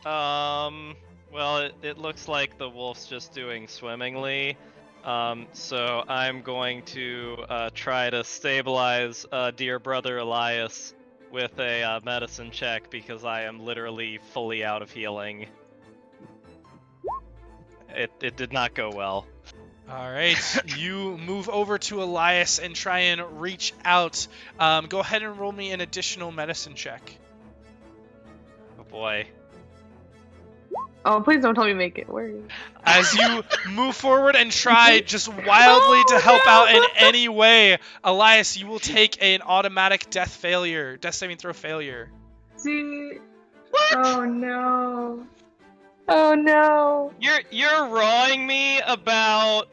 Well, it looks like the wolf's just doing swimmingly. So I'm going to try to stabilize dear brother Elias with a medicine check because I am literally fully out of healing. It did not go well. Alright, you move over to Elias and try and reach out. Go ahead and roll me an additional medicine check. Oh boy. Oh, please don't tell me make it work. As you move forward and try just wildly to help out in any way, Elias, you will take an automatic death saving throw failure. See? Oh no. Oh no. You're rawing me about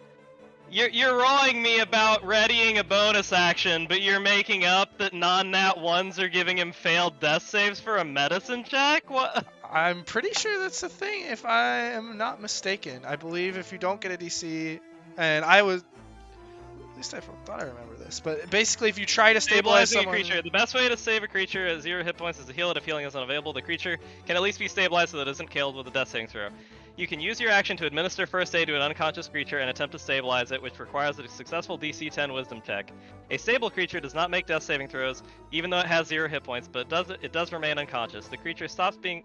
you're rawing me about readying a bonus action, but you're making up that non-nat ones are giving him failed death saves for a medicine check? What? I'm pretty sure that's a thing, if I am not mistaken. I believe if you don't get a DC, and I was, at least I thought I remember this, but basically if you try to stabilize Stabilizing someone... a creature. The best way to save a creature at 0 hit points is to heal it if healing is unavailable. The creature can at least be stabilized so that it isn't killed with a death saving throw. You can use your action to administer first aid to an unconscious creature and attempt to stabilize it, which requires a successful DC 10 wisdom check. A stable creature does not make death saving throws, even though it has 0 hit points, but it does remain unconscious. The creature stops being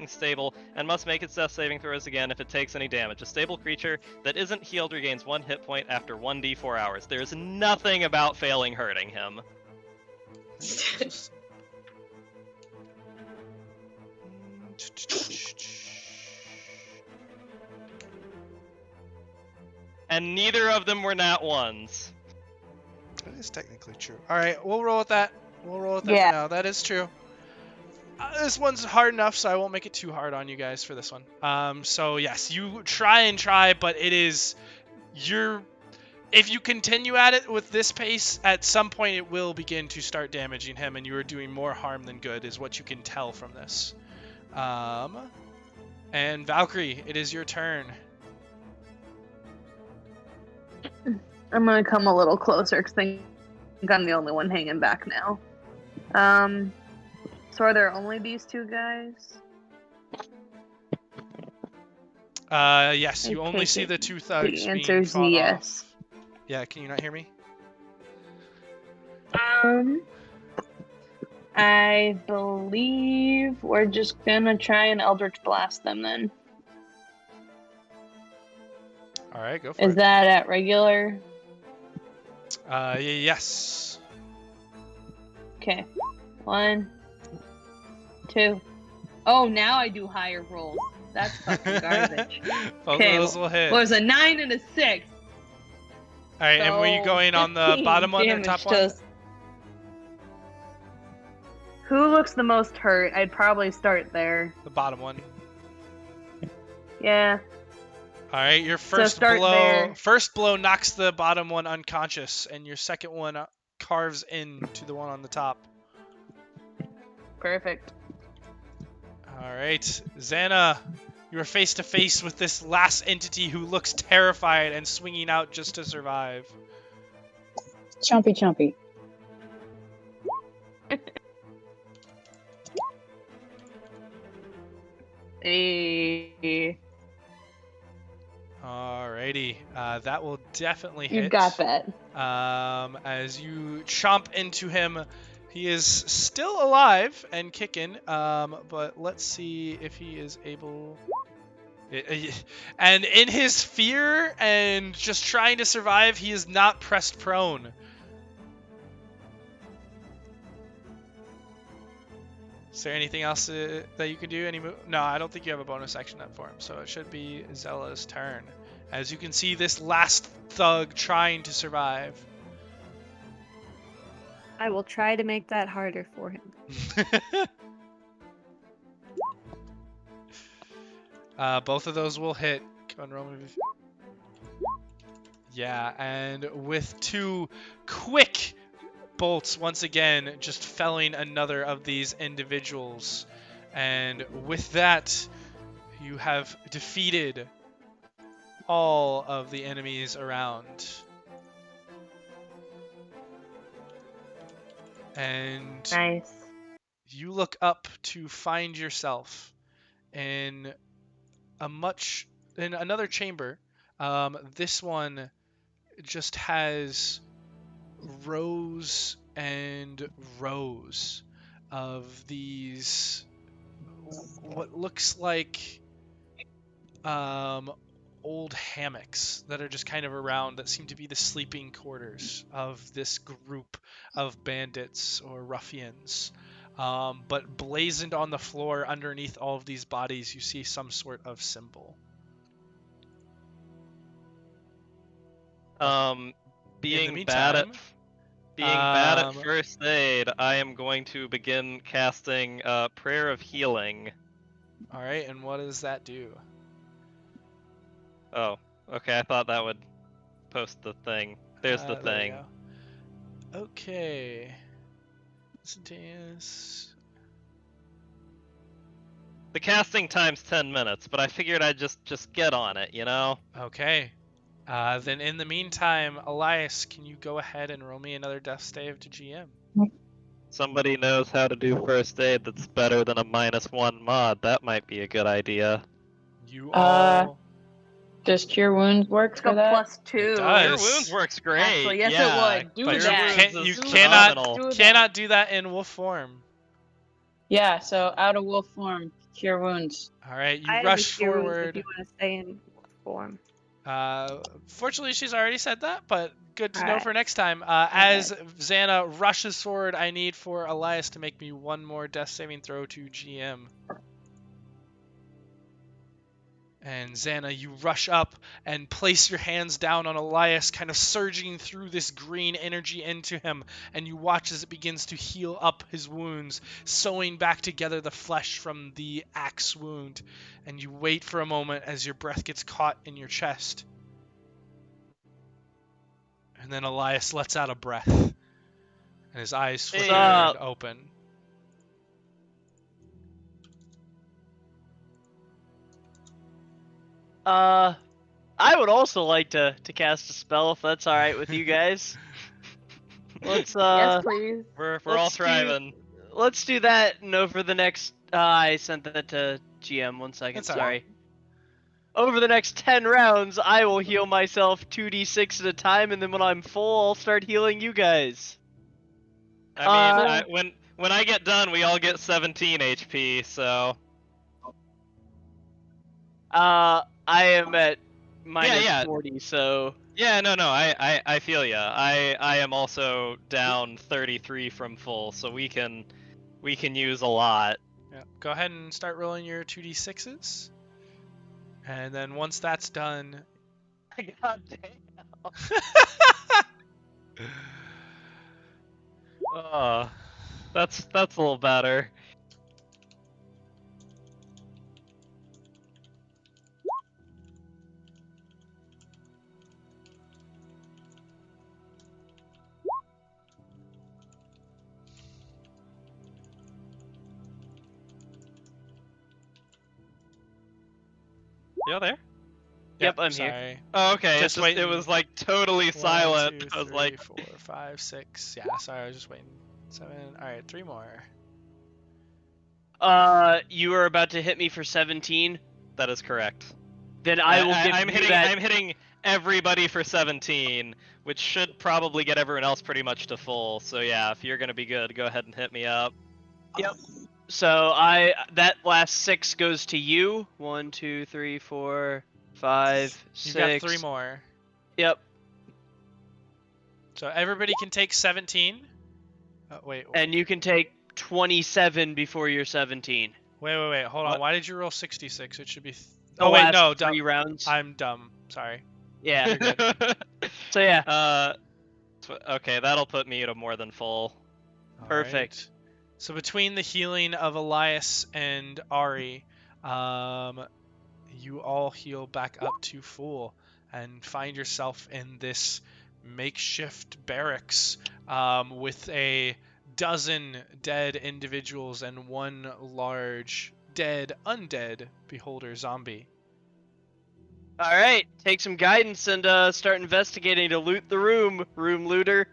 stable and must make its death saving throws again if it takes any damage. A stable creature that isn't healed regains 1 hit point after 1d4 hours. There's nothing about failing hurting him. And neither of them were nat ones. That is technically true. Alright, we'll roll with that. We'll roll with that Yeah. for now. That is true. This one's hard enough, so I won't make it too hard on you guys for this one. So yes, you try, but it is... If you continue at it with this pace, at some point it will begin to start damaging him, and you are doing more harm than good, is what you can tell from this. And Valcrie, it is your turn. I'm gonna come a little closer because I think I'm the only one hanging back now. So are there only these 2 guys? Yes, you I only take see it the 2 thugs the being answer is fought yes. off. Yeah, can you not hear me? I believe we're just gonna try and Eldritch Blast them then. Alright, go for Is it. that at regular? Yes. Okay. 1, 2. Oh, now I do higher rolls. That's fucking garbage. Both Okay, of those will hit. Well, it was a 9 and a 6. Alright, and were you So, going on the 15 bottom one or damage top to- one? Who looks the most hurt? I'd probably start there. The bottom one. Yeah. Alright, your first start blow there. first blow knocks the bottom one unconscious, and your second one carves into the one on the top. Perfect. Alright, Xana, you are face to face with this last entity who looks terrified and swinging out just to survive. Chompy chompy. Hey. Alrighty, that will definitely hit. You got that. As you chomp into him, he is still alive and kicking, but let's see if he is able And in his fear and just trying to survive, he is not pressed prone. Is there anything else that you can do? No, I don't think you have a bonus action up for him, so it should be Zella's turn. As you can see, this last thug trying to survive. I will try to make that harder for him. Both of those will hit. Come on, Roman. Yeah, and with 2 quick bolts, once again, just felling another of these individuals. And with that, you have defeated all of the enemies around. And Nice. you look up to find yourself in another chamber. This one just has rows and rows of these what looks like old hammocks that are just kind of around that seem to be the sleeping quarters of this group of bandits or ruffians. But blazoned on the floor underneath all of these bodies, you see some sort of symbol. Being bad at first aid, I am going to begin casting Prayer of Healing. All right, and what does that do? Oh, okay. I thought that would post the thing. There's the There thing. you go. Okay. Instantaneous. The casting time's 10 minutes, but I figured I'd just get on it, you know? Okay. Then in the meantime, Elias, can you go ahead and roll me another death save to GM? Somebody knows how to do first aid that's better than a -1 mod. That might be a good idea. You all. Does Cure Wounds work It's for a that? +2. It does. Cure Wounds works great. Actually, yes, yeah, it would. Do But that. you Do cannot that. cannot do that in wolf form. Yeah, so out of wolf form, Cure Wounds. All right, you I have a rush Cure Wounds forward. if you want to stay in form. Fortunately, she's already said that, but good to know Alright. for next time. As Xana rushes forward, I need for Elias to make me one more death saving throw to GM. And Xana, you rush up and place your hands down on Elias, kind of surging through this green energy into him, and you watch as it begins to heal up his wounds, sewing back together the flesh from the axe wound. And you wait for a moment as your breath gets caught in your chest. And then Elias lets out a breath, and his eyes flicker and open. I would also like to cast a spell if that's all right with you guys. Let's Yes, please. We're all thriving. Let's do that. And over the next, I sent that to GM. 1 second. That's all Sorry. Over the next 10 rounds, I will heal myself 2d6 at a time, and then when I'm full, I'll start healing you guys. I mean, when I get done, we all get 17 HP. So. I am at minus 40, so... Yeah, no, I feel ya. I am also down 33 from full, so we can use a lot. Yeah. Go ahead and start rolling your 2d6s. And then once that's done... God damn. That's a little better. You there? Yep, I'm sorry. here. Oh, okay. Just waiting. It was like totally 1, silent. 2, I was 3, like, 4, 5, 6. Yeah, sorry, I was just waiting. 7. All right, 3 more. You are about to hit me for 17. that is correct. Then I will give I'm you hitting. that. I'm hitting everybody for 17, which should probably get everyone else pretty much to full. So yeah, if you're gonna be good, go ahead and hit me up. Yep. So that last 6 goes to you. 1, 2, 3, 4, 5, 6. You've got 3 more. Yep. So everybody can take 17. Wait. And you can take 27 before you're 17. Wait. Hold on. What? Why did you roll 66? It should be. The wait, last no. 3 rounds. I'm dumb. Sorry. Yeah. You're good. So yeah. Okay, that'll put me to more than full. Perfect. Alright. So between the healing of Elias and Ari, you all heal back up to full and find yourself in this makeshift barracks with a dozen dead individuals and 1 large undead beholder zombie. All right. Take some guidance and start investigating to loot the room looter.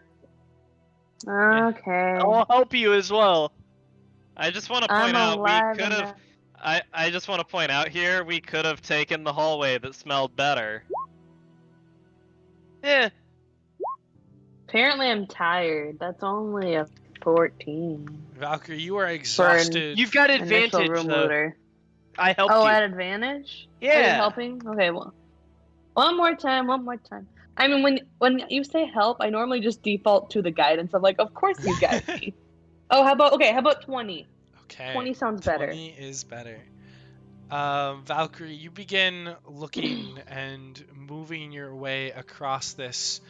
Okay. I'll help you as well. I just want to I'm point out we alive could and have. I just want to point out here we could have taken the hallway that smelled better. Yeah. Apparently, I'm tired. That's only a 14. Valcrie, you are exhausted. You've got Initial advantage room though. looter. I helped Oh, you. at advantage? Are you Yeah. helping? Okay, well. One more time. I mean, when you say help, I normally just default to the guidance. I'm like, of course you guide me. Oh, how about 20? Okay. 20 sounds better. 20 is better. Valcrie, you begin looking and moving your way across this,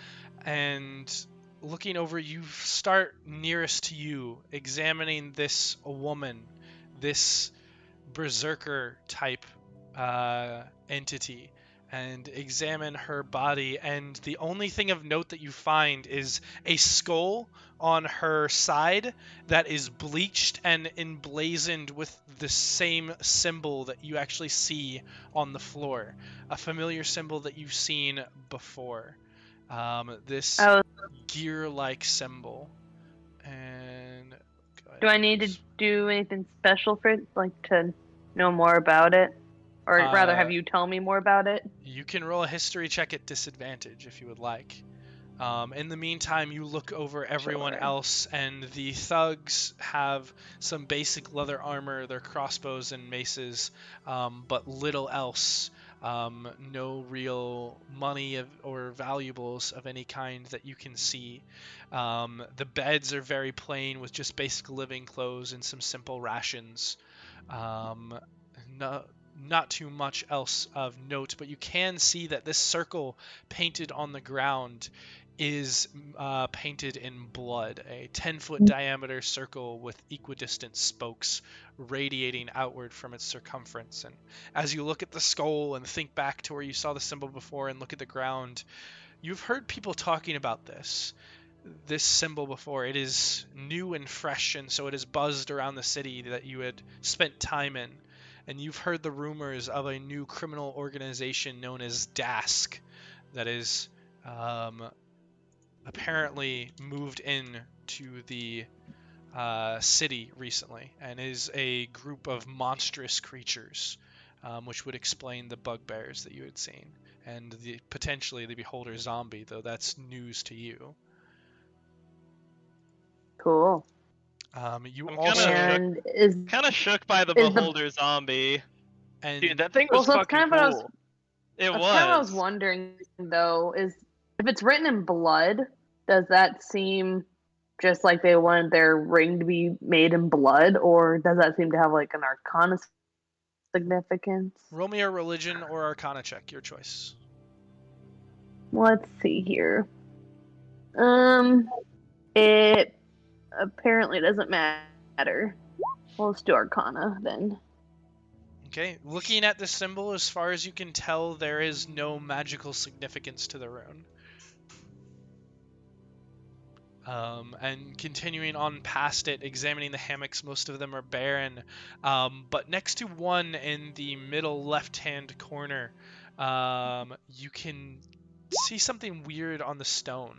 and looking over, you start nearest to you, examining this woman, this berserker type entity, and examine her body, and the only thing of note that you find is a skull on her side that is bleached and emblazoned with the same symbol that you actually see on the floor, a familiar symbol that you've seen before, this gear-like symbol. And do I need to do anything special for it, like to know more about it? Or rather, have you tell me more about it? You can roll a history check at disadvantage if you would like. In the meantime, you look over everyone else, and the thugs have some basic leather armor, their crossbows and maces, but little else. No real money or valuables of any kind that you can see. The beds are very plain with just basic living clothes and some simple rations. Not too much else of note, but you can see that this circle painted on the ground is painted in blood, a 10-foot diameter circle with equidistant spokes radiating outward from its circumference. And as you look at the skull and think back to where you saw the symbol before and look at the ground, you've heard people talking about this symbol before. It is new and fresh, and so it has buzzed around the city that you had spent time in. And you've heard the rumors of a new criminal organization known as DASK that is apparently moved in to the city recently, and is a group of monstrous creatures, which would explain the bugbears that you had seen, and potentially the beholder zombie, though that's news to you. Cool. You I'm also And is kind of shook by the is the- beholder zombie. and Dude, that thing was so that's fucking kind of what I was cool. It That's was. kind of what I was wondering, though, is if it's written in blood, does that seem just like they wanted their ring to be made in blood, or does that seem to have like an arcana significance? roll me a religion or arcana check, your choice. Let's see here. It apparently doesn't matter. Well, let's do arcana then. Okay, looking at the symbol, as far as you can tell, there is no magical significance to the rune. And continuing on past it, examining the hammocks, most of them are barren. But next to one in the middle left-hand corner, you can see something weird on the stone.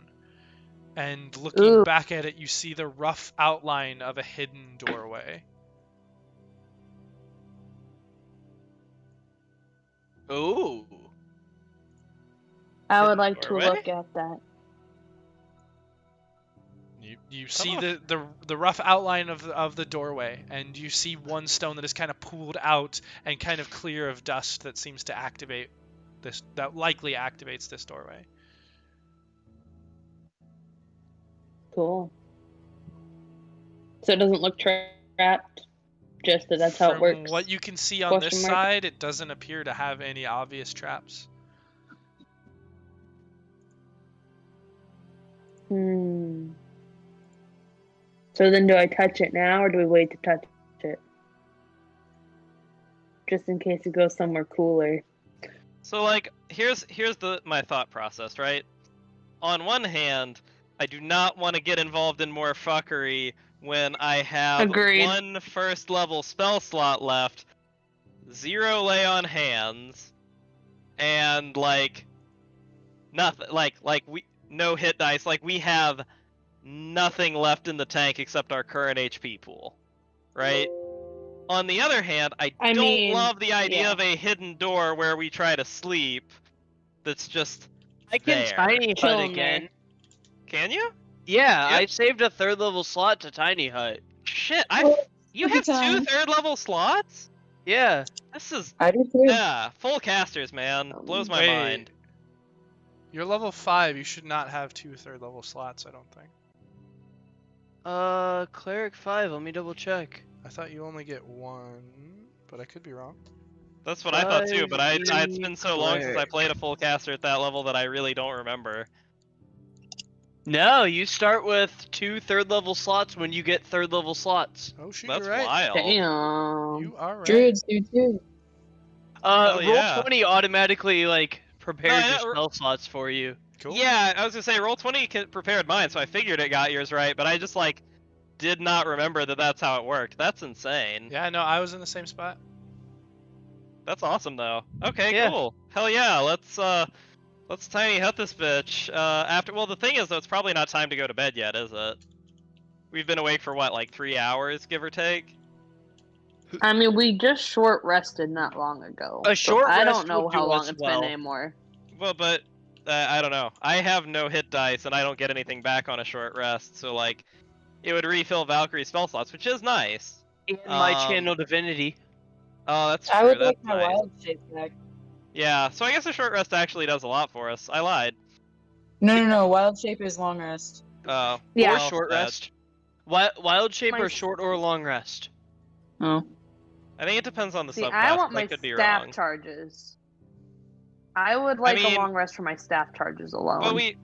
And looking back at it, you see the rough outline of a hidden doorway. Ooh. I would like to doorway? look at that. You see the rough outline of the doorway, and you see one stone that is kind of pulled out and kind of clear of dust that seems to activate this. That likely activates this doorway. Cool. So it doesn't look trapped. Just that that's how it works. From what you can see on this Question mark? side, it doesn't appear to have any obvious traps. So then do I touch it now, or do we wait to touch it? Just in case it goes somewhere cooler. So like, here's my thought process, right? On one hand, I do not want to get involved in more fuckery when I have Agreed. one first level spell slot left, 0 lay on hands, and like nothing, like we no hit dice, like we have nothing left in the tank except our current HP pool, right? On the other hand, I don't love the idea of a hidden door where we try to sleep. That's just I can there. tiny hut Chilling again. Can you? Yeah, Yep. I saved a 3rd level slot to tiny hut. Shit, you look have at time. 2 3rd level slots? Yeah. This is I do too. yeah, full casters, man. Blows my Wait. mind. You're level 5. You should not have 2 3rd level slots, I don't think. Cleric 5. Let me double check. I thought you only get 1, but I could be wrong. That's what I thought too, but it's 5e been so long since I cleric. played a full caster at that level that I really don't remember. No, you start with 2 3rd level slots when you get 3rd level slots. Oh shoot, That's you're right. wild. Damn. You are right. Druids do too. Hell Roll yeah. 20 automatically like prepares yeah, your spell slots for you. Cool. Yeah, I was gonna say Roll20 prepared mine, so I figured it got yours right, but I just like did not remember that that's how it worked. That's insane. Yeah, no, I was in the same spot. That's awesome though. Okay, Yeah. cool. Hell yeah, let's tiny hut this bitch. Well, the thing is though, it's probably not time to go to bed yet, is it? We've been awake for what, like 3 hours, give or take? I mean, we just short rested not long ago. A short I rest don't know will how do long us it's well. been anymore. Well, but I don't know. I have no hit dice, and I don't get anything back on a short rest, so like, it would refill Valcrie's spell slots, which is nice. And my channel divinity. Oh, that's true. I would That's like my nice. wild shape back. Yeah, so I guess a short rest actually does a lot for us. I lied. No. Wild shape is long rest. Oh, Yeah. Or well, short bad. rest. Wild shape My or short or long rest? Oh. I think it depends on the See, subclass. I want my could be staff wrong. charges. I would like mean- a long rest for my staff charges alone. Well, Because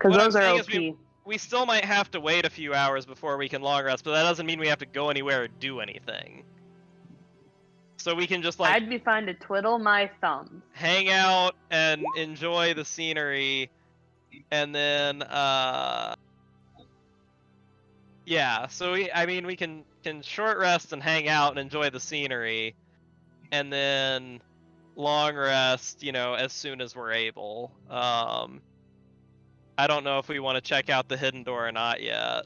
what I'm those are saying OP. is we still might have to wait a few hours before we can long rest, but that doesn't mean we have to go anywhere or do anything. So we can just like I'd be fine to twiddle my thumbs. hang out and enjoy the scenery, and then yeah. So we can short rest and hang out and enjoy the scenery, and then long rest, you know, as soon as we're able. I don't know if we want to check out the hidden door or not yet.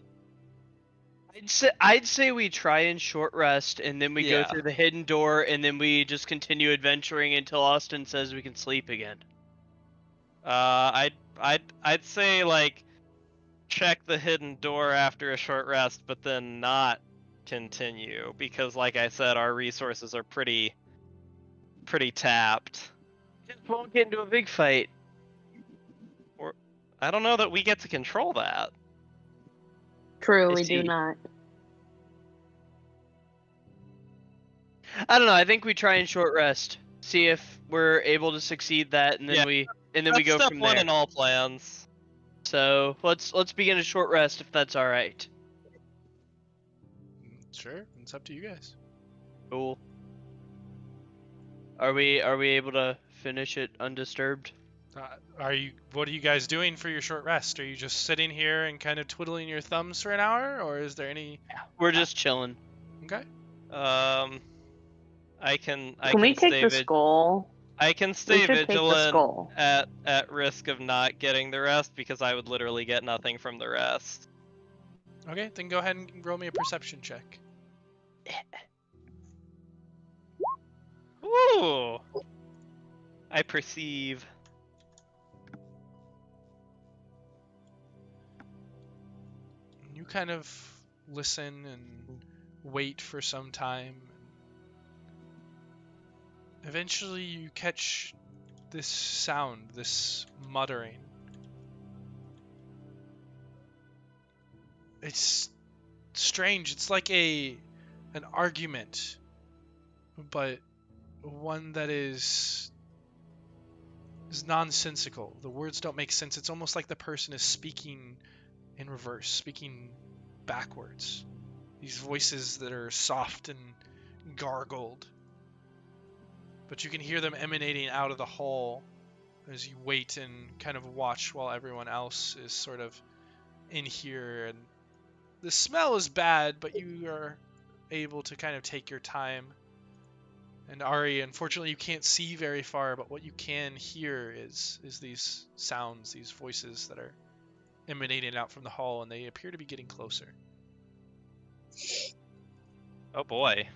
I'd say we try and short rest, and then we go Yeah. through the hidden door, and then we just continue adventuring until Austin says we can sleep again. I'd say like check the hidden door after a short rest, but then not continue because, like I said, our resources are pretty tapped. Just won't get into a big fight. I don't know that we get to control that. True, I we see. do not. I don't know. I think we try and short rest, see if we're able to succeed that, and then Yeah. we That's go step from one there. in all plans. So let's begin a short rest if that's all right. Sure, it's up to you guys. Cool. Are we able to finish it undisturbed? What are you guys doing for your short rest? Are you just sitting here and kind of twiddling your thumbs for an hour, or is there any? We're just chilling. Okay. I can we take stay the skull? I can We stay should take the vigilant skull. at risk of not getting the rest because I would literally get nothing from the rest. Okay, then go ahead and roll me a perception check. Ooh. I perceive. kind of listen and wait for some time. Eventually you catch this sound, this muttering. It's strange. It's like an argument, but one that is nonsensical. The words don't make sense. It's almost like the person is speaking in reverse, speaking backwards. These voices that are soft and gargled. But you can hear them emanating out of the hall as you wait and kind of watch while everyone else is sort of in here. And the smell is bad, but you are able to kind of take your time. And Ari, unfortunately, you can't see very far, but what you can hear is these sounds, these voices that are emanating out from the hall, and they appear to be getting closer. Oh boy.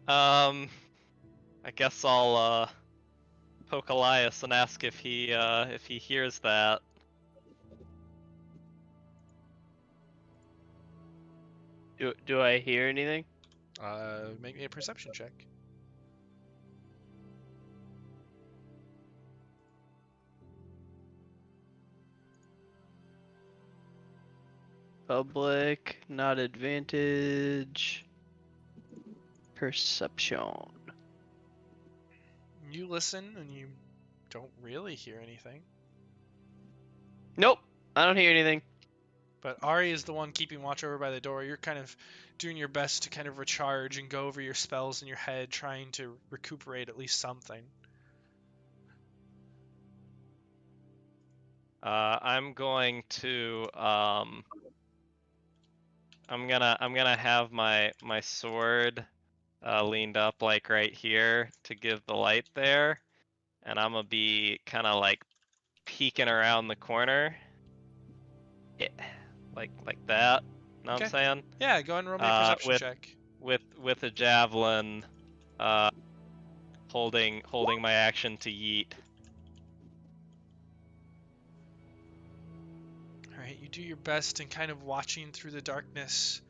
I guess I'll poke Elias and ask if he hears that. Do I hear anything? Make me a perception check. Public, not advantage. Perception. You listen and you don't really hear anything. Nope, I don't hear anything. But Ari is the one keeping watch over by the door. You're kind of doing your best to kind of recharge and go over your spells in your head, trying to recuperate at least something. I'm going to I'm gonna have my sword leaned up like right here to give the light there, and I'm gonna be kind of like peeking around the corner. Yeah, like that. Know what I'm saying? Yeah, go ahead and roll me a perception check. With a javelin, holding my action to yeet. Alright, you do your best and kind of watching through the darkness.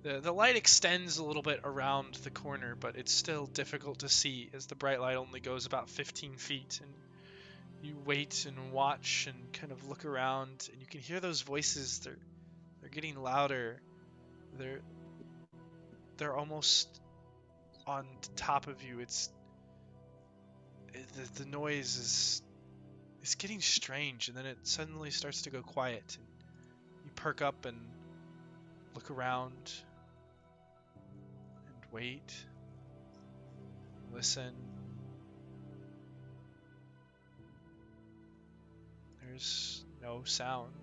The light extends a little bit around the corner, but it's still difficult to see as the bright light only goes about 15 feet. And you wait and watch and kind of look around, and you can hear those voices. They're getting louder. They're almost on top of you. The noise is getting strange, and then it suddenly starts to go quiet. And you perk up and look around and wait, listen. There's no sound.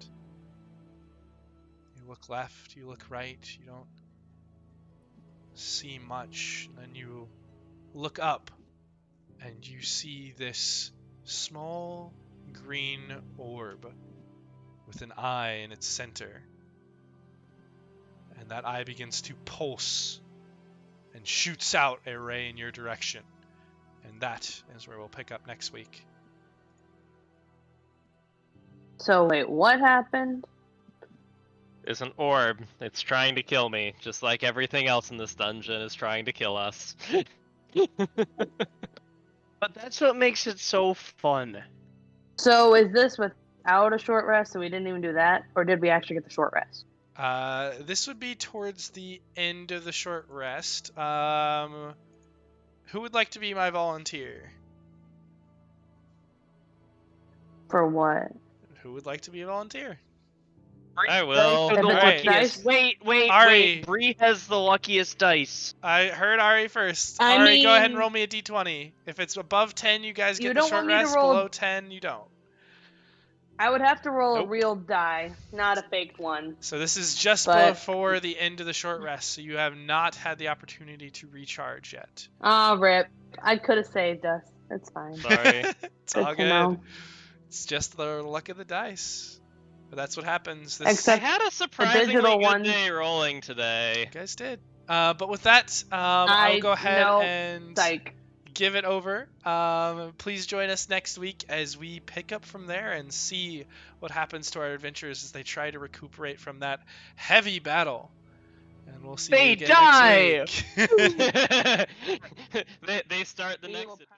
You look left, you look right, you don't see much. And then you look up and you see this small green orb with an eye in its center. And that eye begins to pulse and shoots out a ray in your direction. And that is where we'll pick up next week. So wait, what happened? Is an orb. It's trying to kill me, just like everything else in this dungeon is trying to kill us. But that's what makes it so fun. So is this without a short rest, so we didn't even do that? Or did we actually get the short rest? This would be towards the end of the short rest. Who would like to be my volunteer? For what? Who would like to be a volunteer? I will. If it's Alright. dice- Wait. Ari. Bree has the luckiest dice. I heard Ari first. I Ari, go ahead and mean- roll me a d20. If it's above 10, you guys You get the don't short want me to rest. roll- Below 10, you don't. I would have to roll Nope. a real die, not a faked one. So this is just But- before the end of the short rest, so you have not had the opportunity to recharge yet. Oh, rip. I could have saved us. It's fine. Sorry. It's all Good to good. know. It's just the luck of the dice. But that's what happens. I Except had a surprisingly digital good ones- day rolling today. You guys did. But with that, I'll go ahead know. and Psych. give it over. Please join us next week as we pick up from there and see what happens to our adventurers as they try to recuperate from that heavy battle. And we'll see you They again die! next week. They start the We next will adventure.